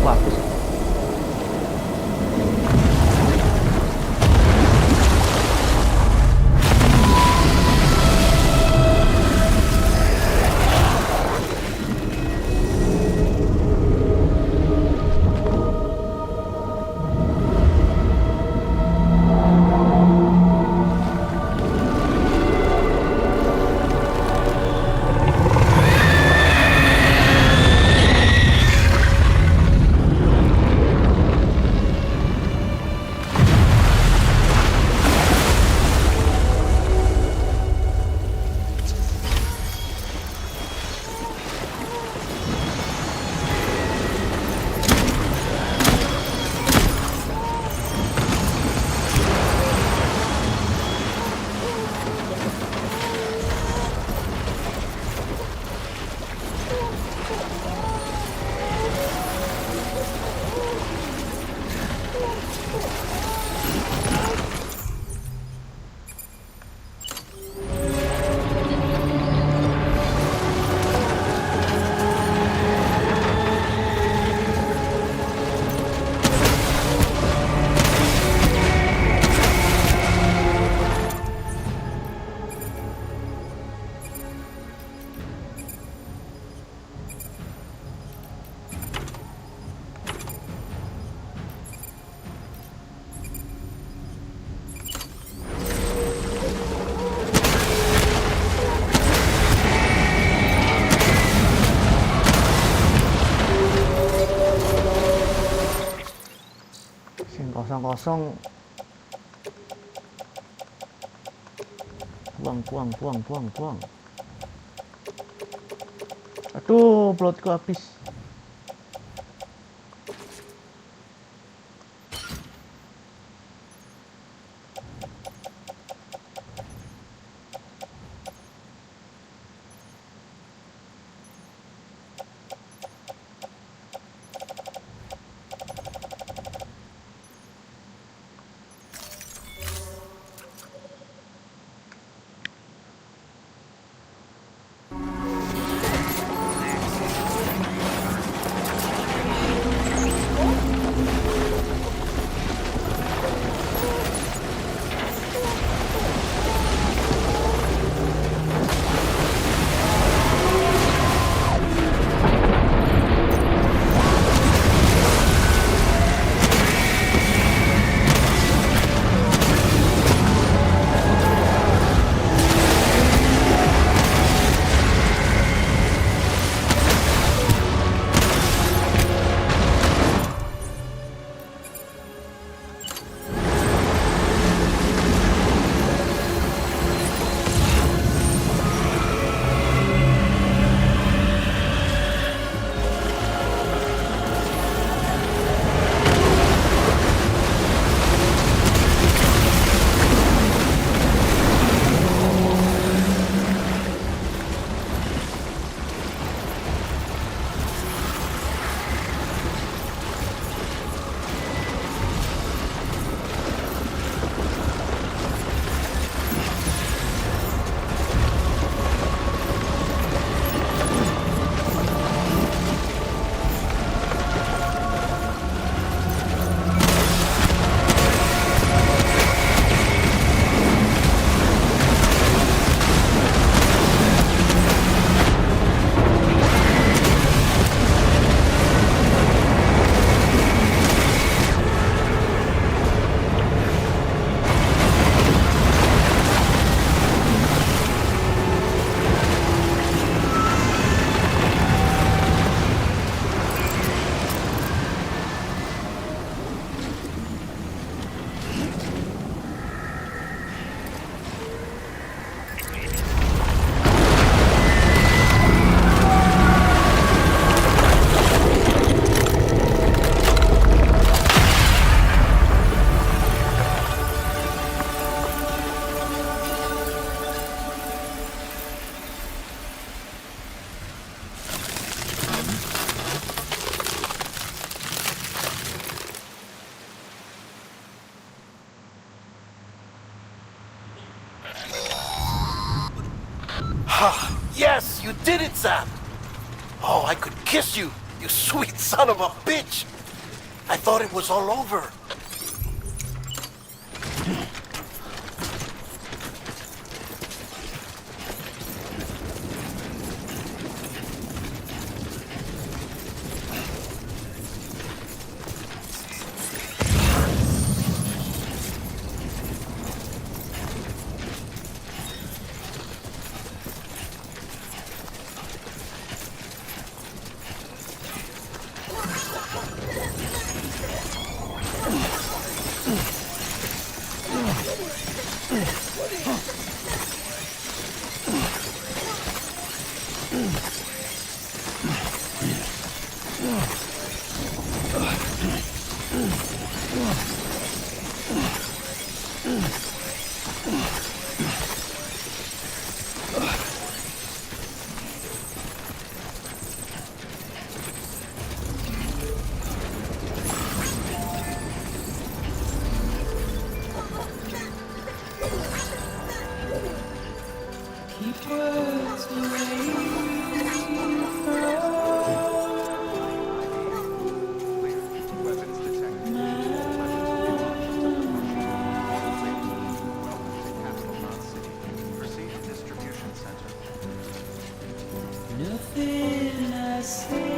aku hapus. Sing kosong-kosong. Buang. Aduh, plotku habis.
Yes, you did it, Sam. Oh, I could kiss you. You sweet son of a bitch! I thought it was all over.
Nothing I say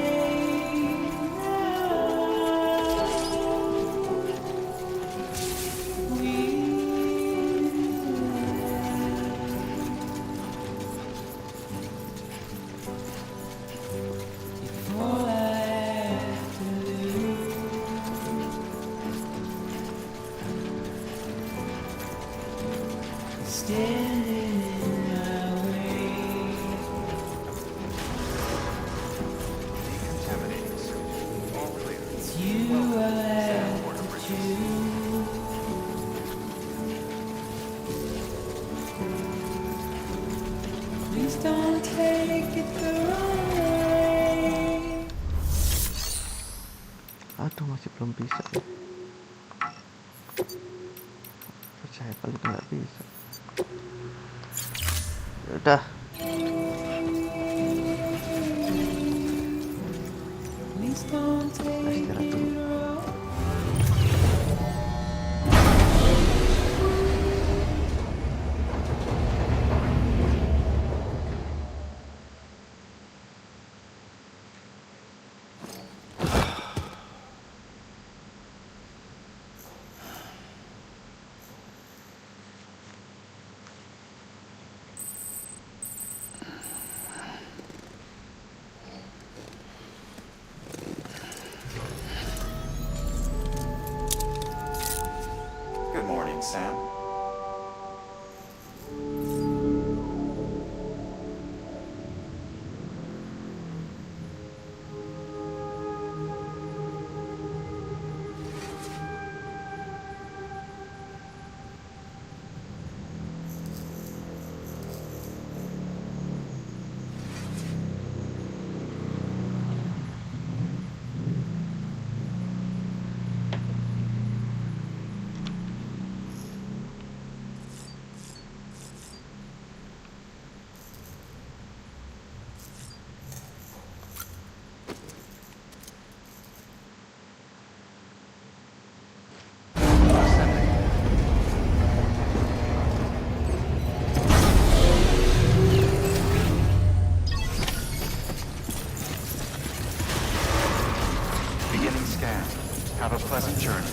all I have to lose. Standing in my way.
Decontaminating suit. All clear.
It's you I have to choose. Please don't take it the wrong way.
Aduh, masih belum bisa ya. Percaya kali itu nggak bisa. Ya udah.
Please don't take
Istirahat dulu.
it wrong.
Good morning, Sam. Beginning scan. Have a pleasant journey.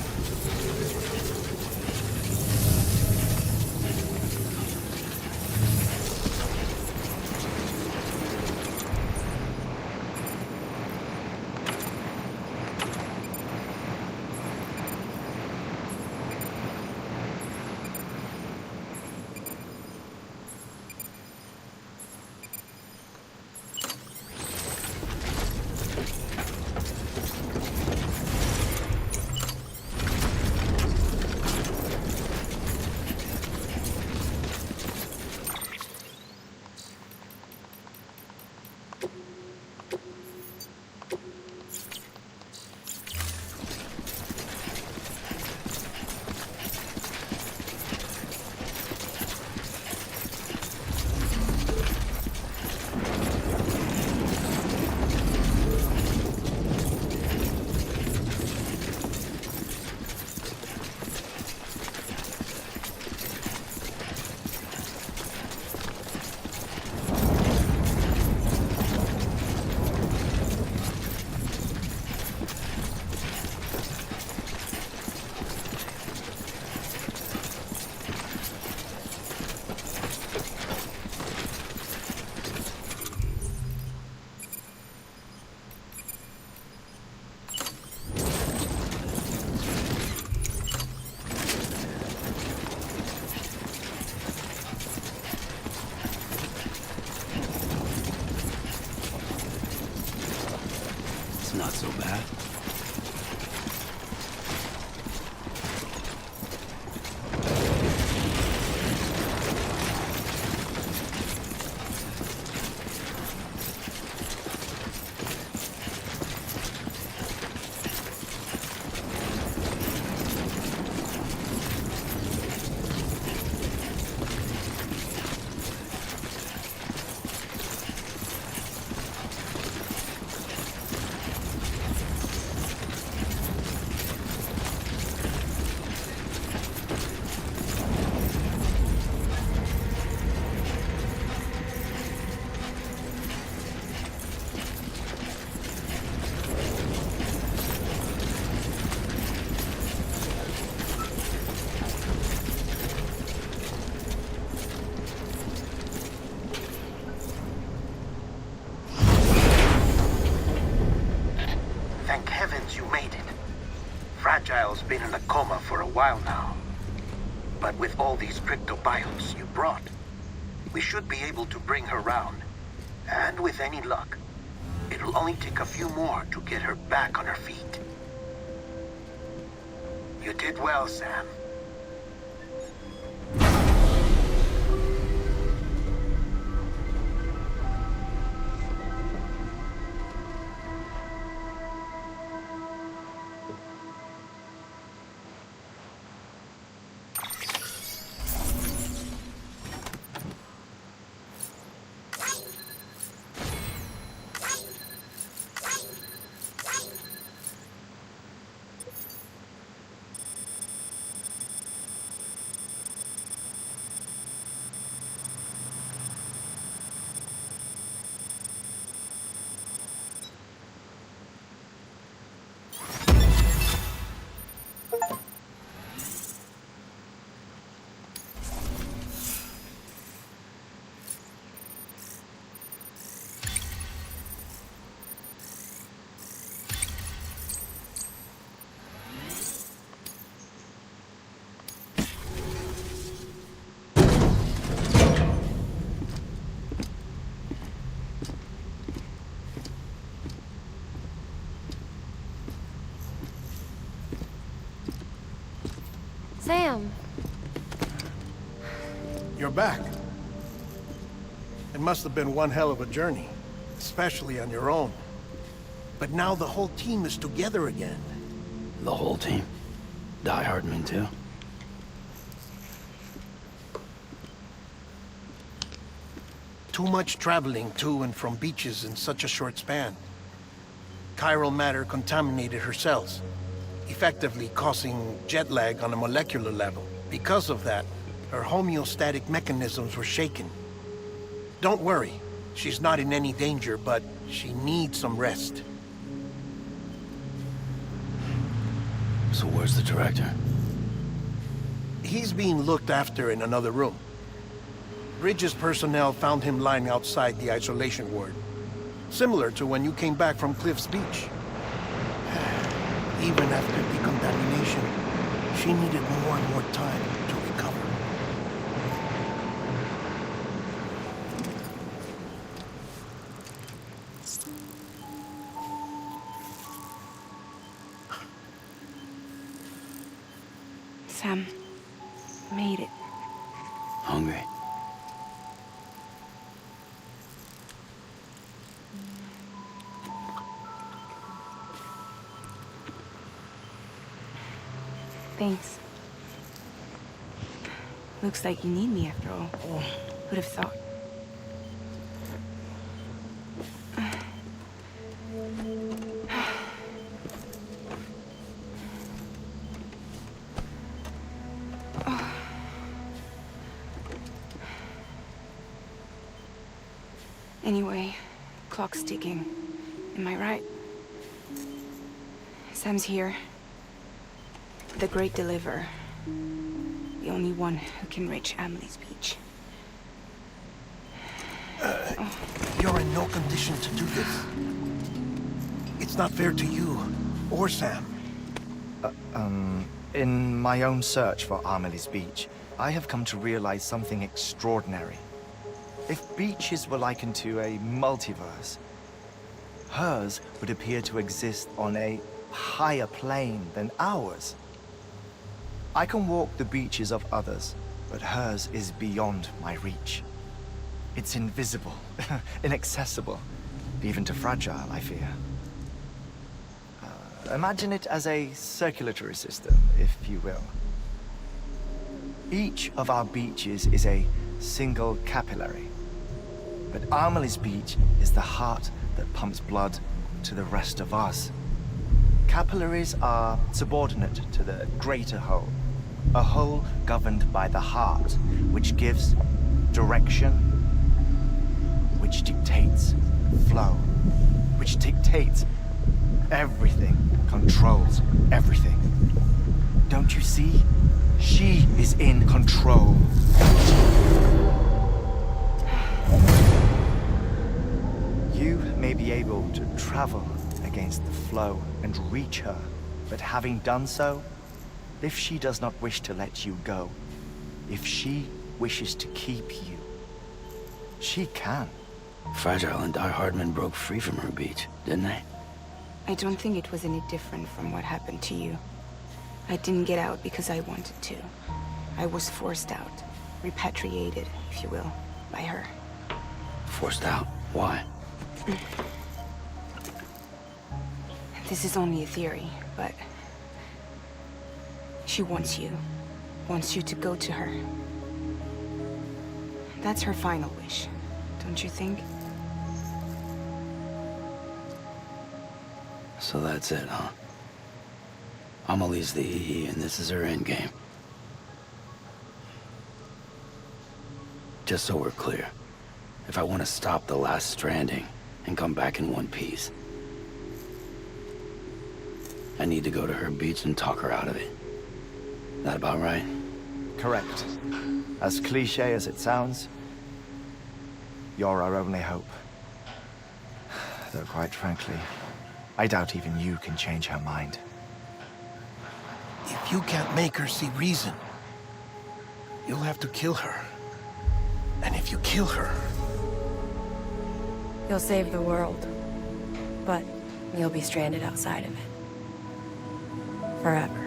not so bad.
Thank heavens you made it. Fragile's been in a coma for a while now. But with all these cryptobiotes you brought, we should be able to bring her round. And with any luck, it'll only take a few more to get her back on her feet. You did well, Sam.
Sam.
You're back. It must have been one hell of a journey, especially on your own. But now the whole team is together again.
The whole team? Die Hardman too?
Too much traveling to and from beaches in such a short span. Chiral matter contaminated her cells, effectively causing jet lag on a molecular level. Because of that, her homeostatic mechanisms were shaken. Don't worry, she's not in any danger, but she needs some rest.
So where's the director?
He's being looked after in another room. Bridges personnel found him lying outside the isolation ward. Similar to when you came back from Cliff's Beach. Even after decontamination, she needed more and more time to recover.
Sam, made it.
Hungry?
Thanks. Looks like you need me after all. Who'd have thought? Anyway, clock's ticking. Am I right? Sam's here. The Great Deliverer. The only one who can reach Amelie's Beach.
You're in no condition to do this. It's not fair to you, or Sam.
In my own search for Amelie's Beach, I have come to realize something extraordinary. If beaches were likened to a multiverse, Hers would appear to exist on a higher plane than ours. I can walk the beaches of others, but hers is beyond my reach. It's invisible, inaccessible, even to fragile, I fear. Imagine it as a circulatory system, if you will. Each of our beaches is a single capillary. But Amelie's beach is the heart that pumps blood to the rest of us. Capillaries are subordinate to the greater whole. A whole governed by the heart, which gives direction, which dictates flow, which dictates everything, controls everything. Don't you see? She is in control. You may be able to travel against the flow and reach her, but having done so, if she does not wish to let you go, if she wishes to keep you, she can.
Fragile and Die Hardman broke free from her beach, didn't they?
I don't think it was any different from what happened to you. I didn't get out because I wanted to. I was forced out, repatriated, if you will, by her.
Forced out? Why?
This is only a theory, but she wants you to go to her. That's her final wish, don't you think?
So that's it, huh? Amelie's the EE, and this is her endgame. Just so we're clear, if I want to stop the last Stranding and come back in one piece, I need to go to her beach and talk her out of it. That about right?
Correct. As cliche as it sounds, you're our only hope. Though quite frankly, I doubt even you can change her mind.
If you can't make her see reason, you'll have to kill her. And if you kill her...
You'll save the world, but you'll be stranded outside of it. Forever.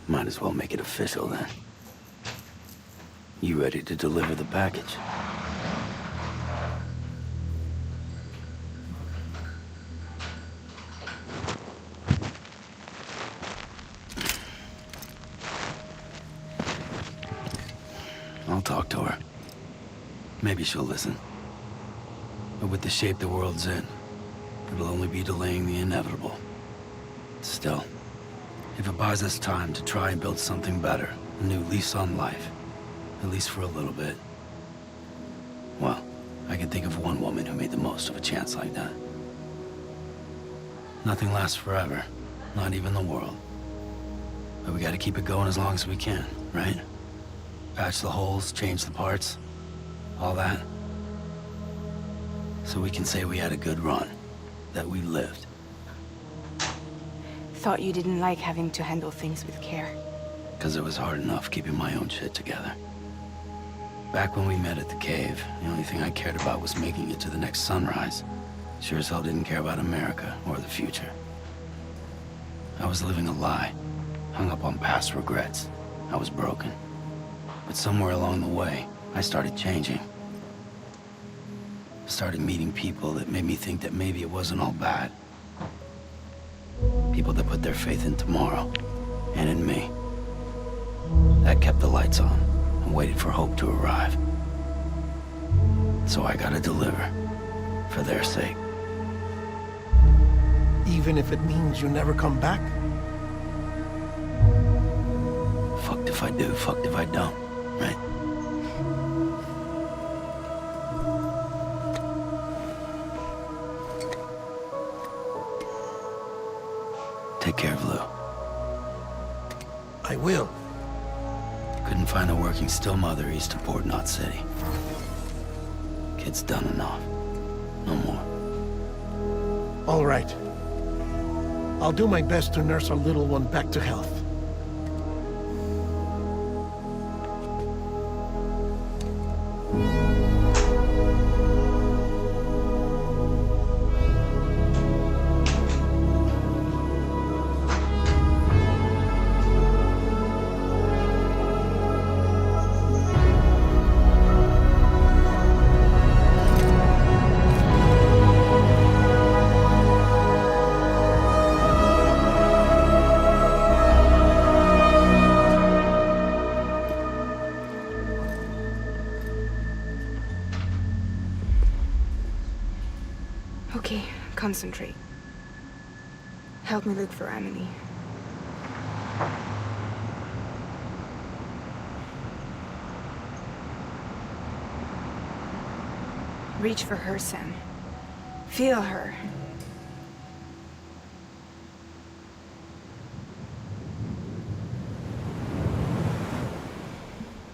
Might as well make it official then. You ready to deliver the package? I'll talk to her. Maybe she'll listen. But with the shape the world's in, it'll only be delaying the inevitable. Still, if it buys us time to try and build something better, a new lease on life, at least for a little bit, well, I can think of one woman who made the most of a chance like that. Nothing lasts forever, not even the world. But we gotta keep it going as long as we can, right? Patch the holes, change the parts, all that. So we can say we had a good run, that we lived.
Thought you didn't like having to handle things with care.
Because it was hard enough keeping my own shit together. Back when we met at the cave, the only thing I cared about was making it to the next sunrise. Sure as hell didn't care about America or the future. I was living a lie, hung up on past regrets. I was broken. But somewhere along the way, I started changing. Started meeting people that made me think that maybe it wasn't all bad. People that put their faith in tomorrow, and in me. That kept the lights on, and waited for hope to arrive. So I gotta deliver, for their sake.
Even if it means you never come back?
Fucked if I do, fucked if I don't. right? Take care of Lou.
I will.
Couldn't find a working still mother east of Port Knot City. Kid's done enough. No more.
All right. I'll do my best to nurse our little one back to health.
Okay, concentrate. Help me look for Emily. Reach for her, Sam. Feel her.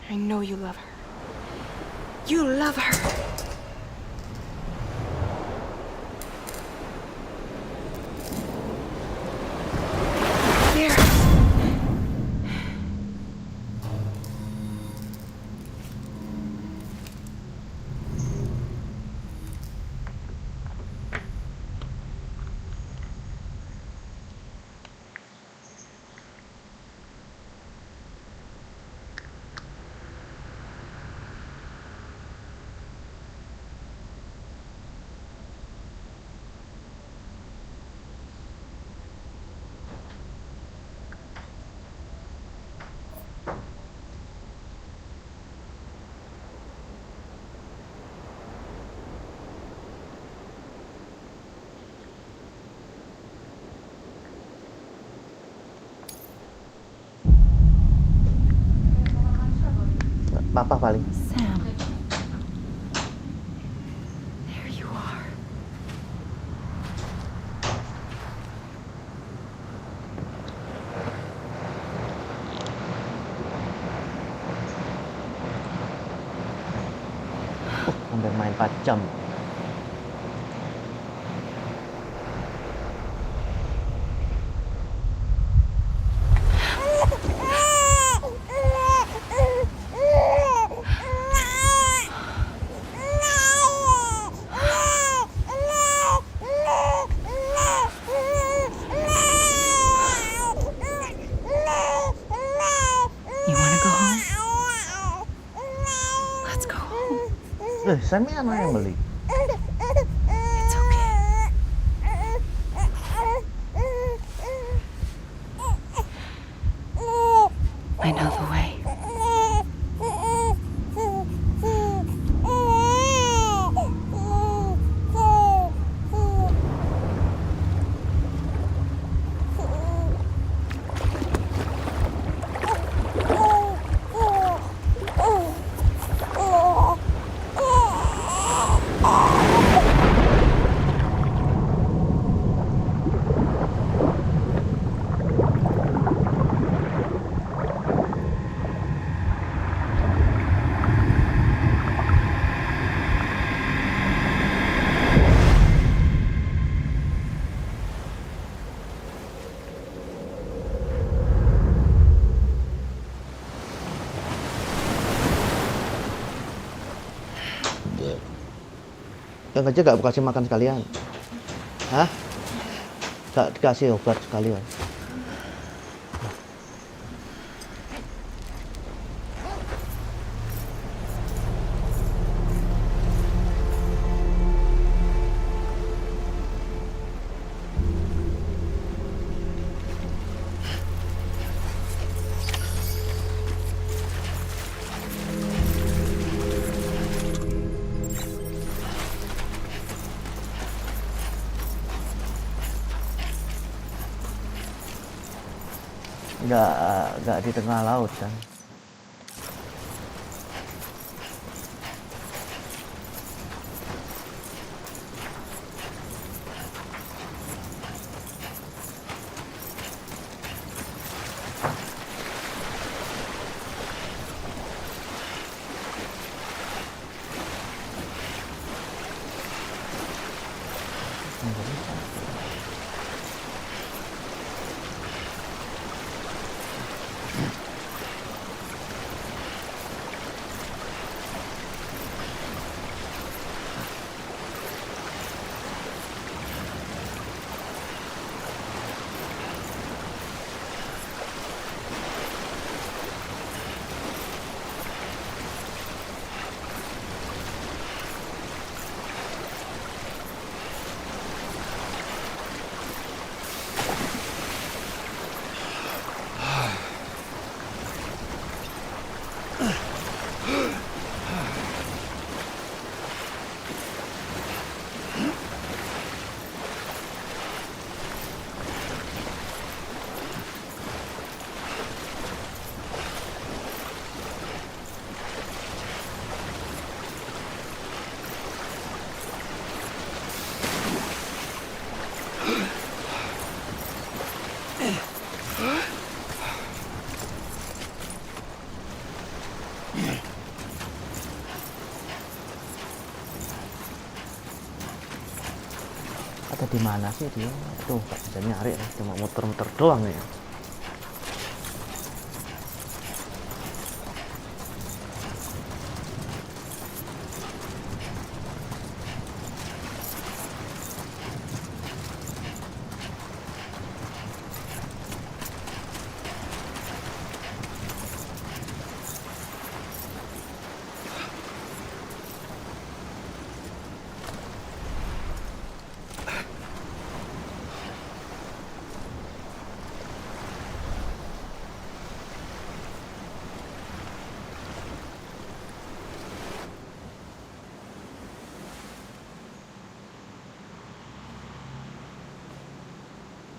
I know you love her. You love her!
Papa paling.
Sam. There you are.
Sampai main 4 jam. Sammy anak yang beli.
It's okay. I know the way.
Yang aja gak kasih makan sekalian. Hah? Gak dikasih obat sekalian. Nggak di tengah laut kan. Nggak bisa. Ada di mana sih dia? Tuh, nggak bisa nyari ya. Cuma muter-muter doang ya.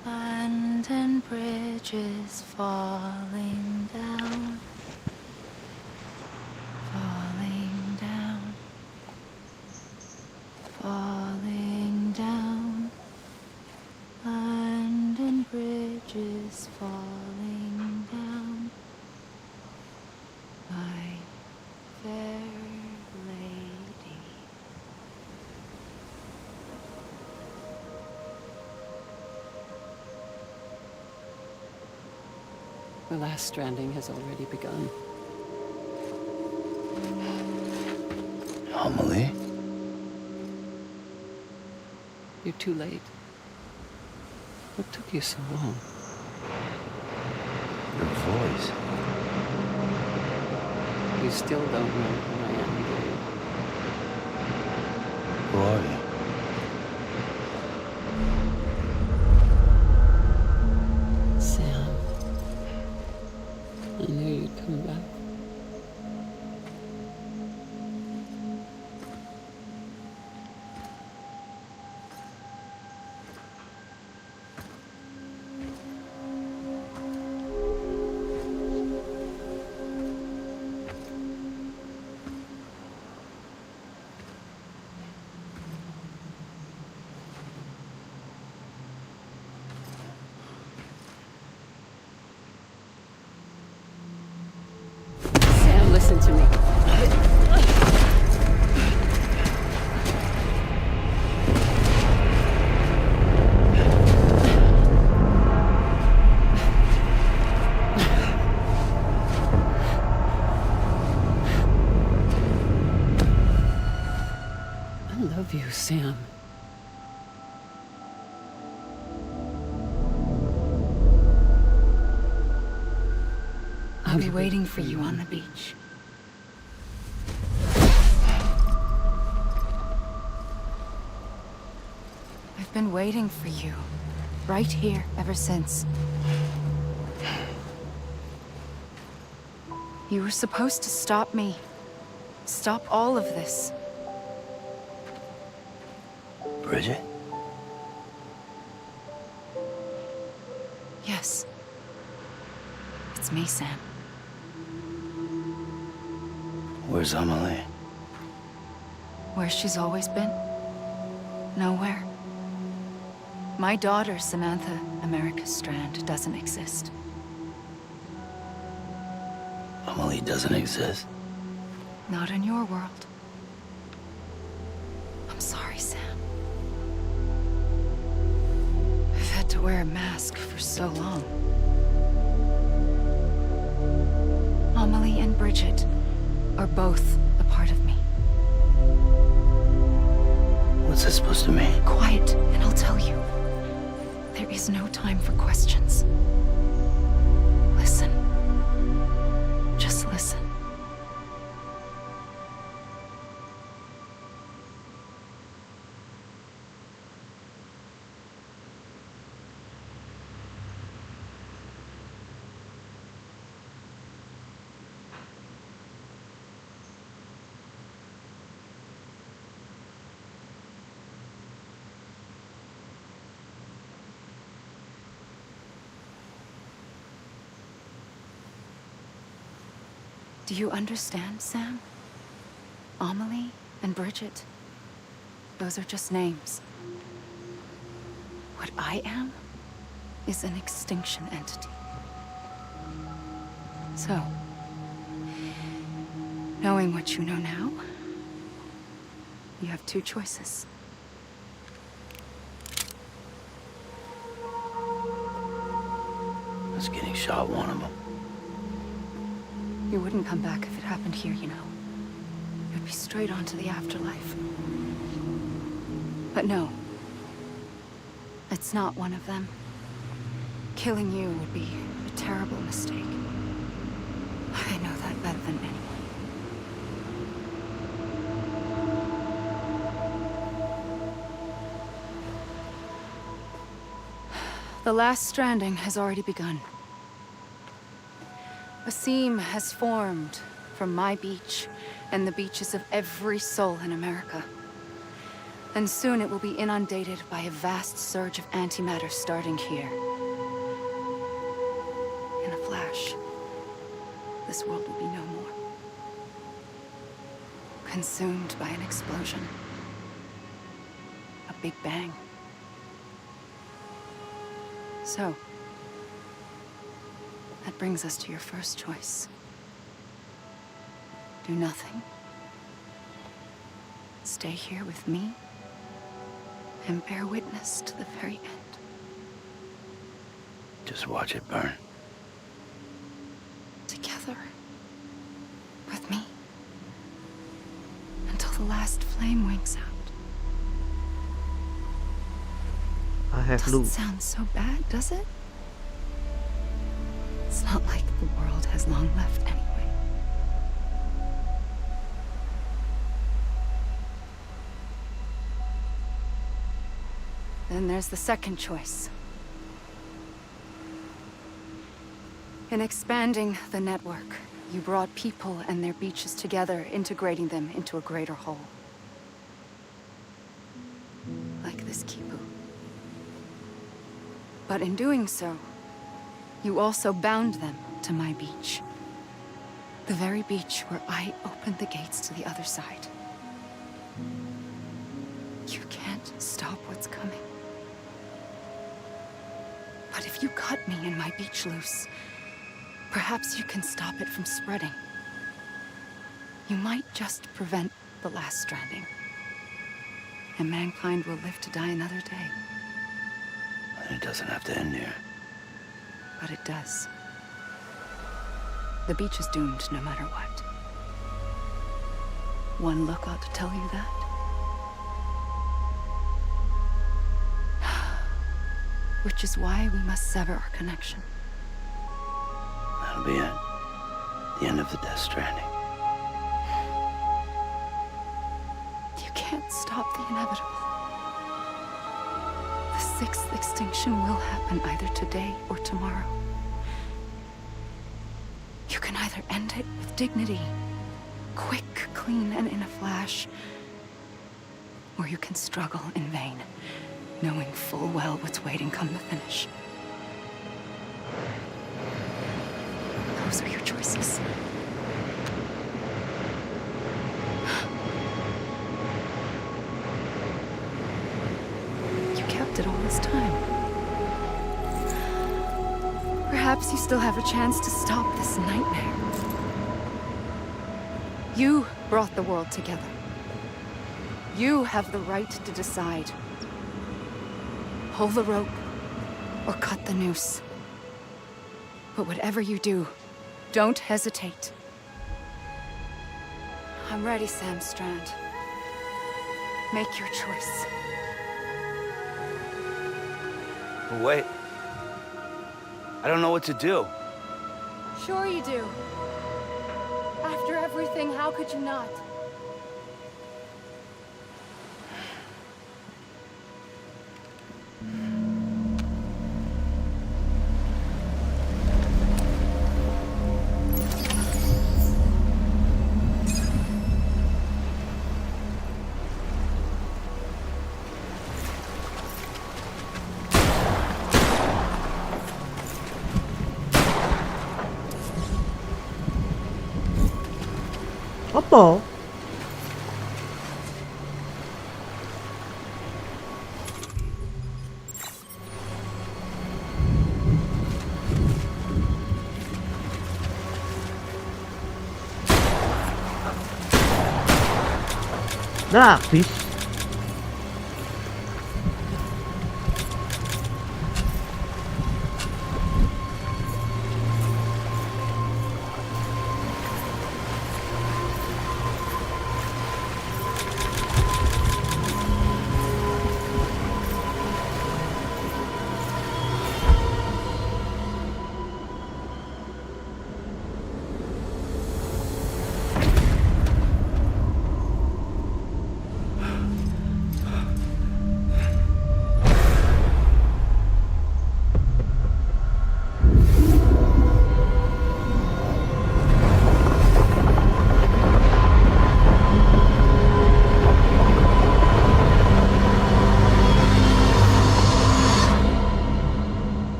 London Bridge is falling down, falling down, falling down. London Bridge is falling down, my fair lady.
The last stranding has already begun.
Amelie?
You're too late. What took you so long?
Your voice.
You still don't know who I am, do you?
Who are you?
Sam. I knew you'd come back. Sam, listen to me. I love you, Sam.
I'll be waiting for you on the beach. I've been waiting for you, right here, ever since. You were supposed to stop me. Stop all of this.
Bridget?
Yes. It's me, Sam.
Where's Amelie?
Where she's always been. Nowhere. My daughter, Samantha America Strand, doesn't exist.
Amelie doesn't exist?
Not in your world. I'm sorry, Sam. to wear a mask for so long. Amelie and Bridget are both a part of me.
What's this supposed to mean?
Quiet, and I'll tell you. There is no time for questions. Listen. Just listen. Do you understand, Sam? Amelie and Bridget, those are just names. What I am is an extinction entity. So, knowing what you know now, you have two choices.
Was getting shot one of them?
You wouldn't come back if it happened here, you know. You'd be straight on to the afterlife. But no. It's not one of them. Killing you would be a terrible mistake. I know that better than anyone. The last stranding has already begun. A seam has formed from my beach and the beaches of every soul in America. And soon it will be inundated by a vast surge of antimatter starting here. In a flash, this world will be no more. Consumed by an explosion. A big bang. So, that brings us to your first choice. Do nothing. Stay here with me and bear witness to the very end.
Just watch it burn.
Together. With me. Until the last flame winks out.
I have
Doesn't sound so bad, does it? It's not like the world has long left anyway. Then there's the second choice. In expanding the network, you brought people and their beaches together, integrating them into a greater whole. Like this Kipu. But in doing so, you also bound them to my beach. The very beach where I opened the gates to the other side. You can't stop what's coming. But if you cut me and my beach loose, perhaps you can stop it from spreading. You might just prevent the last stranding. And mankind will live to die another day.
It doesn't have to end here.
But it does. The beach is doomed no matter what. One look ought to tell you that. Which is why we must sever our connection.
That'll be it. The end of the Death Stranding.
You can't stop the inevitable. The sixth extinction will happen either today or tomorrow. You can either end it with dignity, quick, clean, and in a flash, or you can struggle in vain, knowing full well what's waiting come the finish. Those are your choices. You kept it all this time. Perhaps you still have a chance to stop this nightmare. You brought the world together. You have the right to decide. Pull the rope, or cut the noose. But whatever you do, don't hesitate. I'm ready, Sam Strand. Make your choice.
But wait. I don't know what to do.
Sure you do. After everything, how could you not?
Apa? Nah, aktif.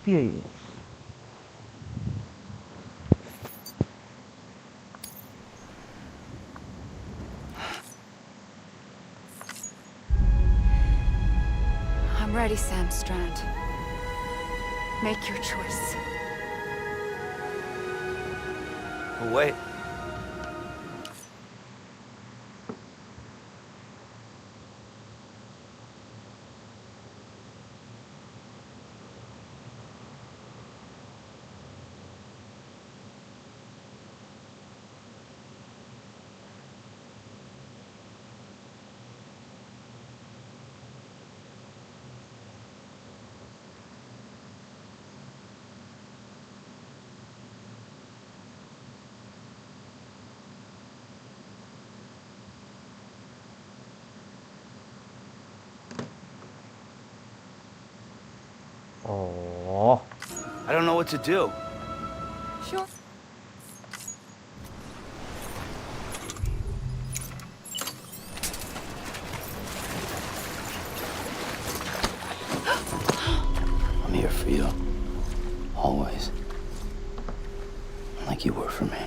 Piye iki?
I'm ready, Sam Strand. Make your choice.
But wait.
Oh.
I don't know what to do.
Sure.
I'm here for you. Always. Like you were for me.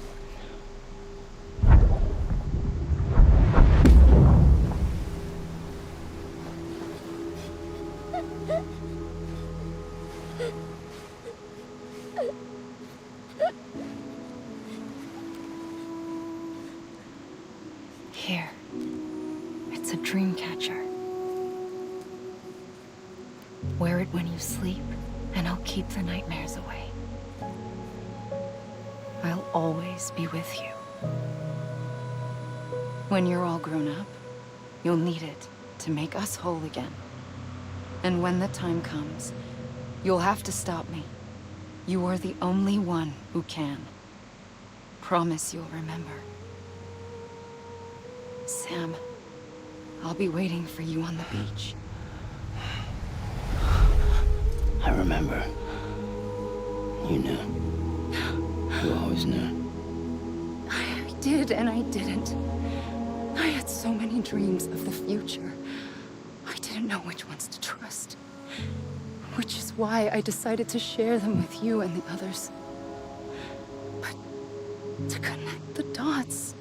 Here. It's a dream catcher. Wear it when you sleep, and I'll keep the nightmares away. I'll always be with you. When you're all grown up, you'll need it to make us whole again. And when the time comes, you'll have to stop me. You are the only one who can. Promise you'll remember. Sam, I'll be waiting for you on the beach.
I remember. You knew. You always knew.
I did and I didn't. I had so many dreams of the future. I didn't know which ones to trust. Which is why I decided to share them with you and the others. But to connect the dots,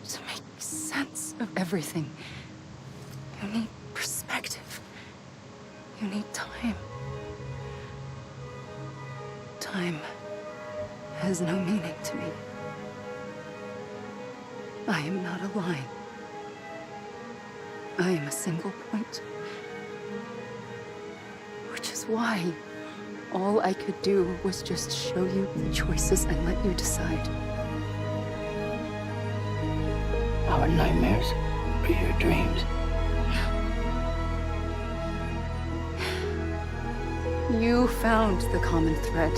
to make sense of everything, you need perspective. You need time. Time has no meaning to me. I am not a line. I am a single point is why all I could do was just show you the choices and let you decide.
Our nightmares are your dreams.
You found the common thread,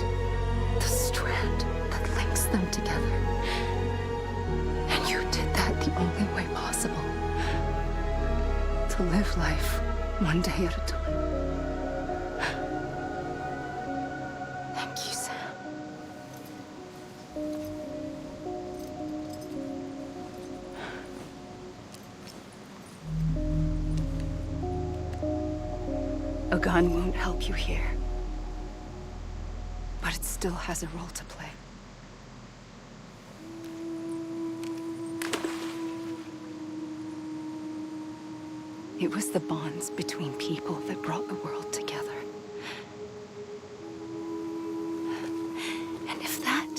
the strand that links them together. And you did that the only way possible. To live life one day at a time. Thank you, Sam. A gun won't help you here. But it still has a role to play. It was the bonds between people that brought the world together. And if that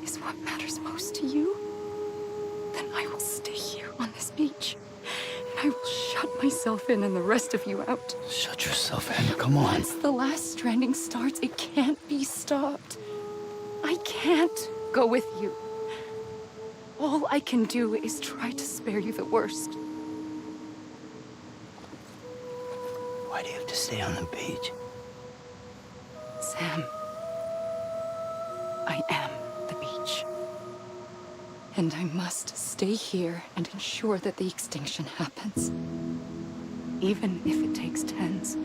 is what matters most to you, then I will stay here on this beach. And I will shut myself in and the rest of you out.
Shut yourself in, come on.
Once the last stranding starts, it can't be stopped. I can't go with you. All I can do is try to spare you the worst.
Why do you have to stay on the beach?
Sam, I am the beach. And I must stay here and ensure that the extinction happens. Even if it takes tens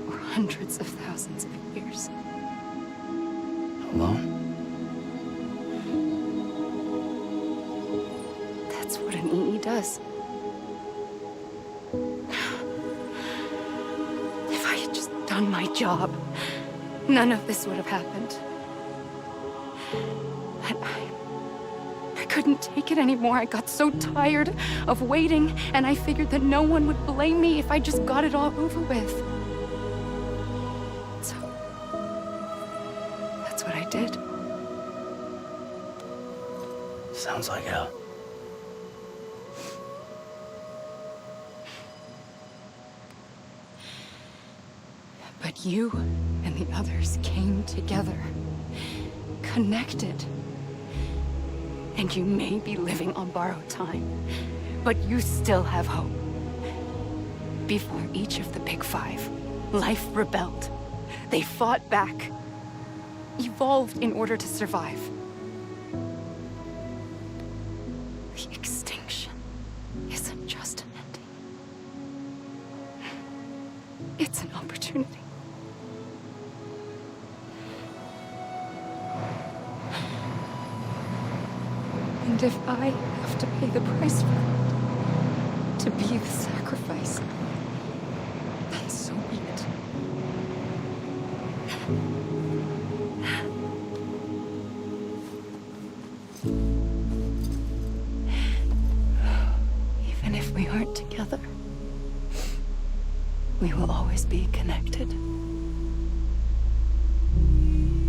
or hundreds of thousands of years.
Alone?
That's what an EE does. If I had just done my job, none of this would have happened. But I couldn't take it anymore. I got so tired of waiting, and I figured that no one would blame me if I just got it all over with. So, that's what I did.
Sounds like hell.
But you and the others came together, connected. And you may be living on borrowed time, but you still have hope. Before each of the Big Five, life rebelled. They fought back, evolved in order to survive. The extinction isn't just an ending. It's an opportunity. And if I have to pay the price for it, to be the sacrifice, then so be it. Even if we aren't together, we will always be connected.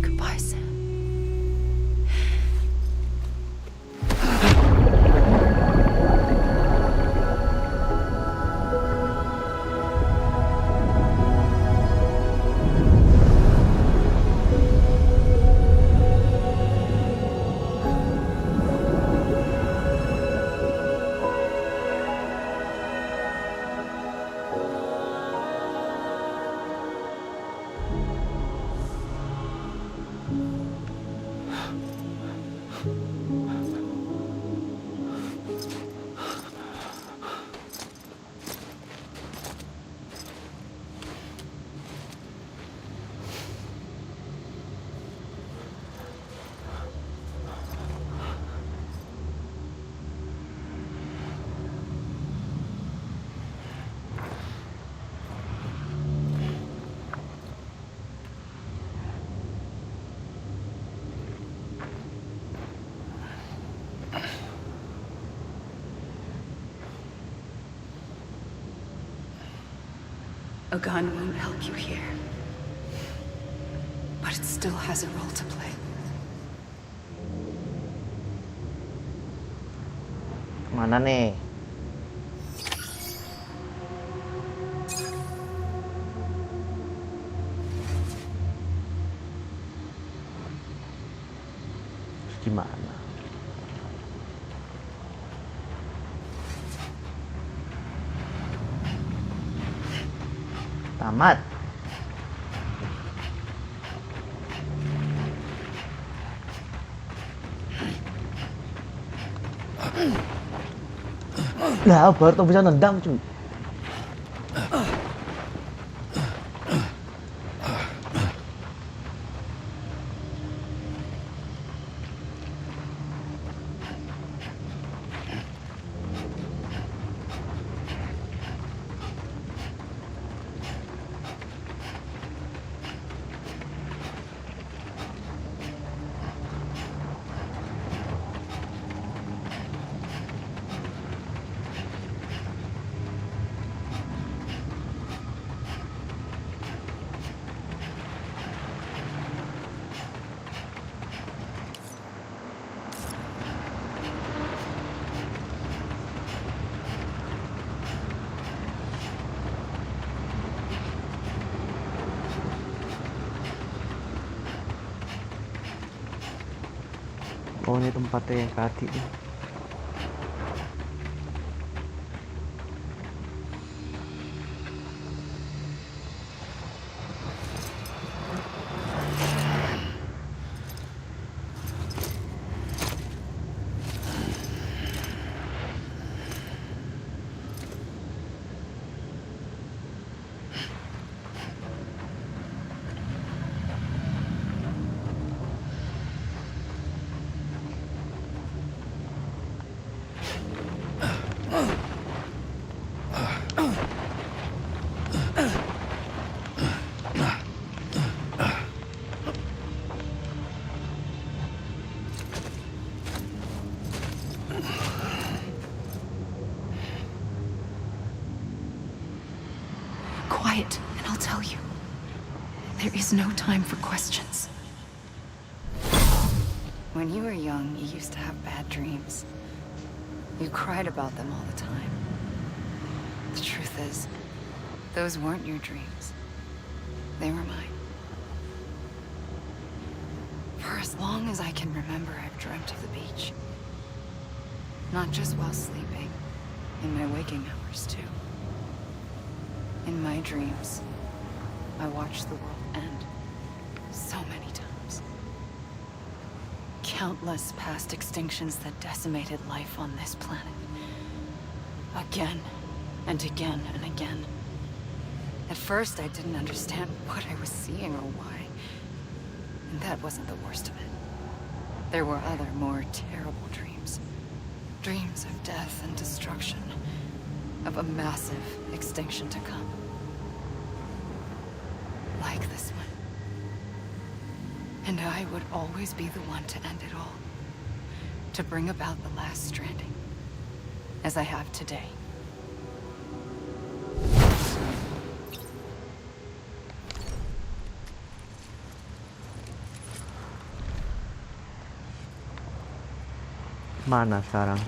Goodbye, Sam. A gun won't help you here. But it still has a role to play.
Mana nih? Amat. Lah, baru tuh bisa nendang cuy. Oh, ini tempatnya yang tadi nih.
Quiet, and I'll tell you. There is no time for questions. When you were young, you used to have bad dreams. You cried about them all the time. The truth is, those weren't your dreams. They were mine. For as long as I can remember, I've dreamt of the beach. Not just while sleeping, in my waking hours, too. In my dreams, I watched the world end so many times. Countless past extinctions that decimated life on this planet. Again, and again, and again. At first, I didn't understand what I was seeing or why. And that wasn't the worst of it. There were other, more terrible dreams. Dreams of death and destruction. Of a massive extinction to come. Like this one. And I would always be the one to end it all. To bring about the last stranding. As I have today.
Mana sekarang?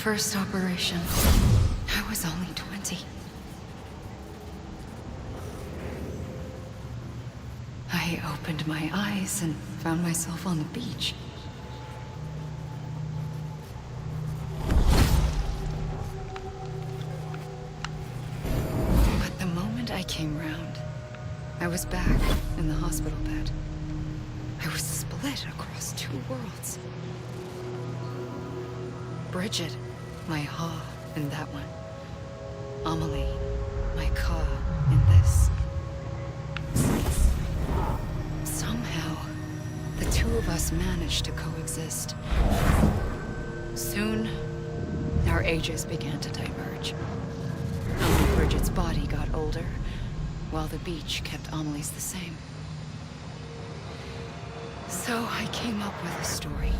first operation, I was only 20. I opened my eyes and found myself on the beach. But the moment I came round, I was back in the hospital bed. I was split across two worlds. Bridget, my Ha in that one. Amelie, my Ka in this. Somehow, the two of us managed to coexist. Soon, our ages began to diverge. Only Bridget's body got older, while the beach kept Amelie's the same. So I came up with a story.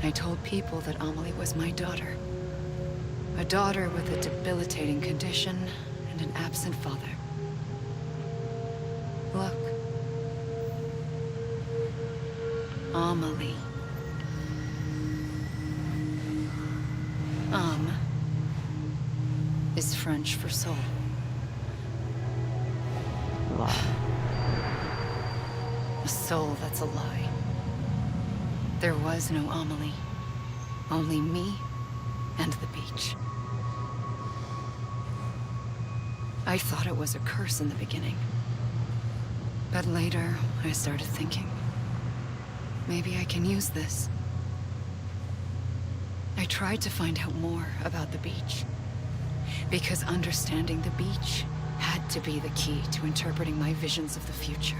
I told people that Amelie was my daughter. A daughter with a debilitating condition and an absent father. Look. Amelie. Is French for soul.
Wow.
A soul that's a lie. There was no Amelie. Only me and the beach. I thought it was a curse in the beginning. But later, I started thinking, maybe I can use this. I tried to find out more about the beach. Because understanding the beach had to be the key to interpreting my visions of the future.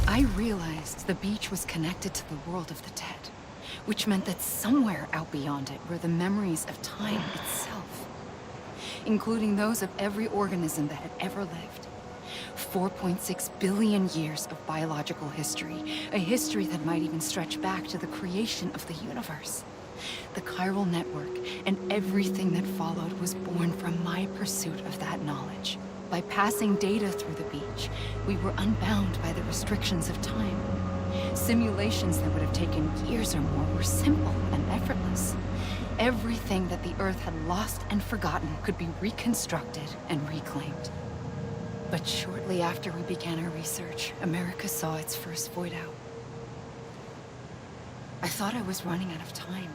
I realized the beach was connected to the world of the dead, which meant that somewhere out beyond it were the memories of time itself, including those of every organism that had ever lived. 4.6 billion years of biological history, a history that might even stretch back to the creation of the universe. The chiral network and everything that followed was born from my pursuit of that knowledge. By passing data through the beach, we were unbound by the restrictions of time. Simulations that would have taken years or more were simple and effortless. Everything that the Earth had lost and forgotten could be reconstructed and reclaimed. But shortly after we began our research, America saw its first void out. I thought I was running out of time,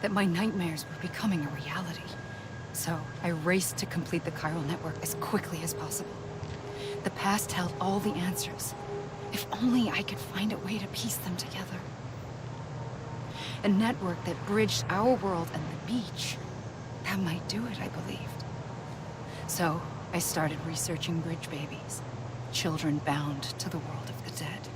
that my nightmares were becoming a reality. So I raced to complete the chiral network as quickly as possible. The past held all the answers. If only I could find a way to piece them together. A network that bridged our world and the beach. That might do it, I believed. So I started researching bridge babies, children bound to the world of the dead.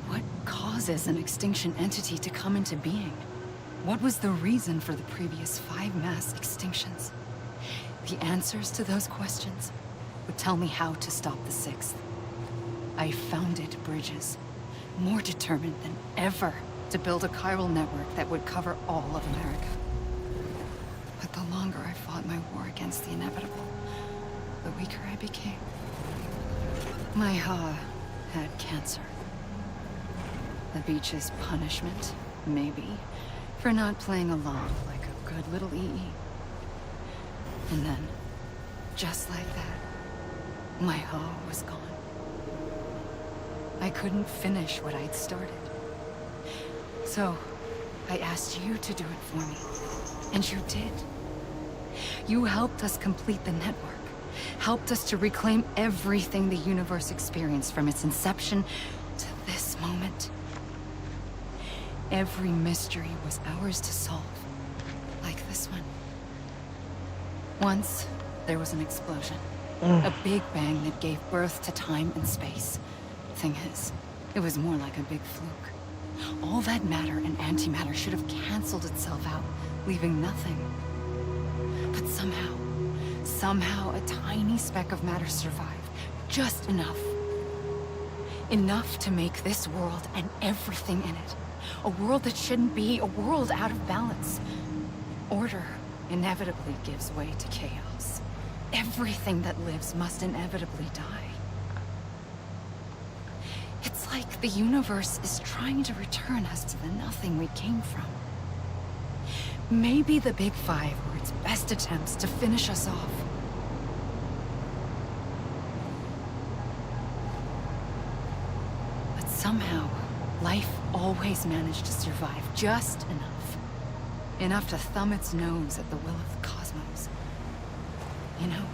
What causes an extinction entity to come into being? What was the reason for the previous 5 mass extinctions? The answers to those questions would tell me how to stop the 6th. I founded bridges, more determined than ever to build a chiral network that would cover all of America. But the longer I fought my war against the inevitable, the weaker I became. My Ha had cancer. The beach's punishment, maybe, for not playing along like a good little EE. And then, just like that, my Ha was gone. I couldn't finish what I'd started. So, I asked you to do it for me. And you did. You helped us complete the network. Helped us to reclaim everything the universe experienced from its inception to this moment. Every mystery was ours to solve. Like this one. Once, there was an explosion. A big bang that gave birth to time and space. Thing is, it was more like a big fluke. All that matter and antimatter should have canceled itself out, leaving nothing. But somehow a tiny speck of matter survived. Just enough. Enough to make this world and everything in it. A world that shouldn't be, a world out of balance. Order inevitably gives way to chaos. Everything that lives must inevitably die. It's like the universe is trying to return us to the nothing we came from. Maybe the Big Five were its best attempts to finish us off. But somehow, life always managed to survive just enough. Enough to thumb its nose at the will of the cosmos. You know,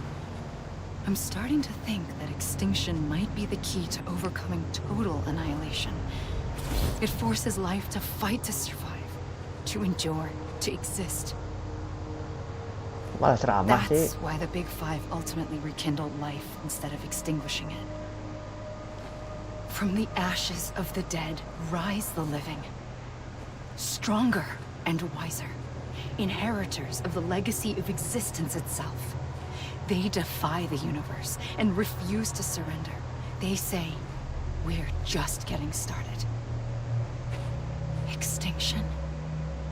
I'm starting to think that extinction might be the key to overcoming total annihilation. It forces life to fight to survive, to endure, to exist.
Malah ceramah sih.
That's why the Big Five ultimately rekindled life instead of extinguishing it. From the ashes of the dead rise the living. Stronger and wiser. Inheritors of the legacy of existence itself. They defy the universe and refuse to surrender. They say, we're just getting started. Extinction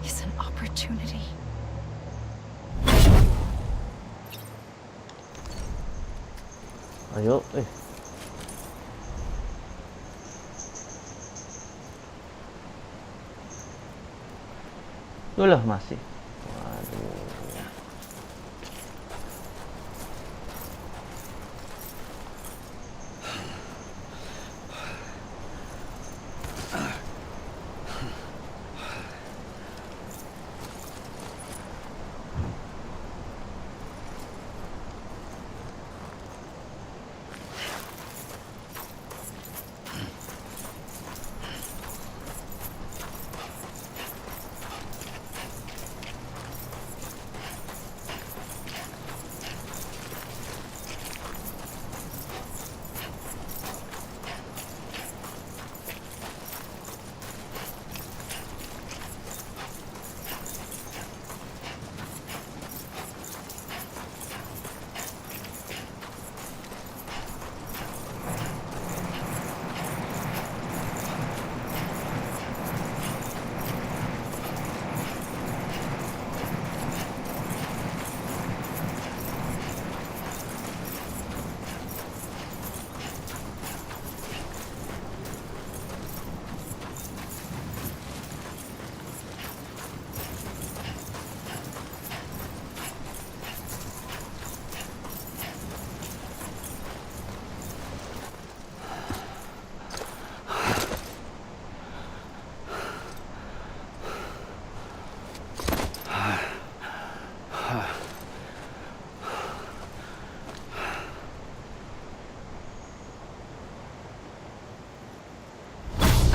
is an opportunity.
Ayo, Loh masih. Waduh.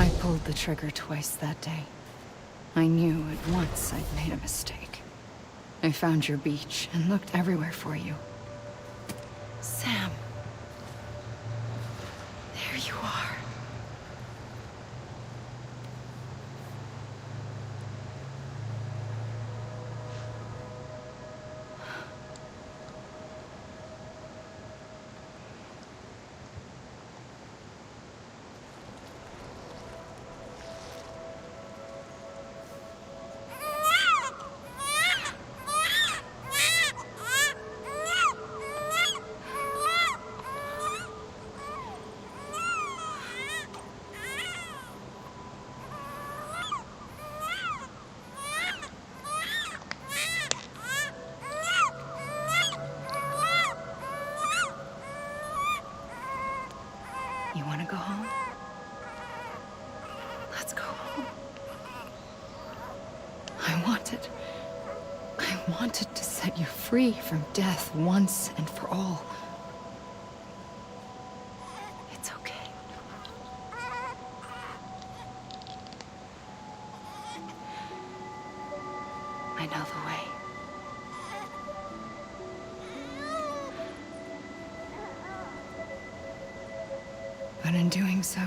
I pulled the trigger twice that day. I knew at once I'd made a mistake. I found your beach and looked everywhere for you. Sam. There you are. You want to go home? Let's go home. I wanted to set you free from death once and for all. It's okay. I know the way. But in doing so,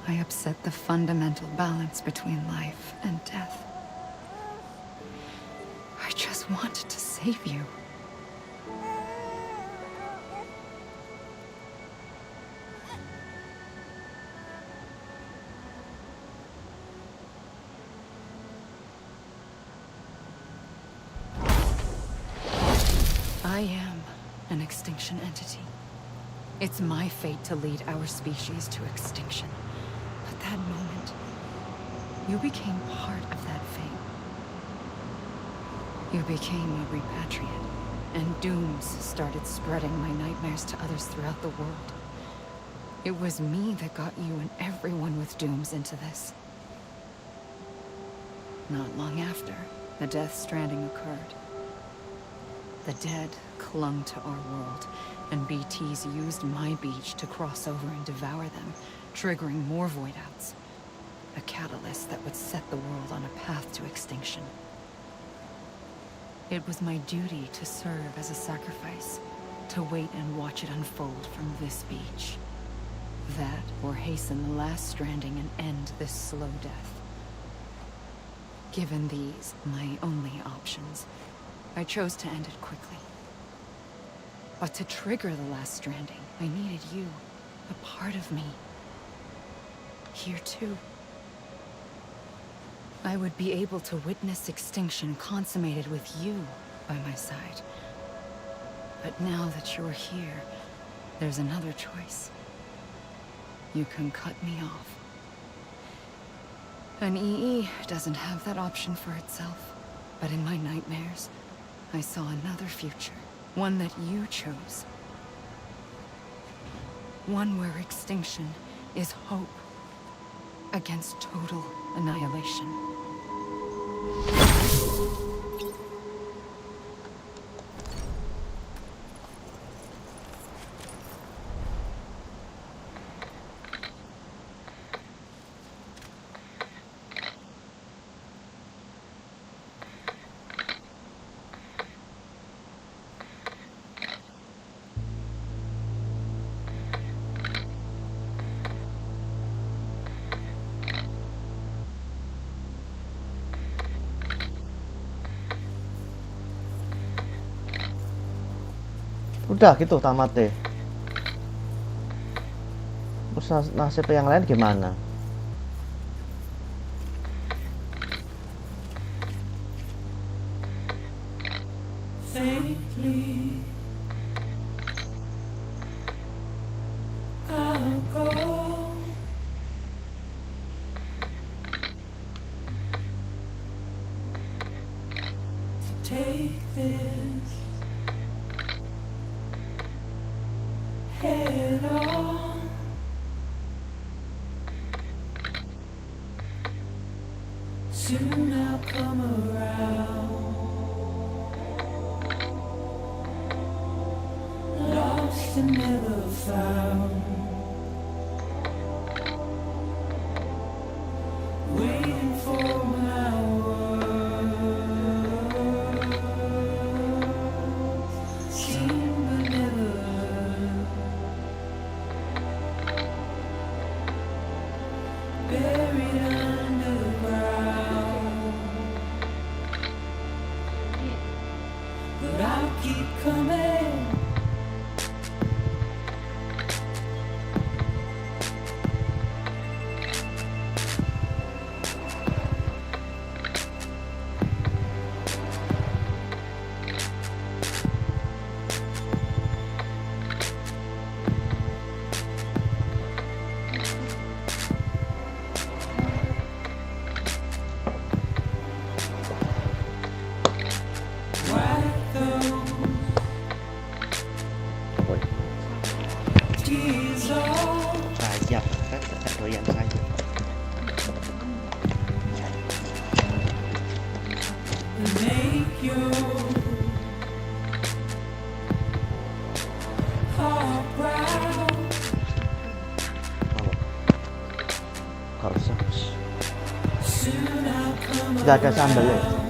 I upset the fundamental balance between life and death. I just wanted to save you. I am an extinction entity. It's my fate to lead our species to extinction. But that moment, you became part of that fate. You became a repatriate, and dooms started spreading my nightmares to others throughout the world. It was me that got you and everyone with dooms into this. Not long after, the Death Stranding occurred. The dead clung to our world, and BTs used my beach to cross over and devour them, triggering more void outs. A catalyst that would set the world on a path to extinction. It was my duty to serve as a sacrifice, to wait and watch it unfold from this beach. That, or hasten the last stranding and end this slow death. Given these, my only options, I chose to end it quickly. But to trigger the last stranding, I needed you, a part of me. Here too. I would be able to witness extinction consummated with you by my side. But now that you're here, there's another choice. You can cut me off. An EE doesn't have that option for itself. But in my nightmares, I saw another future. One that you chose. One where extinction is hope against total annihilation.
Udah gitu tamat deh. Terus nasib yang lain gimana?
Faintly, I'll go. To take this head on. Soon I'll come around. Lost and never found.
Sayap kan gak doyan sayap. Korsos. Gak ada sambelnya.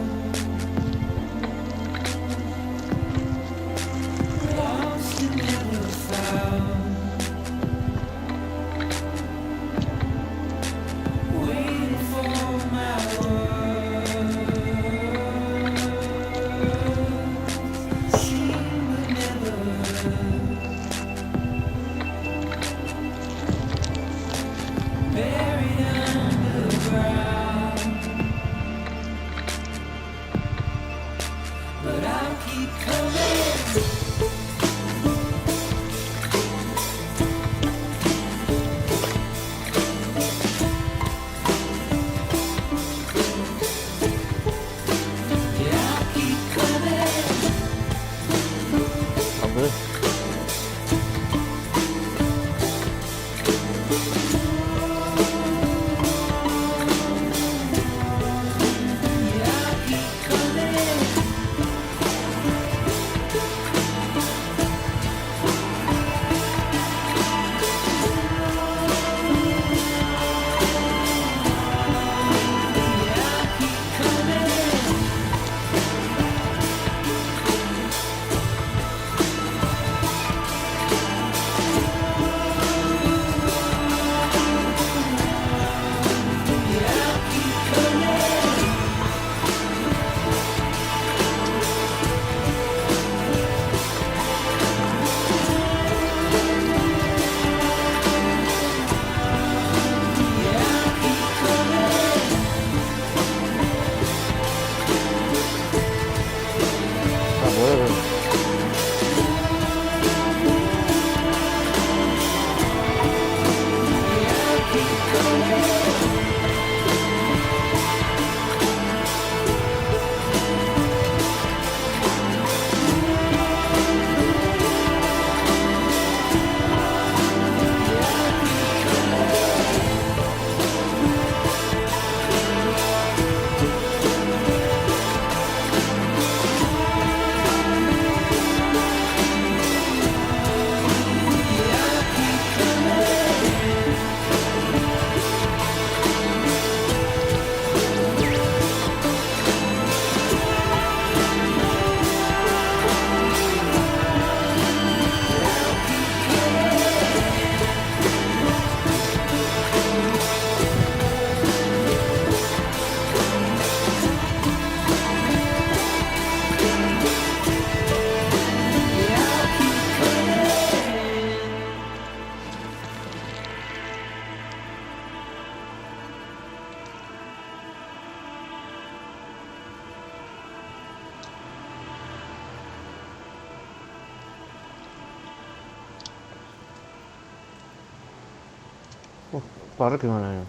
Keluar gimana ya?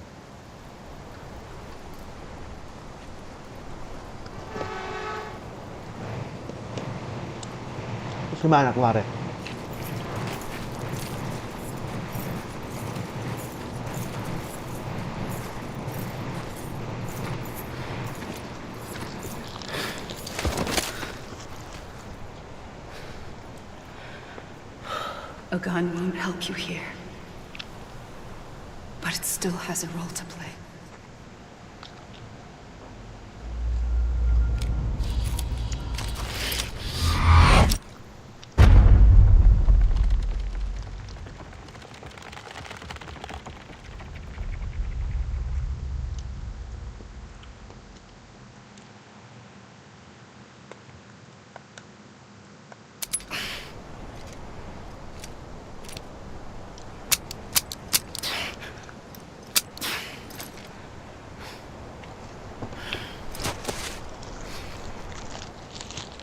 Terus gimana keluarnya?
A gun won't help you here. But it still has a role to play.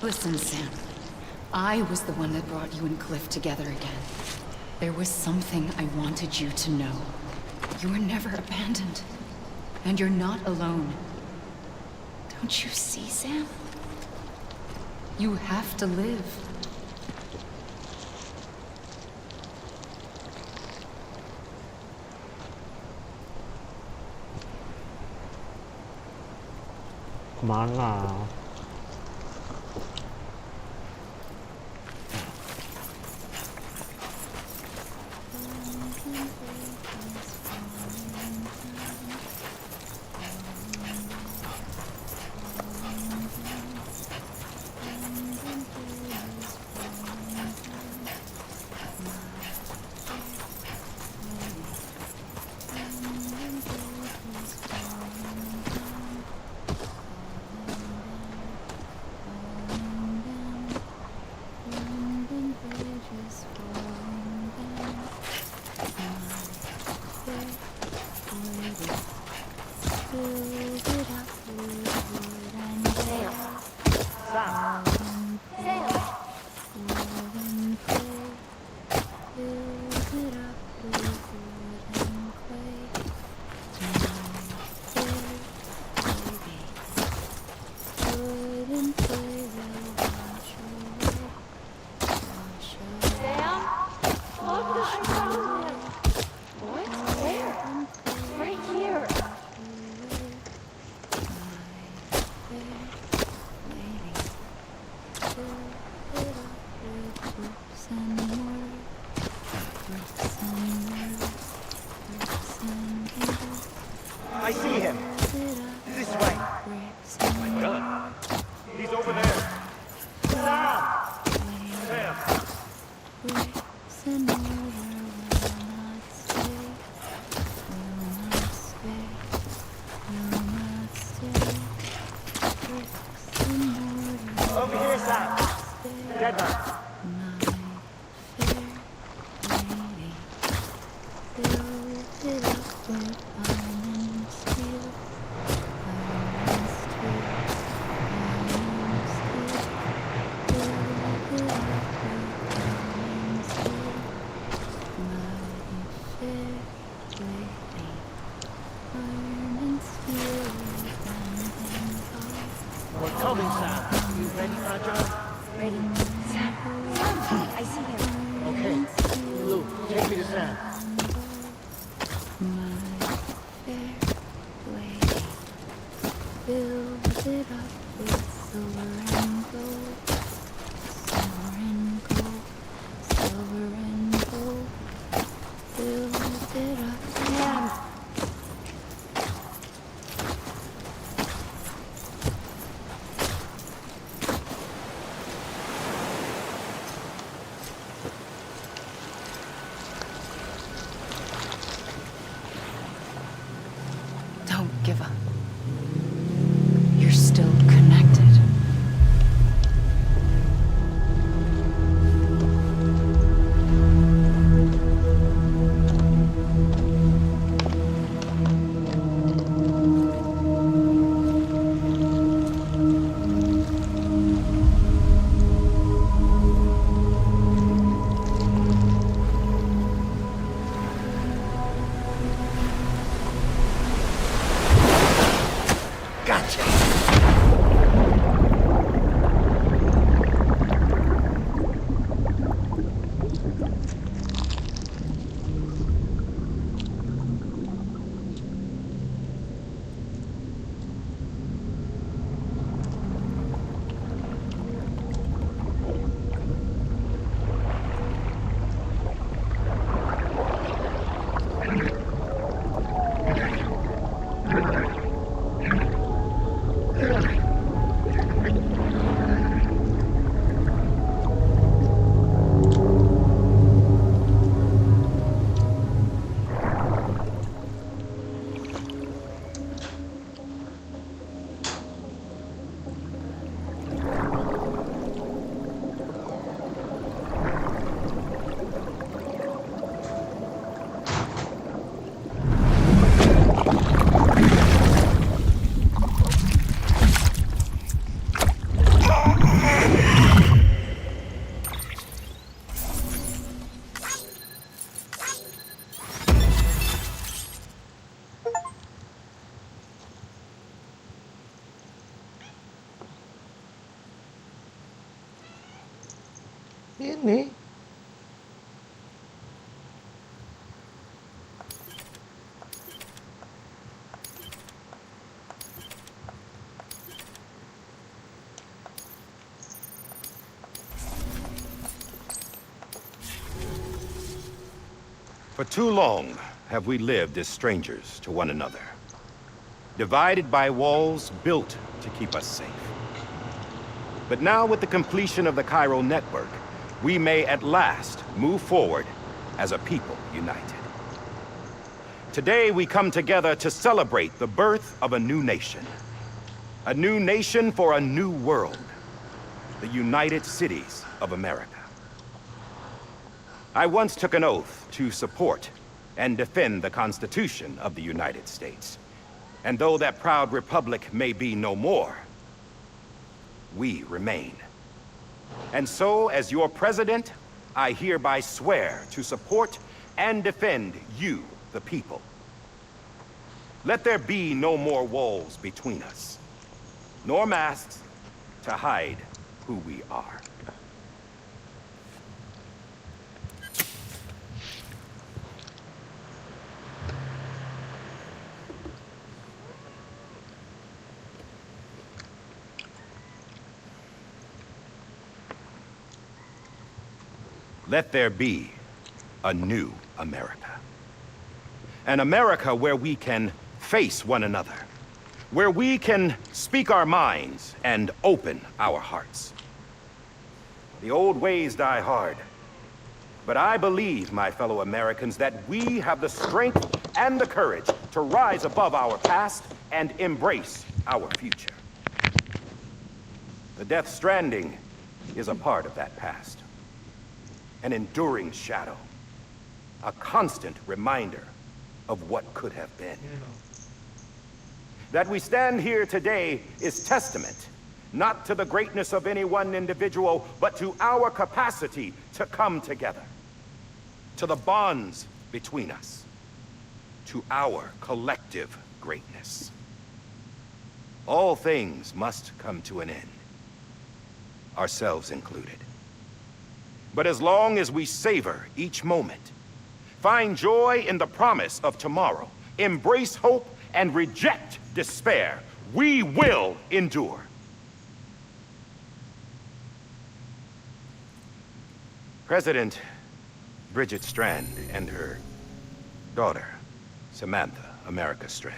Listen, Sam. I was the one that brought you and Cliff together again. There was something I wanted you to know. You were never abandoned. And you're not alone. Don't you see, Sam? You have to live.
Kemana?
I see him. This way.
My gun. He's over there.
Sam! Over here, Sam. Dead man. We're coming, Sam. You ready, my job?
Ready? Sam. Sam! I see him.
Okay. Lou, take me to Sam.
Build it up with silver and gold, silver and gold, silver and gold. Build it up.
Sam!
Don't give up. You're still connected.
Ini.
For too long have we lived as strangers to one another, divided by walls built to keep us safe. But now, with the completion of the chiral network, we may at last move forward as a people united. Today we come together to celebrate the birth of a new nation. A new nation for a new world. The United Cities of America. I once took an oath to support and defend the Constitution of the United States. And though that proud republic may be no more, we remain. And so, as your president, I hereby swear to support and defend you, the people. Let there be no more walls between us, nor masks to hide who we are. Let there be a new America. An America where we can face one another, where we can speak our minds and open our hearts. The old ways die hard, but I believe, my fellow Americans, that we have the strength and the courage to rise above our past and embrace our future. The Death Stranding is a part of that past. An enduring shadow, a constant reminder of what could have been. That we stand here today is testament, not to the greatness of any one individual, but to our capacity to come together, to the bonds between us, to our collective greatness. All things must come to an end, ourselves included. But as long as we savor each moment, find joy in the promise of tomorrow, embrace hope, and reject despair, we will endure. President Bridget Strand and her daughter, Samantha America Strand,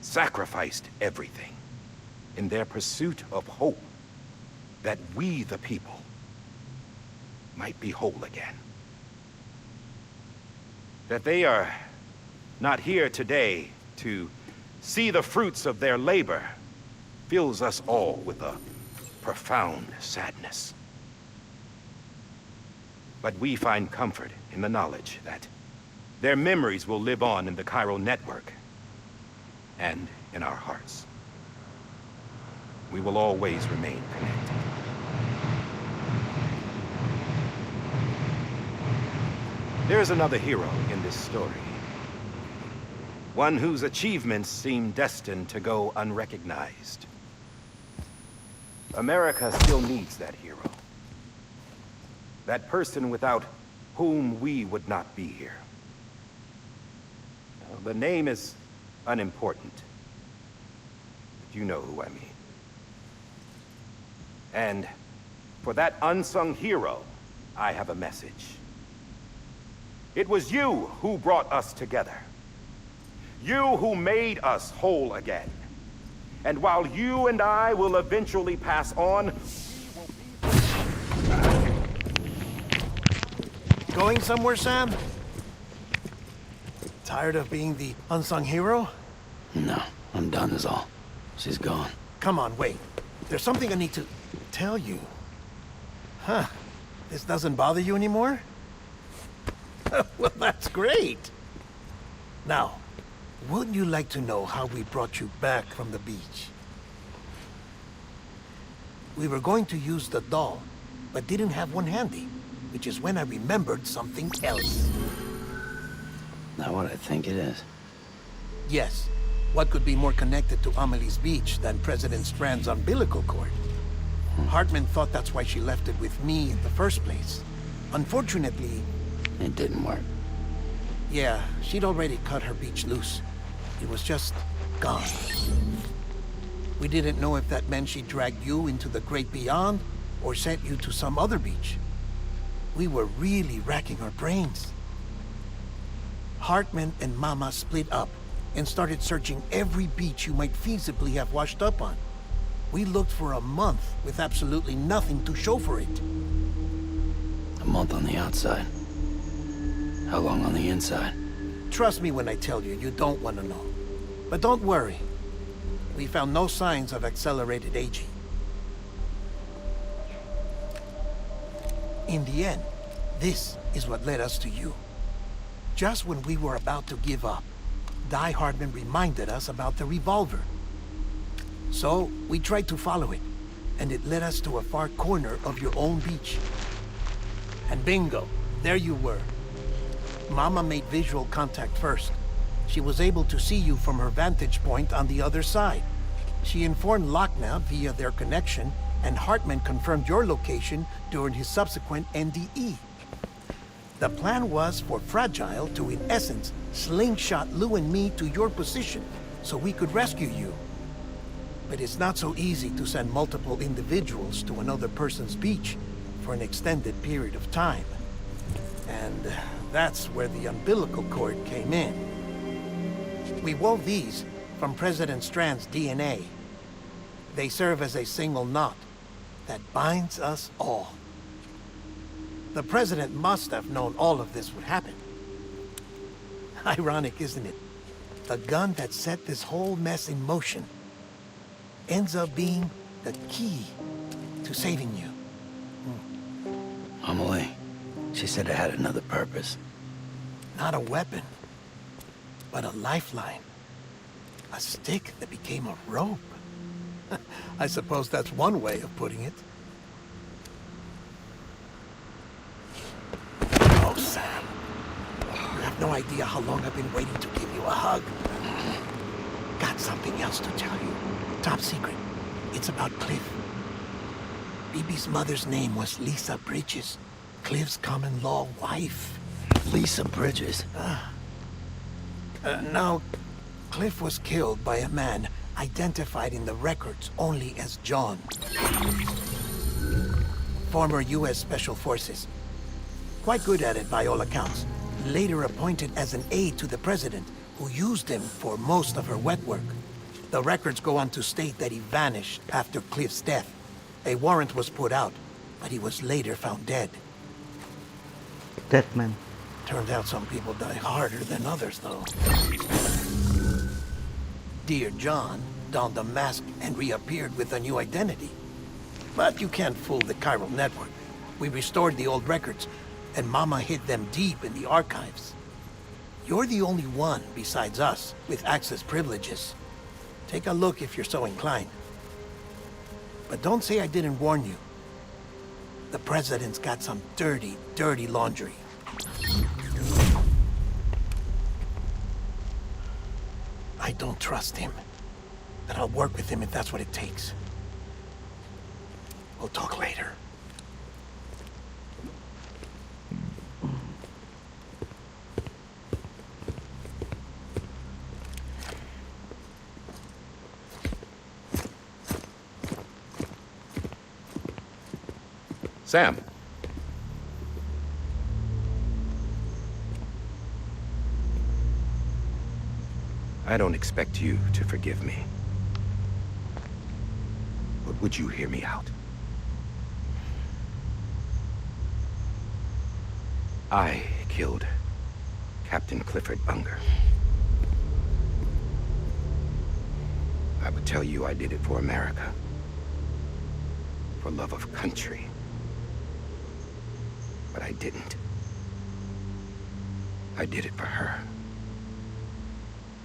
sacrificed everything in their pursuit of hope that we, the people, might be whole again. That they are not here today to see the fruits of their labor fills us all with a profound sadness. But we find comfort in the knowledge that their memories will live on in the chiral network and in our hearts. We will always remain connected. There's another hero in this story. One whose achievements seem destined to go unrecognized. America still needs that hero. That person without whom we would not be here. The name is unimportant, but you know who I mean. And for that unsung hero, I have a message. It was you who brought us together. You who made us whole again. And while you and I will eventually pass on,
Going somewhere, Sam? Tired of being the unsung hero?
No, I'm done is all. She's gone.
Come on, wait. There's something I need to tell you. Huh. This doesn't bother you anymore? Well, that's great. Now, wouldn't you like to know how we brought you back from the beach? We were going to use the doll, but didn't have one handy, which is when I remembered something else.
Not what I think it is.
Yes. What could be more connected to Amelie's beach than President Strand's umbilical cord? Hartman thought that's why she left it with me in the first place. Unfortunately...
It didn't work.
Yeah, she'd already cut her beach loose. It was just gone. We didn't know if that meant she dragged you into the great beyond, or sent you to some other beach. We were really racking our brains. Hartman and Mama split up and started searching every beach you might feasibly have washed up on. We looked for a month with absolutely nothing to show for it.
A month on the outside. How long on the inside?
Trust me when I tell you, you don't want to know. But don't worry. We found no signs of accelerated aging. In the end, this is what led us to you. Just when we were about to give up, Die Hardman reminded us about the revolver. So, we tried to follow it, and it led us to a far corner of your own beach. And bingo, there you were. Mama made visual contact first. She was able to see you from her vantage point on the other side. She informed Lockne via their connection, and Hartman confirmed your location during his subsequent NDE. The plan was for Fragile to, in essence, slingshot Lou and me to your position so we could rescue you. But it's not so easy to send multiple individuals to another person's beach for an extended period of time. And that's where the umbilical cord came in. We wove these from President Strand's DNA. They serve as a single knot that binds us all. The President must have known all of this would happen. Ironic, isn't it? The gun that set this whole mess in motion ends up being the key to saving you.
Amelie, she said it had another purpose.
Not a weapon, but a lifeline. A stick that became a rope. I suppose that's one way of putting it. Oh, Sam. You have no idea how long I've been waiting to give you a hug. Got something else to tell you. Top secret. It's about Cliff. Bibi's mother's name was Lisa Bridges. Cliff's common-law wife.
Lisa Bridges?
Now, Cliff was killed by a man identified in the records only as John. Former U.S. Special Forces. Quite good at it by all accounts. Later appointed as an aide to the president, who used him for most of her wet work. The records go on to state that he vanished after Cliff's death. A warrant was put out, but he was later found dead.
Dead man.
Turns out some people die harder than others, though. Dear John donned a mask and reappeared with a new identity. But you can't fool the chiral network. We restored the old records, and Mama hid them deep in the archives. You're the only one, besides us, with access privileges. Take a look if you're so inclined. But don't say I didn't warn you. The President's got some dirty, dirty laundry. I don't trust him. But I'll work with him if that's what it takes. We'll talk later.
Sam. I don't expect you to forgive me. But would you hear me out? I killed Captain Clifford Unger. I would tell you I did it for America. For love of country. But I didn't. I did it for her.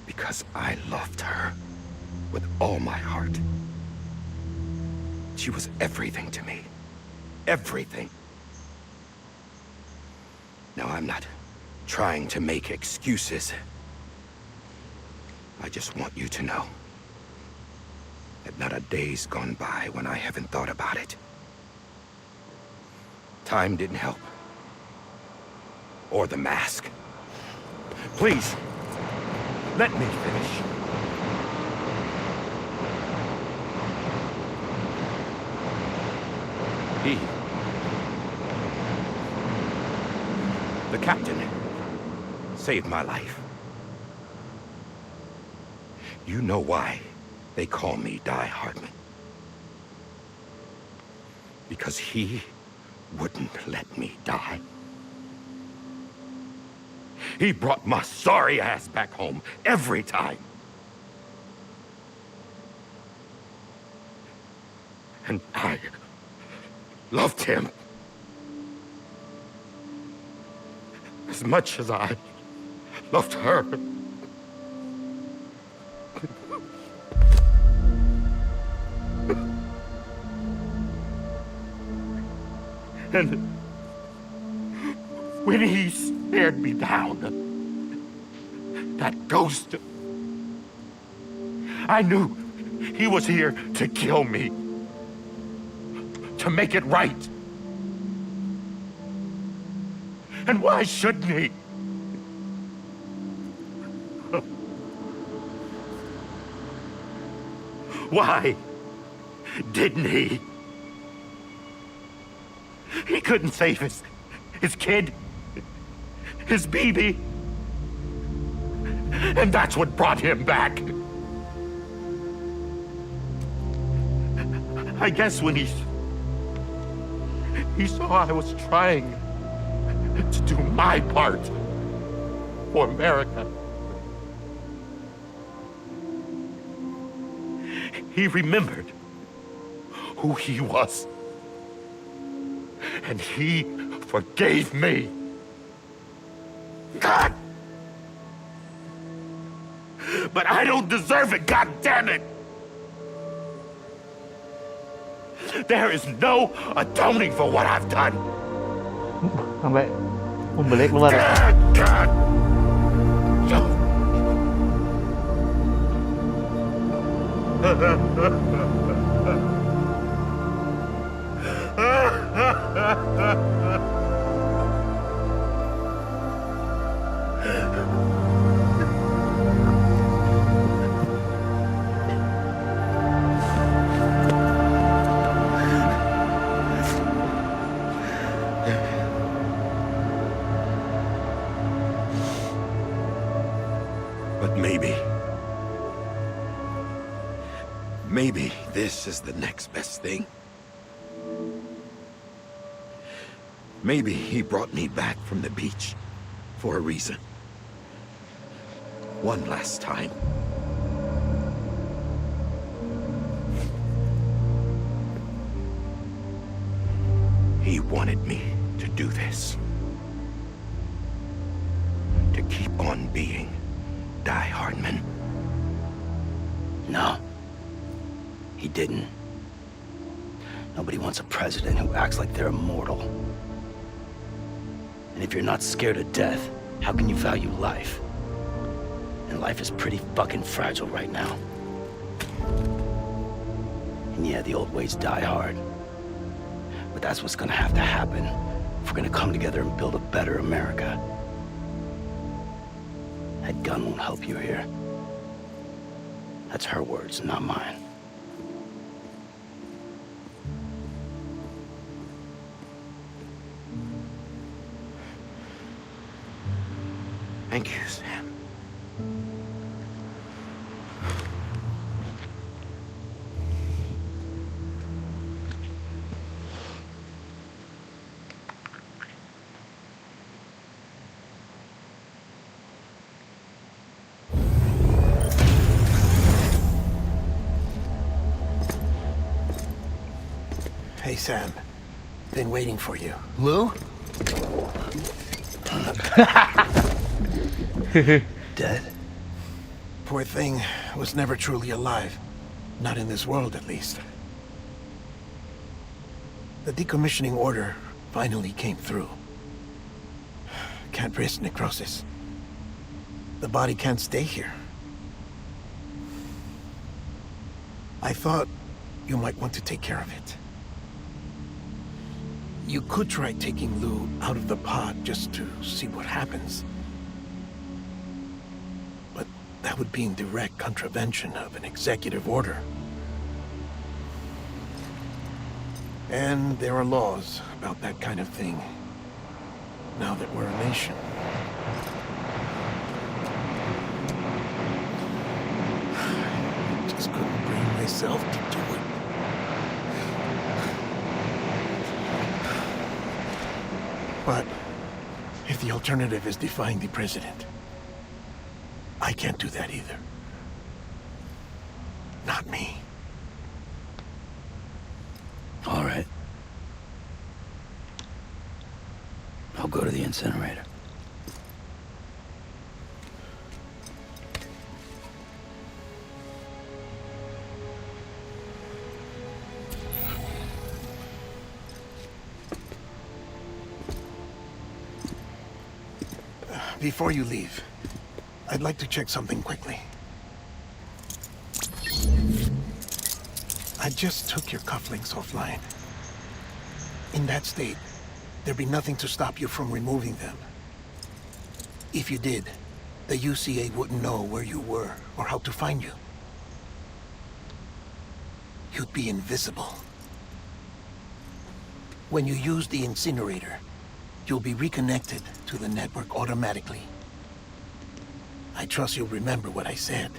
Because I loved her with all my heart. She was everything to me. Everything. Now, I'm not trying to make excuses. I just want you to know that not a day's gone by when I haven't thought about it. Time didn't help. Or the mask. Please, let me finish. The captain
saved my life. You know why they call me Die Hardman. Because he wouldn't let me die. He brought my sorry ass back home every time. And I loved him as much as I loved her. And when he stared me down, that ghost, I knew he was here to kill me, to make it right. And why shouldn't he? Why didn't he? He couldn't save his kid, his baby. And that's what brought him back. I guess when he saw I was trying to do my part for America, he remembered who he was. And he forgave me. God! But I don't deserve it, God damn it! There is no atoning for what I've done.
Sampai membelai keluar.
God! But maybe this is the next best thing. Maybe he brought me back from the beach for a reason. One last time. He wanted me to do this. To keep on being Die Hardman.
No. He didn't. Nobody wants a president who acts like they're immortal. And if you're not scared of death, how can you value life? And life is pretty fucking fragile right now. And yeah, the old ways die hard. But that's what's gonna have to happen if we're gonna come together and build a better America. That gun won't help you here. That's her words, not mine.
Thank you, Sam.
Hey, Sam. Been waiting for you. Lou?
Dead?
Poor thing was never truly alive. Not in this world, at least. The decommissioning order finally came through. Can't risk necrosis. The body can't stay here. I thought you might want to take care of it. You could try taking Lou out of the pod just to see what happens. But that would be in direct contravention of an executive order. And there are laws about that kind of thing, now that we're a nation. myself to do it. But if the alternative is defying the president, I can't do that either. Not me.
All right. I'll go to the incinerator.
Before you leave, I'd like to check something quickly. I just took your cufflinks offline. In that state, there'd be nothing to stop you from removing them. If you did, the UCA wouldn't know where you were or how to find you. You'd be invisible. When you use the incinerator, you'll be reconnected to the network automatically. I trust you'll remember what I said.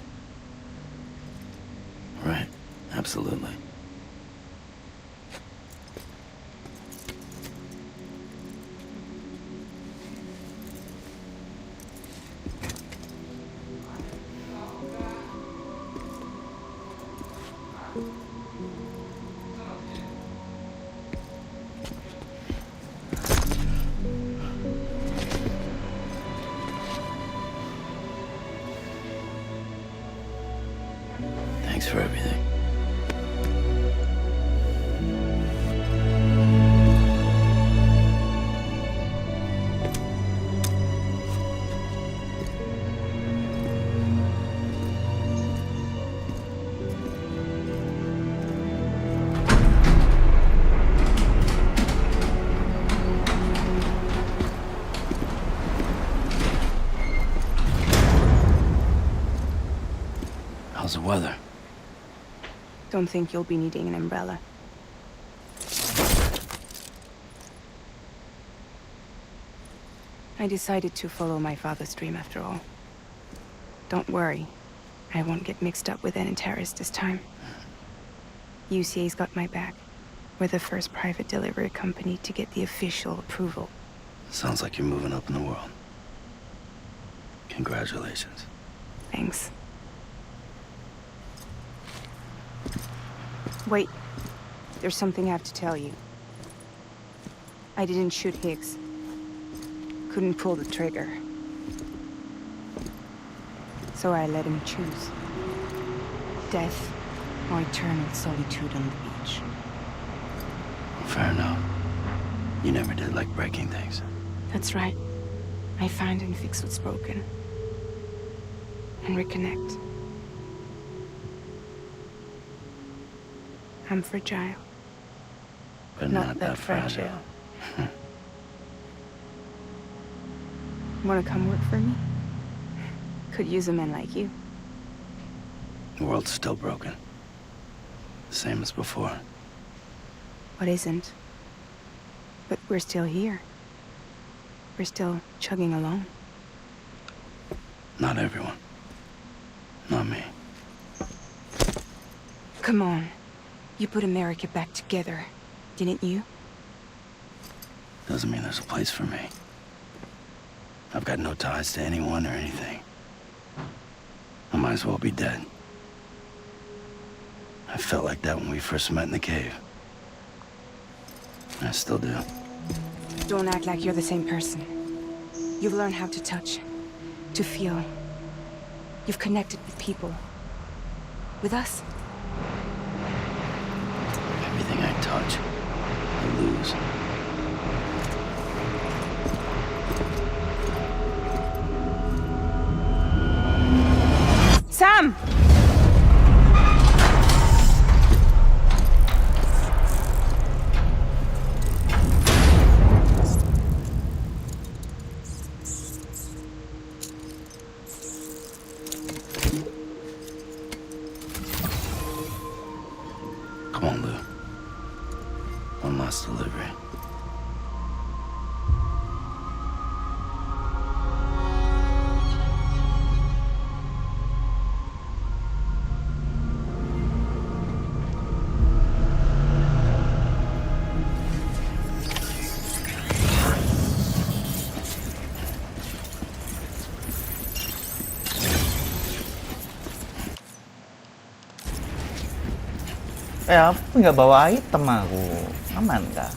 Right. Absolutely. Thanks for everything. How's the weather?
Don't think you'll be needing an umbrella. I decided to follow my father's dream after all. Don't worry, I won't get mixed up with any terrorists this time. UCA's got my back. We're the first private delivery company to get the official approval.
Sounds like you're moving up in the world. Congratulations.
Thanks. Wait. There's something I have to tell you. I didn't shoot Higgs. Couldn't pull the trigger. So I let him choose. Death or eternal solitude on the beach.
Fair enough. You never did like breaking things.
That's right. I find and fix what's broken. And reconnect. I'm fragile.
But not that fragile.
Wanna come work for me? Could use a man like you.
The world's still broken. Same as before.
What isn't? But we're still here. We're still chugging along.
Not everyone. Not me.
Come on. You put America back together, didn't you?
Doesn't mean there's a place for me. I've got no ties to anyone or anything. I might as well be dead. I felt like that when we first met in the cave. I still do.
Don't act like you're the same person. You've learned how to touch, to feel. You've connected with people. With us.
Everything I touch, I lose.
Sam!
Come on, Lou. One last delivery.
Aku nggak bawa item aku. Aman kah?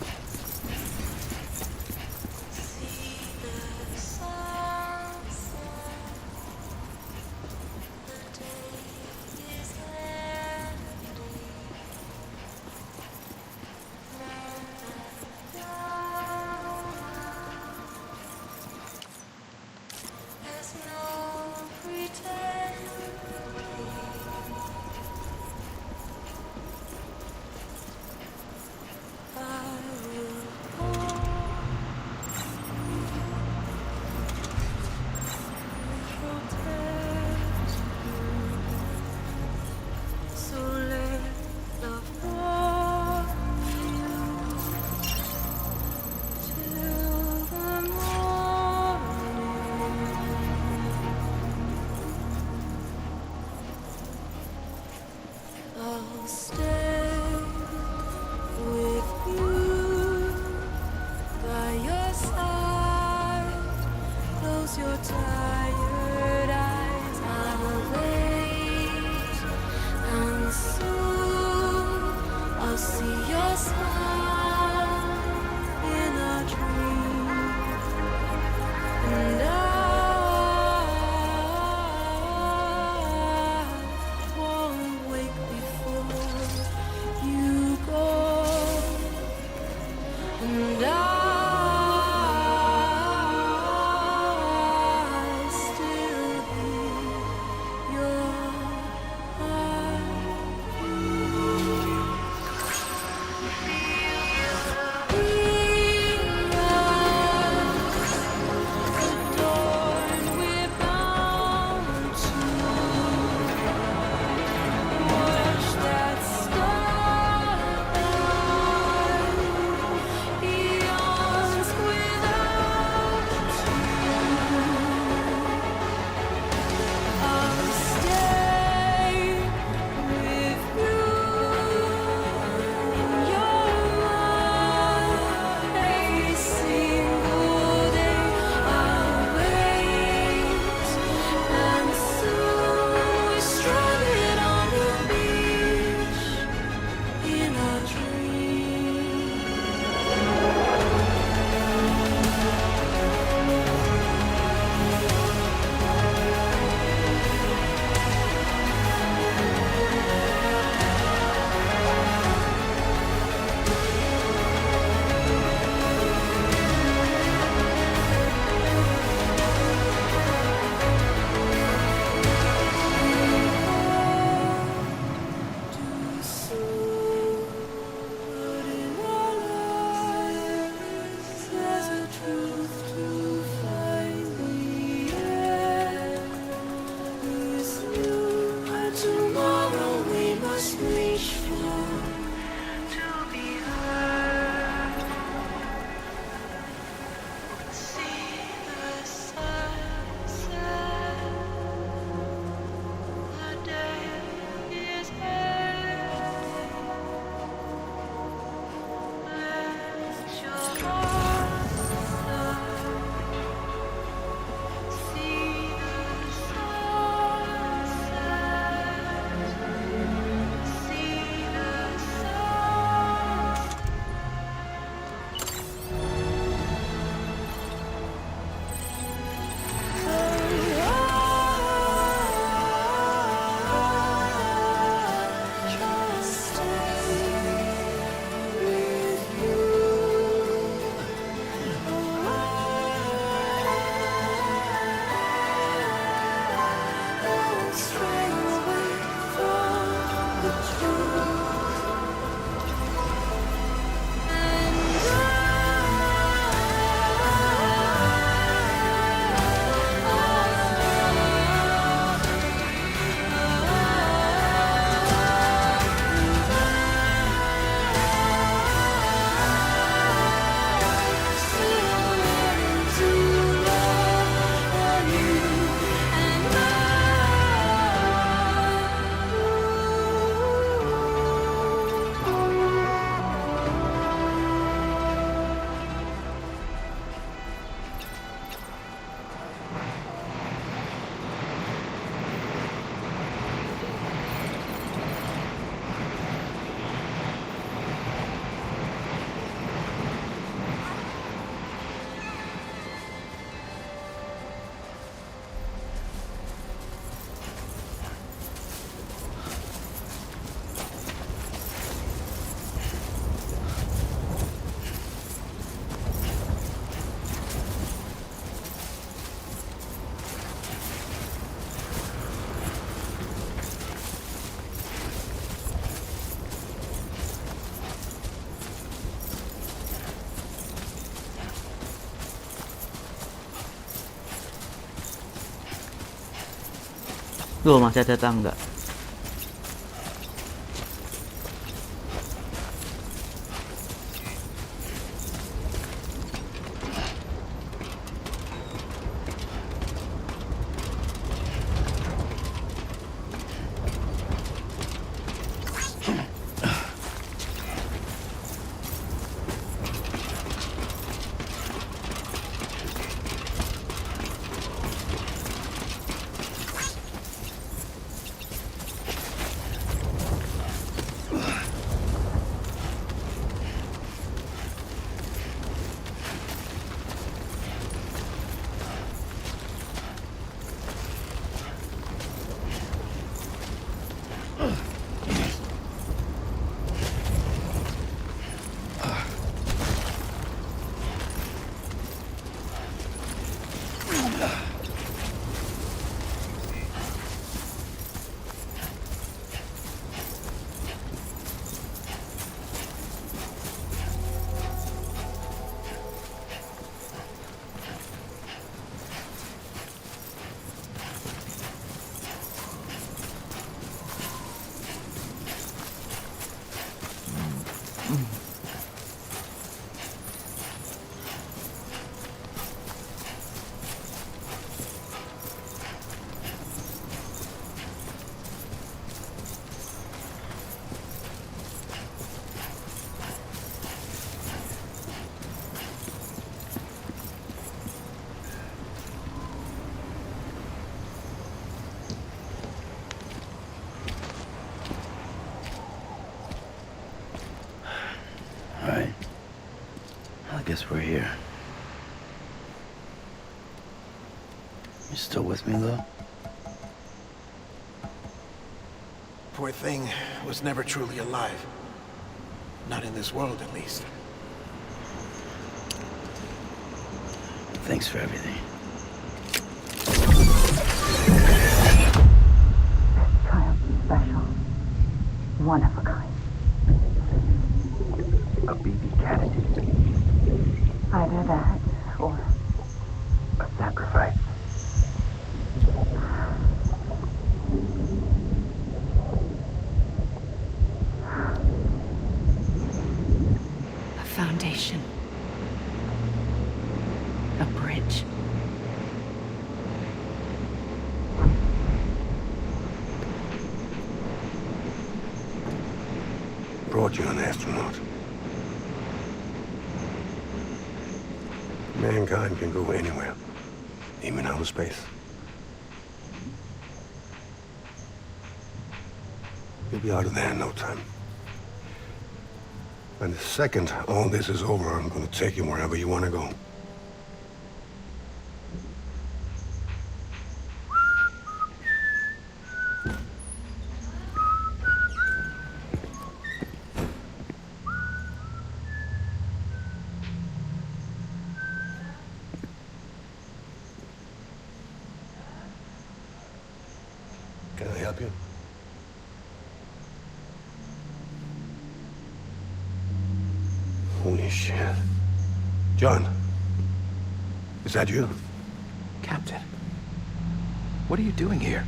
Tuh, masih ada tangga.
Alright. I guess we're here. You still with me, though?
Poor thing was never truly alive. Not in this world, at least.
Thanks for everything.
Child special. One of a kind.
A baby candidate.
Either that, or
A sacrifice.
A foundation. A bridge.
Brought you an astronaut. Mankind can go anywhere, even outer space. You'll be out of there in no time. And the second all this is over, I'm gonna take you wherever you want to go. Can I help you? Holy shit. John, is that you?
Captain, what are you doing here?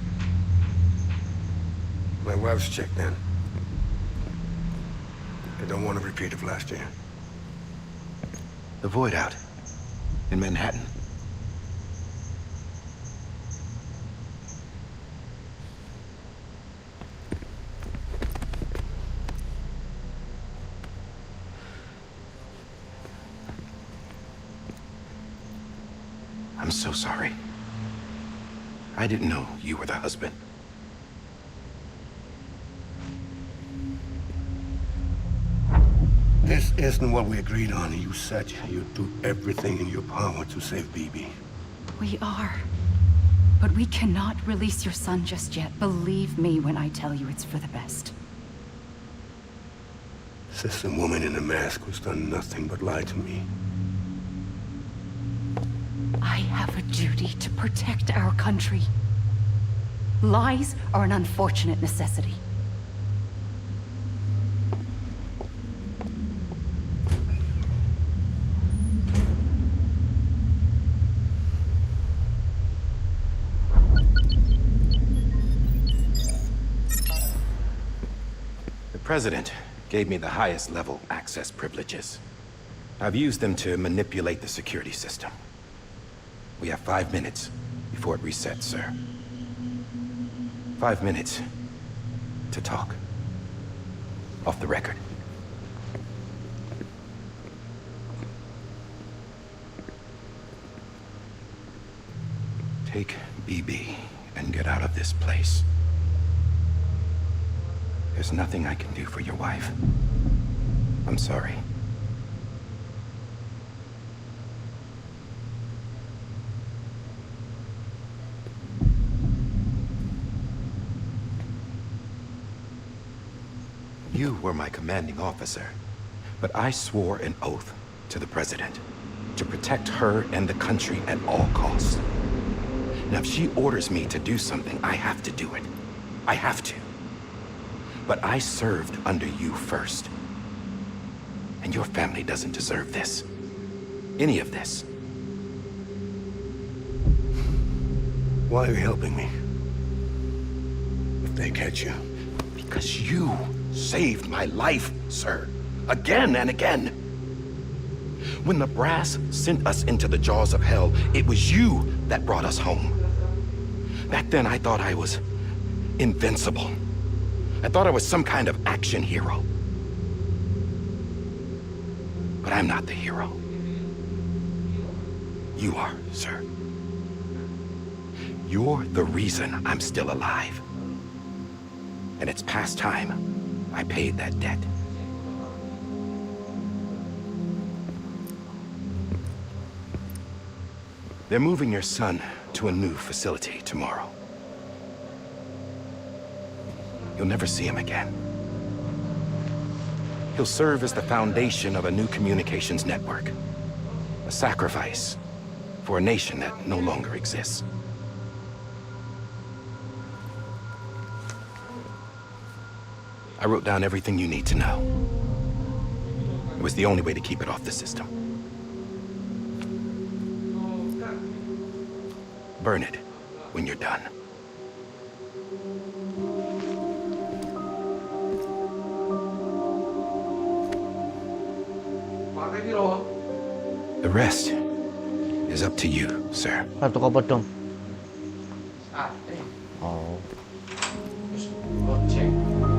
My wife's checked in. I don't want a repeat of last year.
The Void Out. In Manhattan. I'm so sorry. I didn't know you were the husband.
This isn't what we agreed on. You said you'd do everything in your power to save BB.
We are. But we cannot release your son just yet. Believe me when I tell you it's for the best.
Says the woman in the mask who's done nothing but lie to me.
I have a duty to protect our country. Lies are an unfortunate necessity.
President gave me the highest level access privileges. I've used them to manipulate the security system. We have 5 minutes before it resets, sir. 5 minutes to talk. Off the record. Take BB and get out of this place. There's nothing I can do for your wife. I'm sorry. You were my commanding officer, but I swore an oath to the President to protect her and the country at all costs. Now, if she orders me to do something, I have to do it. I have to. But I served under you first. And your family doesn't deserve this. Any of this.
Why are you helping me? If they catch you.
Because you saved my life, sir. Again and again. When the brass sent us into the jaws of hell, it was you that brought us home. Back then, I thought I was invincible. I thought I was some kind of action hero. But I'm not the hero. You are, sir. You're the reason I'm still alive. And it's past time I paid that debt. They're moving your son to a new facility tomorrow. You'll never see him again. He'll serve as the foundation of a new communications network. A sacrifice for a nation that no longer exists. I wrote down everything you need to know. It was the only way to keep it off the system. Burn it when you're done. The rest is up to you, sir.
Satu kopot dong. Oh.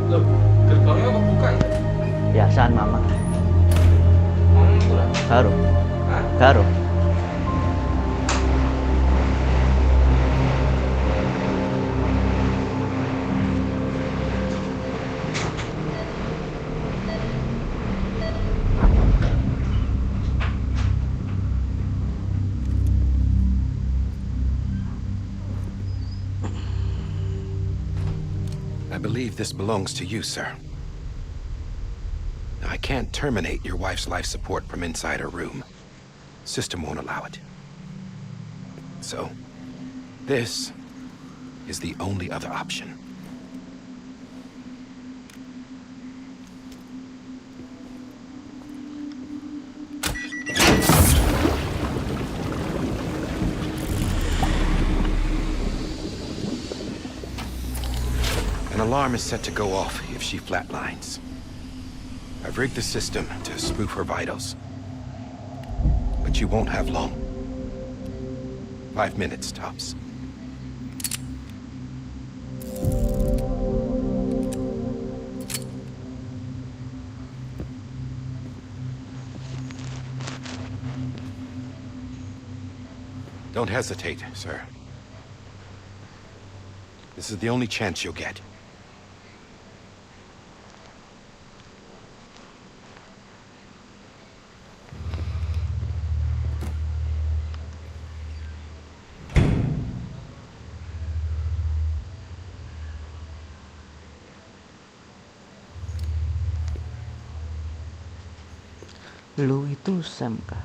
Loh, gerbangnya kebuka ya?
Biasaan mama.
Pulang.
Baru.
Hah?
Baru.
I believe this belongs to you, sir. Now, I can't terminate your wife's life support from inside her room. System won't allow it. So, this is the only other option. An alarm is set to go off if she flatlines. I've rigged the system to spoof her vitals. But you won't have long. 5 minutes, tops. Don't hesitate, sir. This is the only chance you'll get.
Lu itu Sam kah?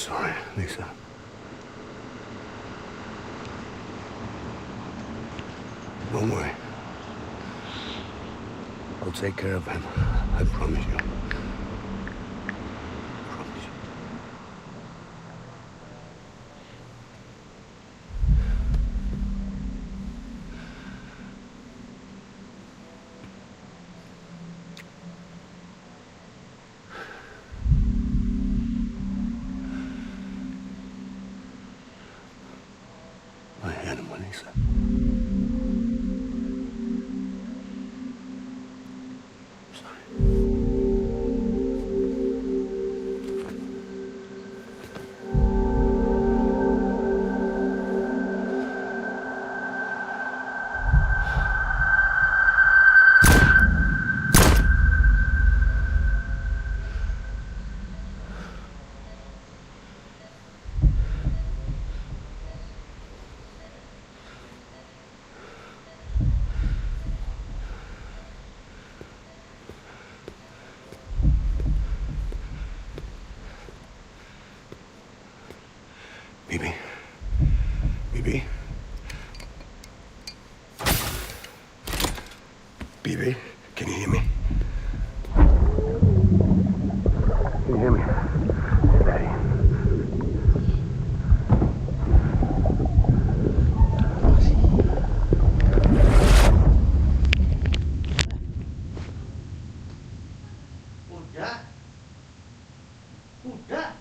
sorry, Lisa. Don't worry. I'll take care of him. I promise you. Promise you. I had him when he said. Bibi? Bibi? Bibi, can you hear me? Can you hear me? It's Daddy.
Udah.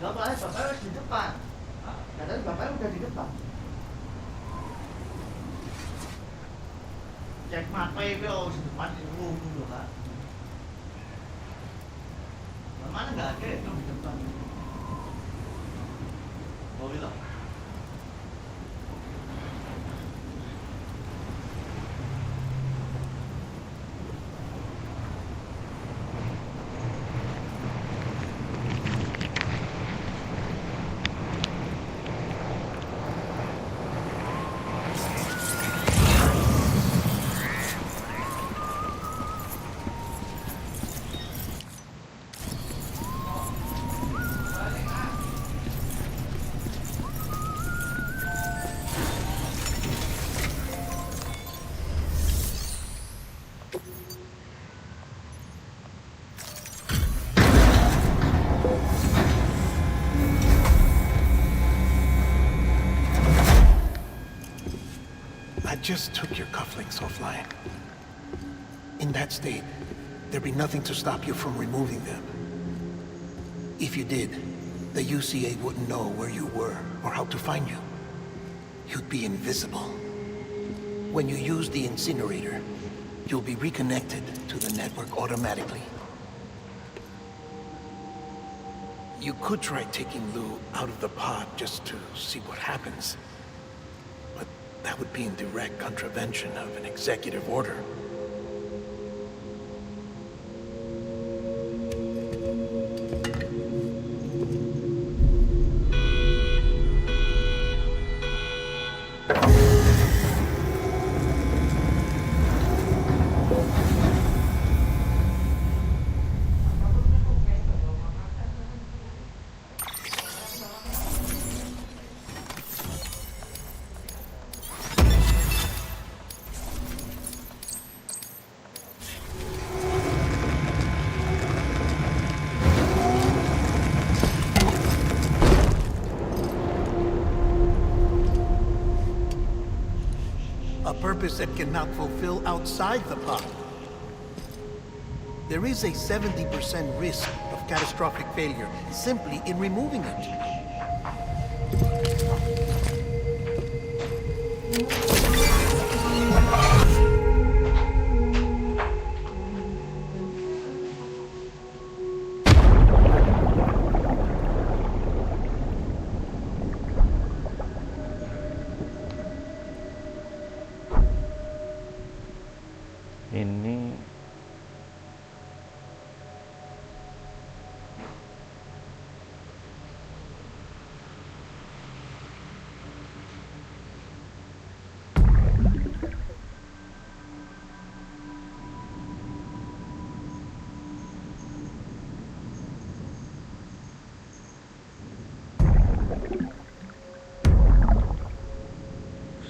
Bapaknya harus di depan. Katanya bapaknya udah di depan. Cek mapa itu di depan itu dulu kan. Mana nggak ada itu di depan. Mau bilang.
I just took your cufflinks offline. In that state, there'd be nothing to stop you from removing them. If you did, the UCA wouldn't know where you were or how to find you. You'd be invisible. When you use the incinerator, you'll be reconnected to the network automatically. You could try taking Lou out of the pod just to see what happens. But that would be in direct contravention of an executive order. A purpose that cannot fulfill outside the pod. There is a 70% risk of catastrophic failure simply in removing it.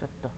Buset dah.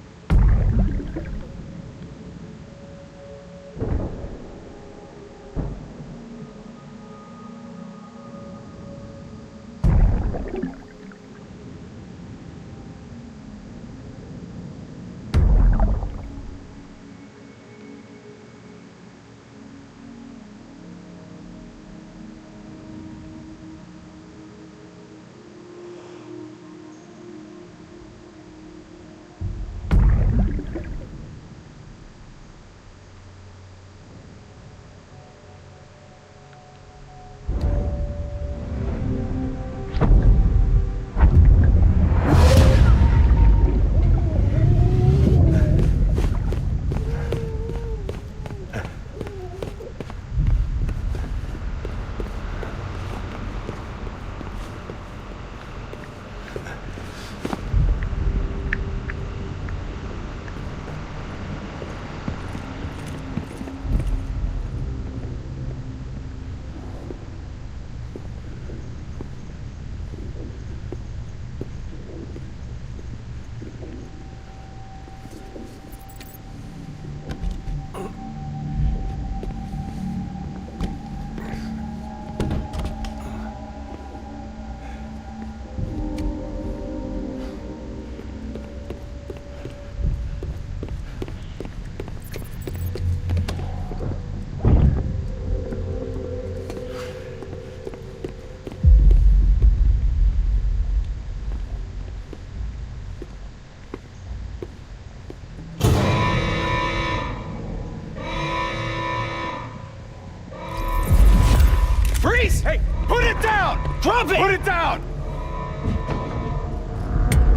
Freeze! Hey, put it down! Drop it! Put it down!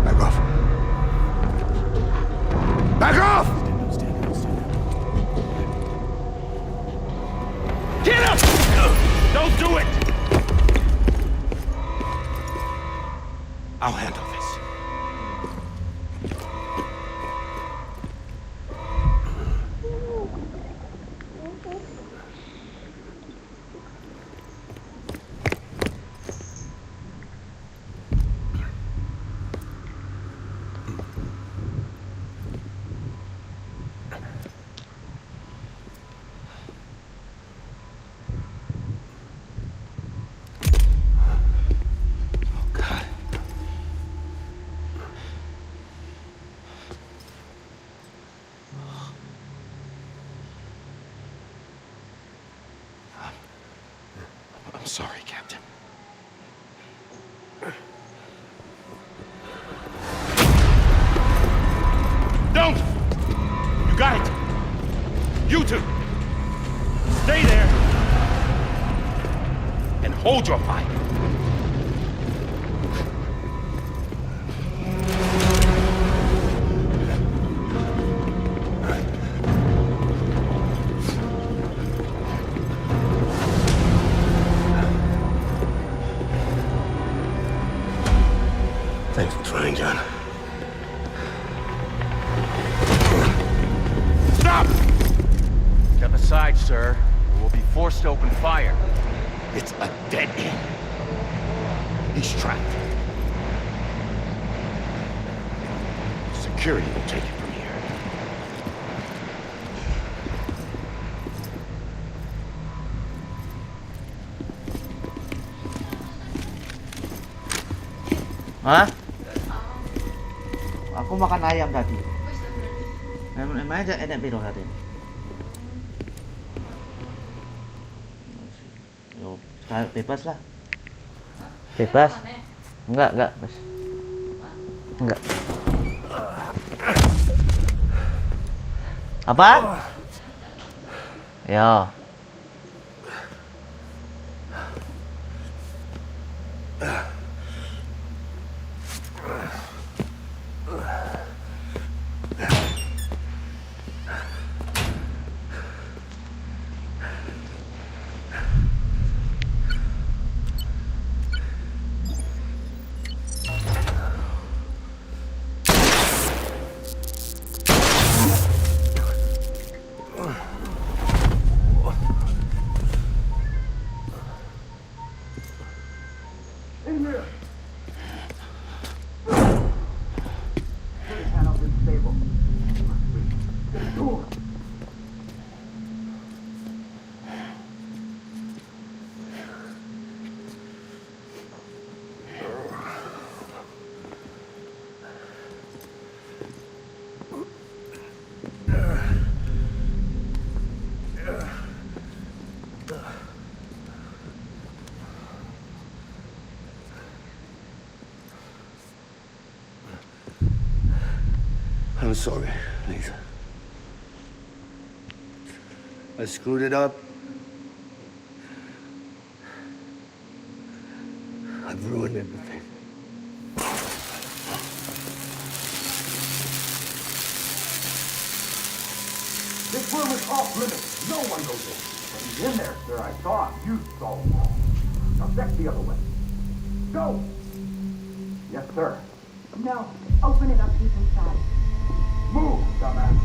Back off.
Back off! Get up! Don't do it! I'll handle this. I'm sorry, Captain. Don't! You got it! You two! Stay there! And hold your fire!
Thanks for trying, John.
Stop! Step aside, sir, or we'll be forced to open fire. It's a dead end. He's trapped. Security will take it from here.
Hah? Aku makan ayam tadi. Emang aja enak biru tadi. Yo, bebas lah. Bebas. Enggak, bebas. Enggak. Apa? Ya.
In here!
I'm sorry, Lisa. I screwed it up. I've ruined everything.
This room is off limits. No one goes in. But he's in there, sir. I saw him. You saw him. Now check the other way. Go! Yes, sir.
No. Open it up deep inside.
Move, dumbass.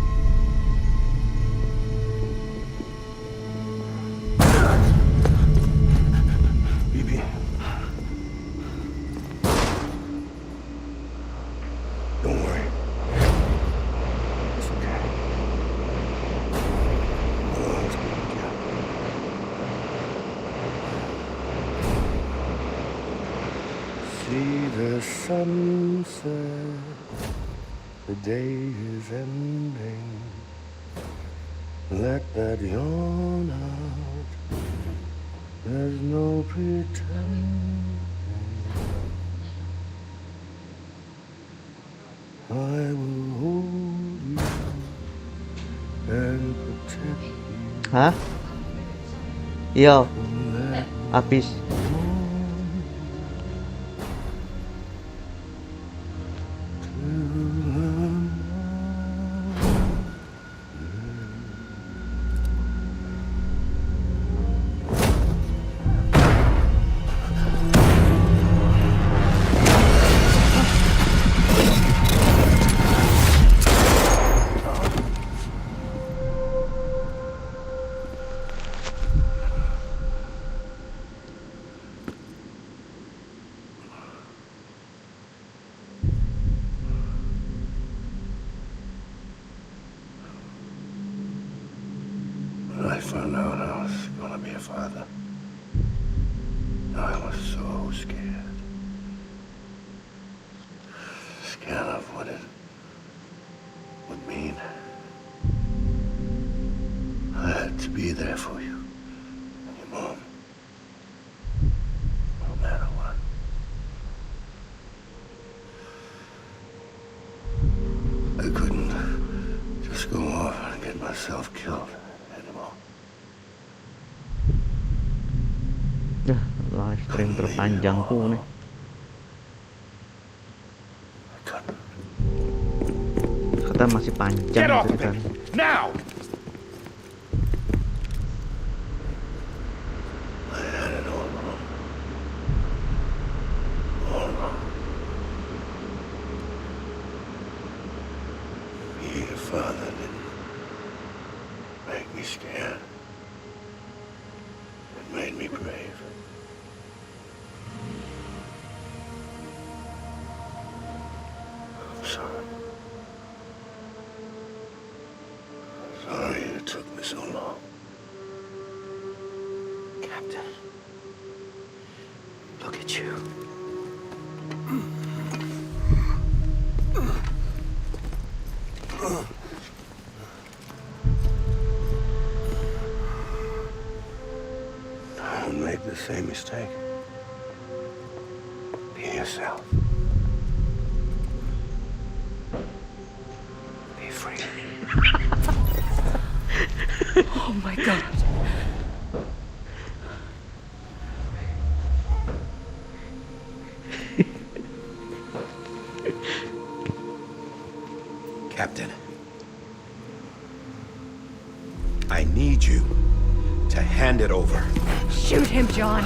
Bibi. Don't worry. It's okay. I'll always be with you. See the sunset. The day is ending. Let that yawn out. There's no pretending. I will hold you and protect you.
Hah? Yo, habis.
When I found out I was gonna be a father, I was so scared. Scared of what it would mean. I had to be there for you and your mom, no matter what. I couldn't just go off and get myself killed anymore.
Live stream terpanjangku nih. Kata masih panjang
Get off of
ceritanya.
it! Now!
I had it all wrong. All wrong. Being a father didn't make me scared. It made me brave. I'm sorry. Sorry it took me so long.
Captain. Look at you.
Don't make the same mistake. Be yourself. Be free.
Oh my god.
Captain, I need you to hand it over.
Shoot him, John.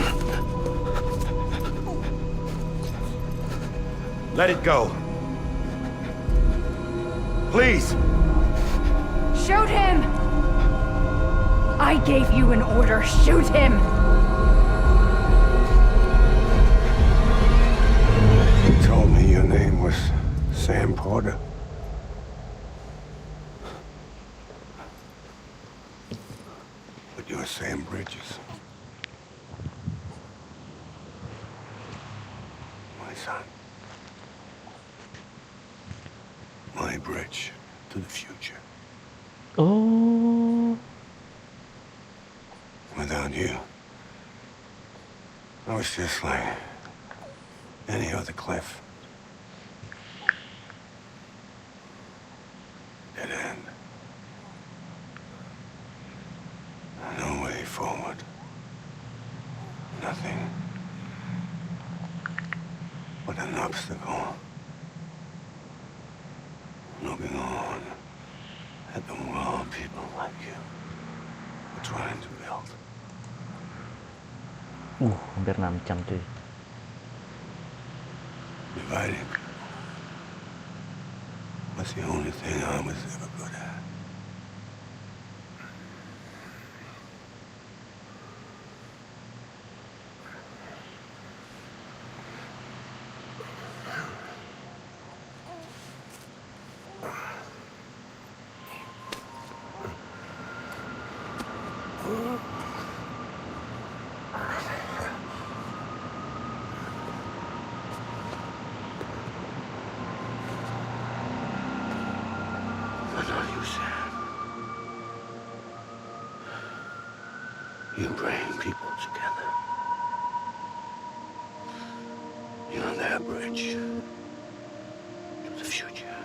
Let it go. Please.
Shoot him! I gave you an order. Shoot him!
You told me your name was Sam Porter. But you're Sam Bridges. My son. My bridge to the future.
Oh,
Without you, I was just like any other Cliff. forward. Nothing but an obstacle. Looking on at the world people like you are trying to build.
Hampir 6 jam cuy.
Dividing people was the only thing I was ever good at. What are you, Sam? You bring people together. You're their bridge to the future.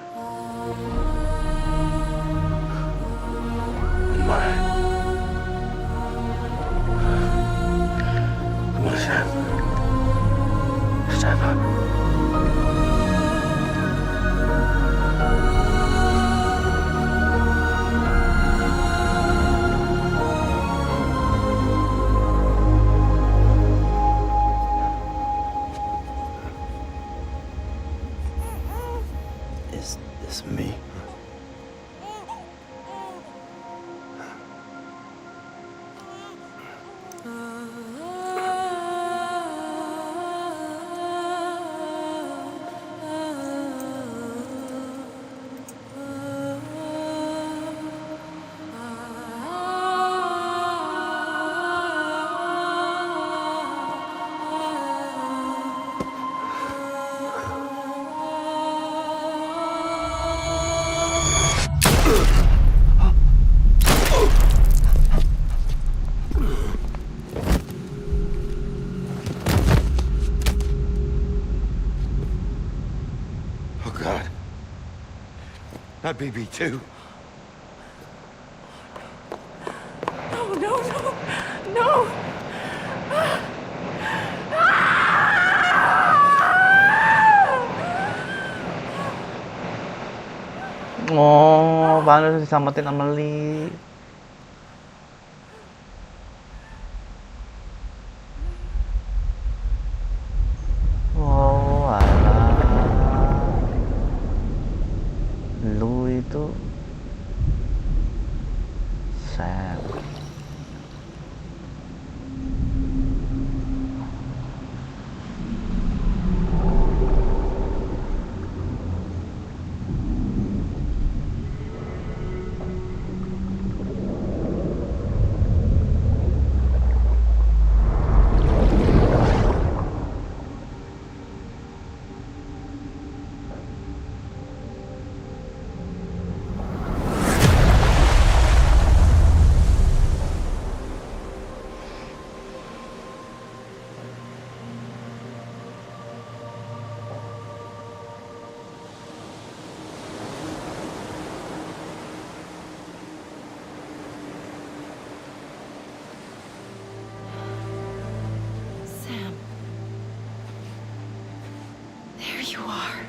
And mine. Come on, Sam. Stand up.
Is this me?
Oh, God. Not BB2.
No, no, no, no!
Oh, paano diselamatin sama Lee? Oh, alah. Lu itu Sam.
Sam. There you are.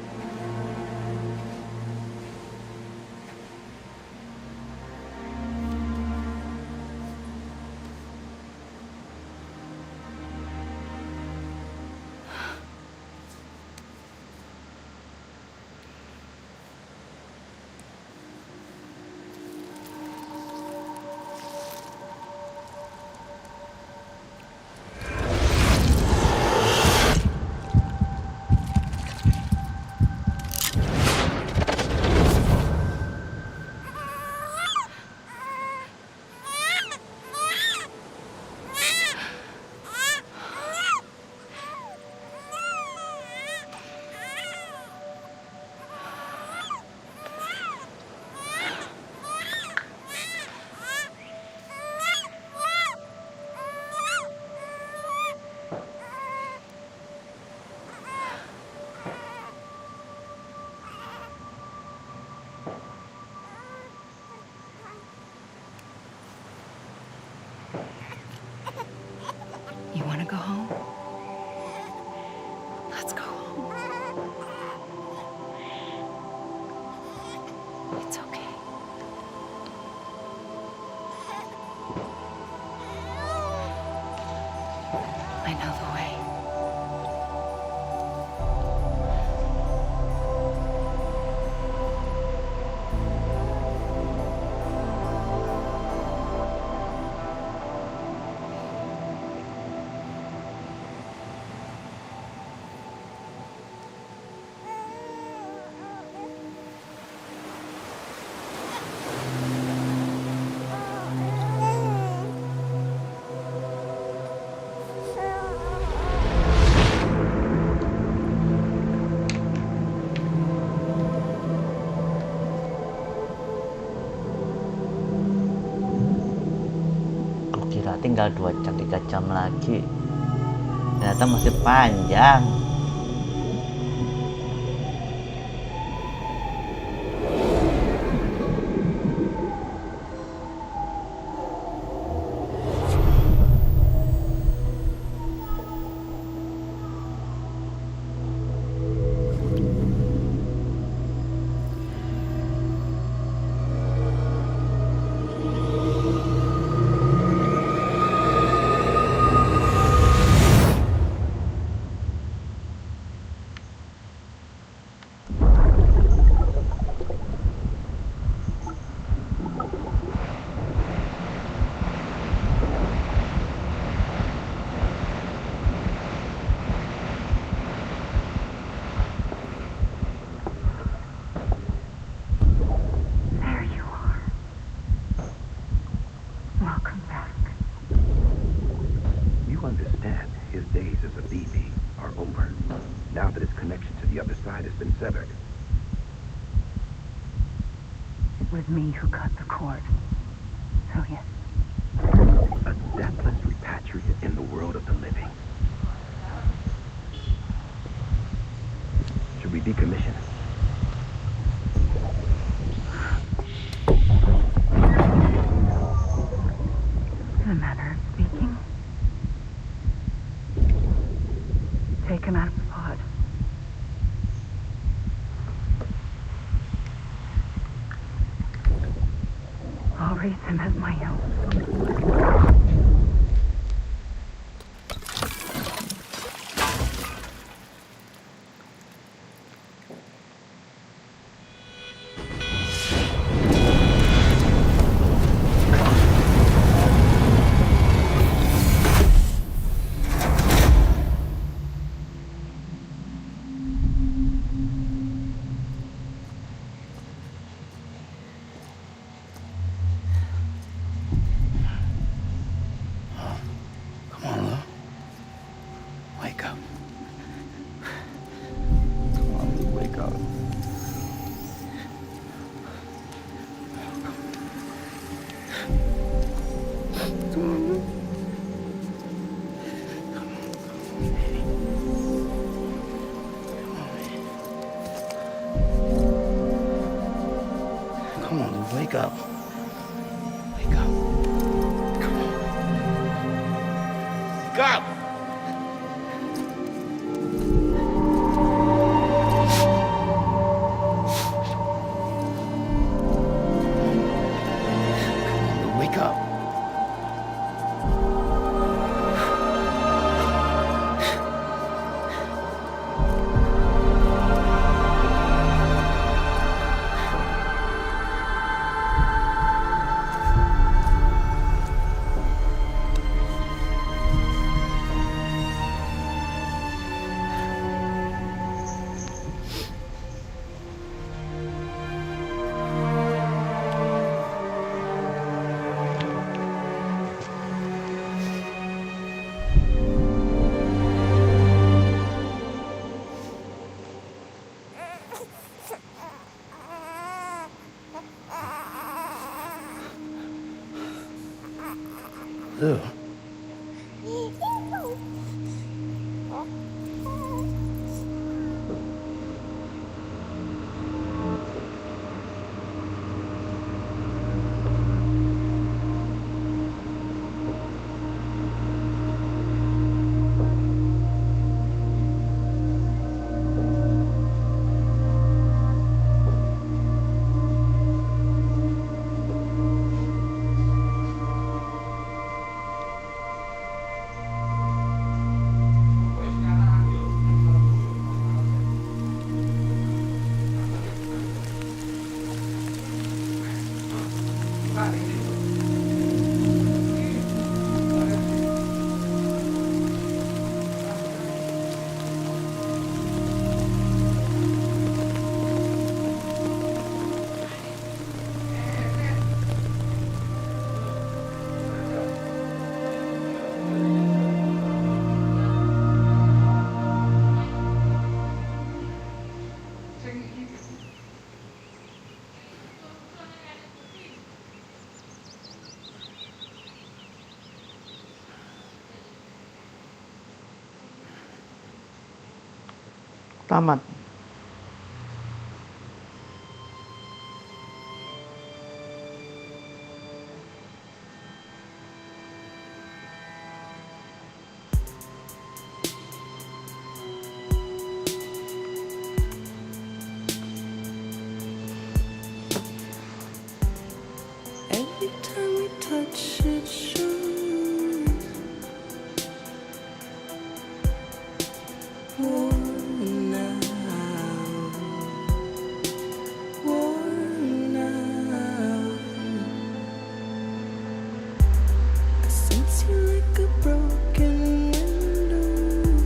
go home? Let's go home. It's okay. I know the way.
Kukira tinggal 2 jam 3 jam lagi, ternyata masih panjang.
There you are. Welcome back.
You understand his days as a BB are over, now that his connection to the other side has been severed.
It was me who cut the cord. So yes.
A deathless repatriate in the world of the living. Should we decommission it?
In a manner of speaking. Take him out of the pod. I'll raise him as my own.
Come on, Lou. Wake up.
Come on, Lou, wake up.
Come on, Lou. Come on, Lou, wake up. Wake up. Come on. Wake up! Wake up. Lou.
tamat.
Every time we touch it shows worn out, worn out. I sense you like a broken window.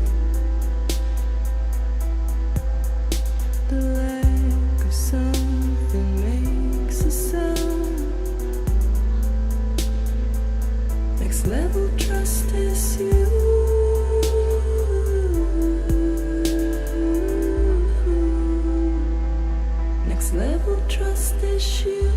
The lack of something makes a sound. Next level trust is you. Next level trust is you.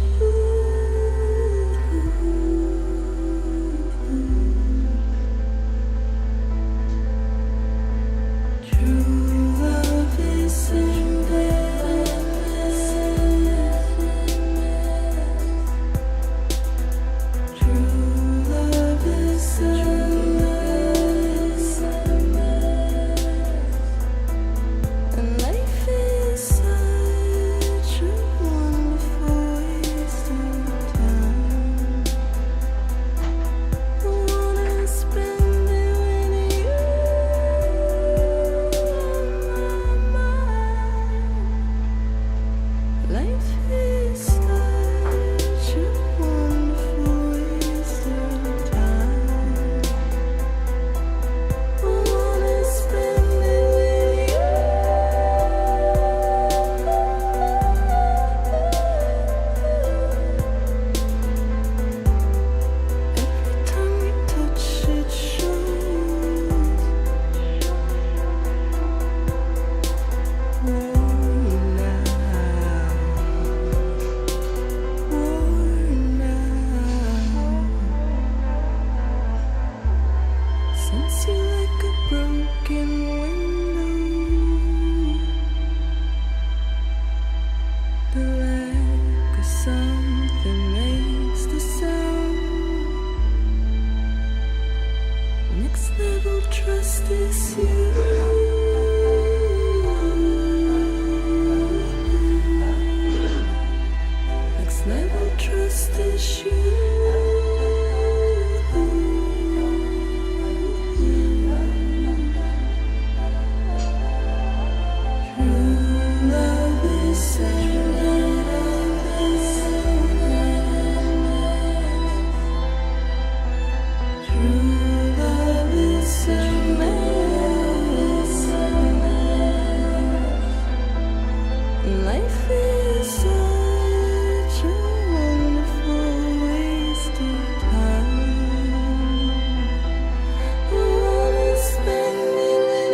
True love is in True love is and life is such a wonderful waste of time. I wanna spend it with you on my mind. Life is such a wonderful waste of time. I wanna spend it with you. Every time we touch it shows worn out, worn out. Sense you like a broken window. The lack of something makes the sound. Next level trust is you. Next level trust is you. True love is True love is a mess. Life is such a wonderful waste of time. I wanna spend it with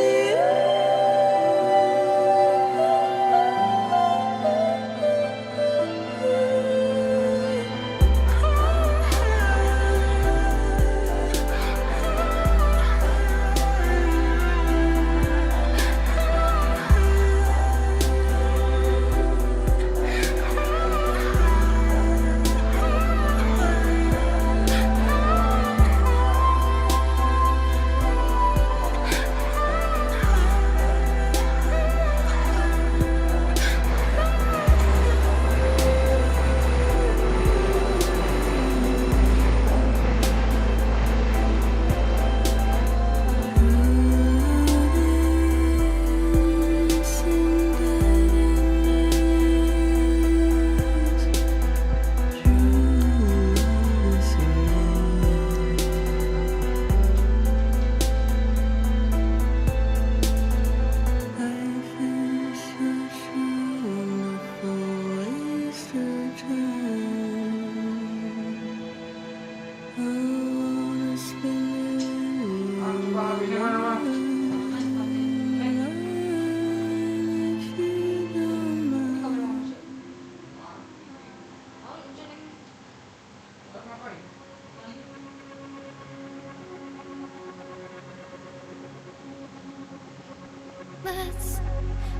Let's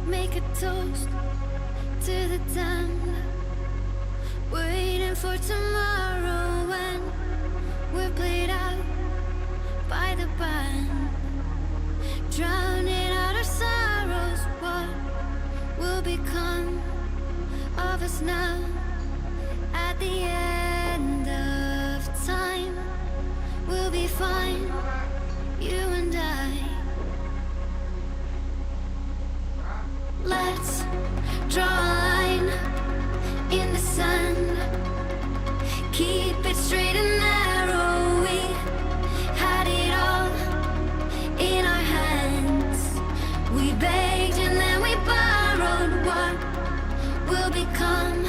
make a toast to the damned, waiting for tomorrow when we're played out by the band, drowning out our sorrows. What will become of us now at the end of time? We'll be fine, you and I. Let's draw a line in the sand, keep it straight and narrow. We had it all in our hands. We begged and then we borrowed. What will become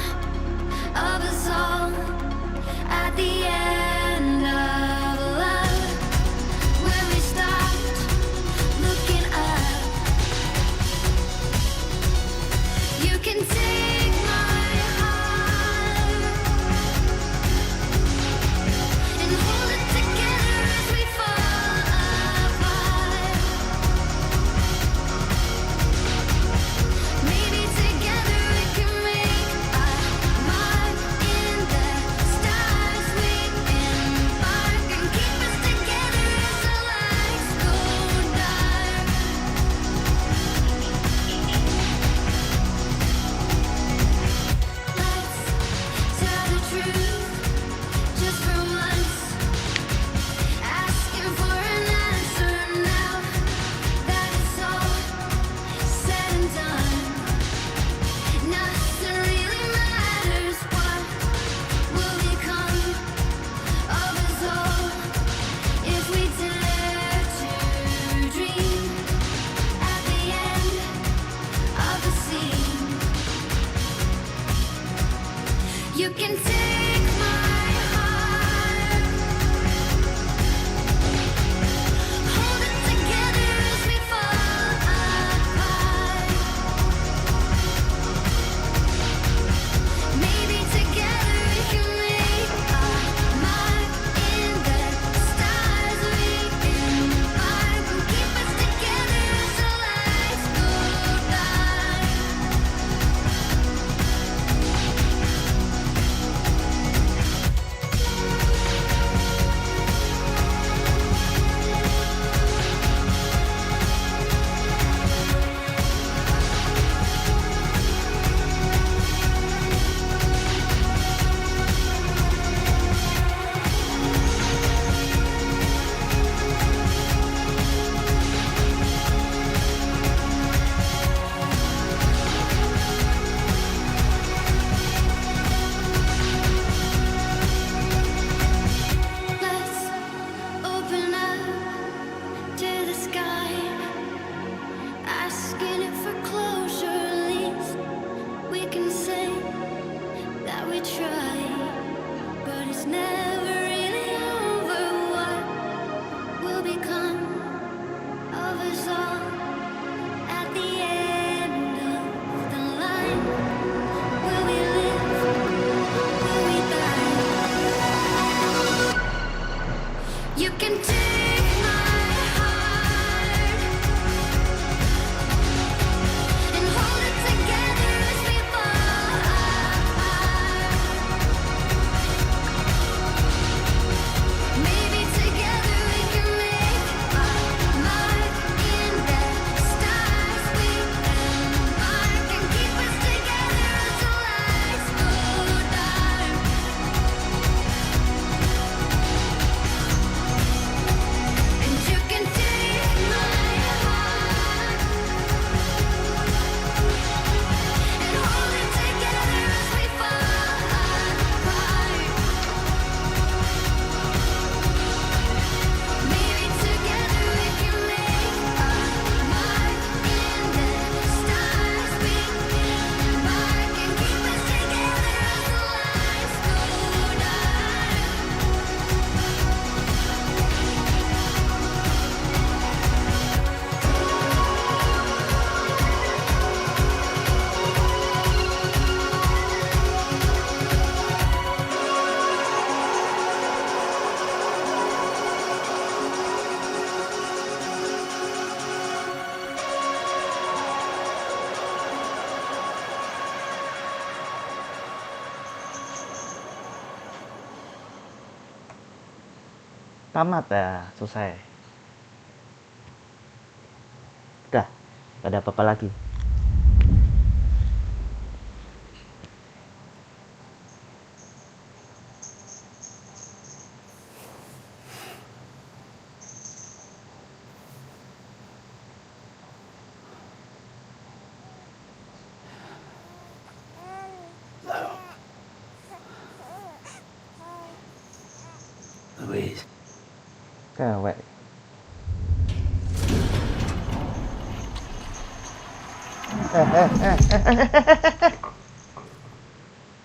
of us all at the end of love? When we stopped looking up, you can take my heart and hold it together as we fall apart. Maybe together we can make a mark in the stars. We embark and keep us together as the lights go dark. Let's tell the truth just for once, asking for an answer now that it's all said and done. Nothing really matters. What will become of us all if we dare to dream at the end of the scene? You can take my heart, hold it together as we fall apart. Maybe together we can make a mark in the stars. We embark and keep us together as the lights go dark. Let's open up to the sky, asking it for closure. At least we can say that we tried, but it's never really over. What will become of us all at the end of the line? Will we live? Will we die? You can take my heart and hold it together as we fall apart. Maybe together we can make
tamat ya, selesai. Udah, gak ada apa-apa lagi.
Louise.
Cewek.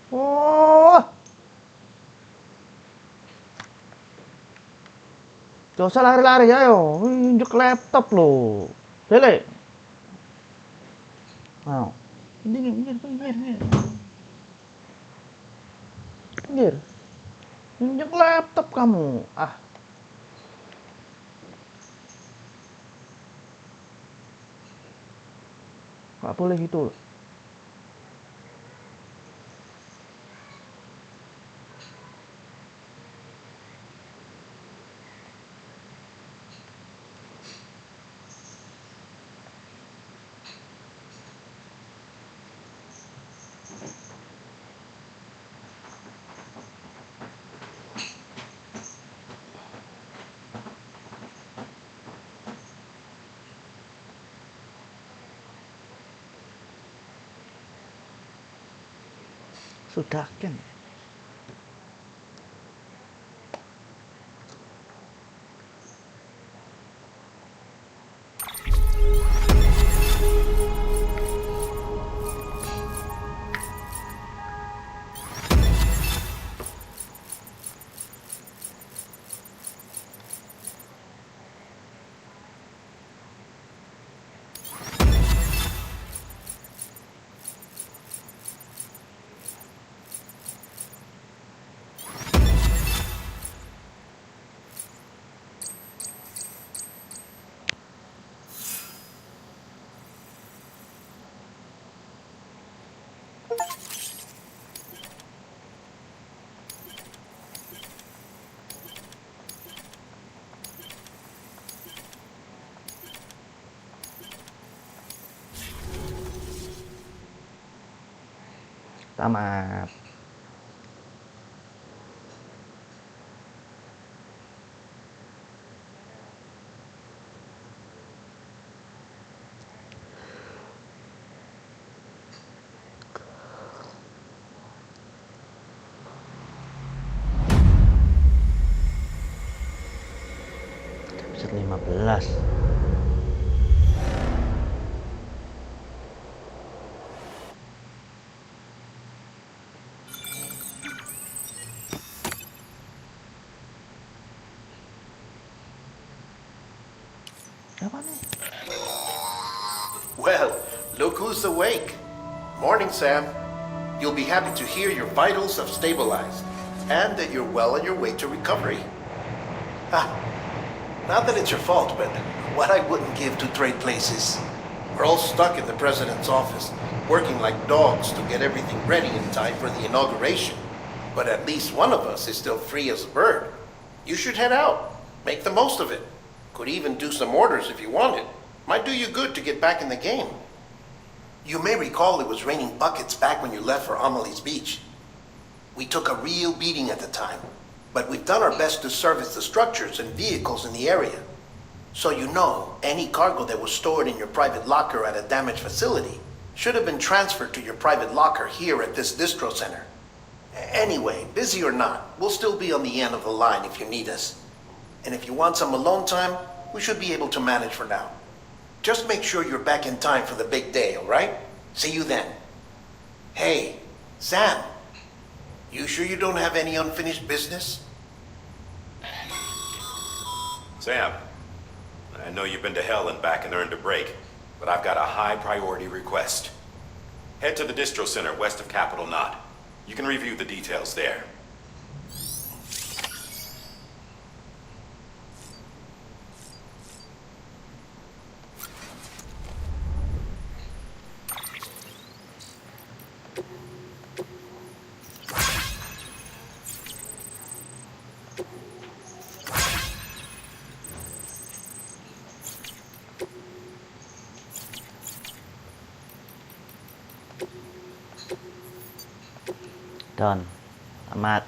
Oh. Gak usah lari-lari, ayo. Injek laptop lo. Lele. Mau. Pinggir. Pinggir. Injek laptop kamu. Ah. Gak boleh gitu. Sudah kan? Tamat. Episode 15.
Well, look who's awake. Morning, Sam. You'll be happy to hear your vitals have stabilized and that you're well on your way to recovery. Not that it's your fault, but what I wouldn't give to trade places. We're all stuck in the president's office, working like dogs to get everything ready in time for the inauguration. But at least one of us is still free as a bird. You should head out. Make the most of it. Could even do some orders if you wanted. Might do you good to get back in the game. You may recall it was raining buckets back when you left for Amelie's Beach. We took a real beating at the time, but we've done our best to service the structures and vehicles in the area. So you know, any cargo that was stored in your private locker at a damaged facility should have been transferred to your private locker here at this distro center. Anyway, busy or not, we'll still be on the end of the line if you need us. And if you want some alone time, we should be able to manage for now. Just make sure you're back in time for the big day, all right? See you then. Hey, Sam, you sure you don't have any unfinished business?
Sam, I know you've been to hell and back and earned a break, but I've got a high priority request. Head to the distro center west of Capitol Knot. You can review the details there.
Done. I'm at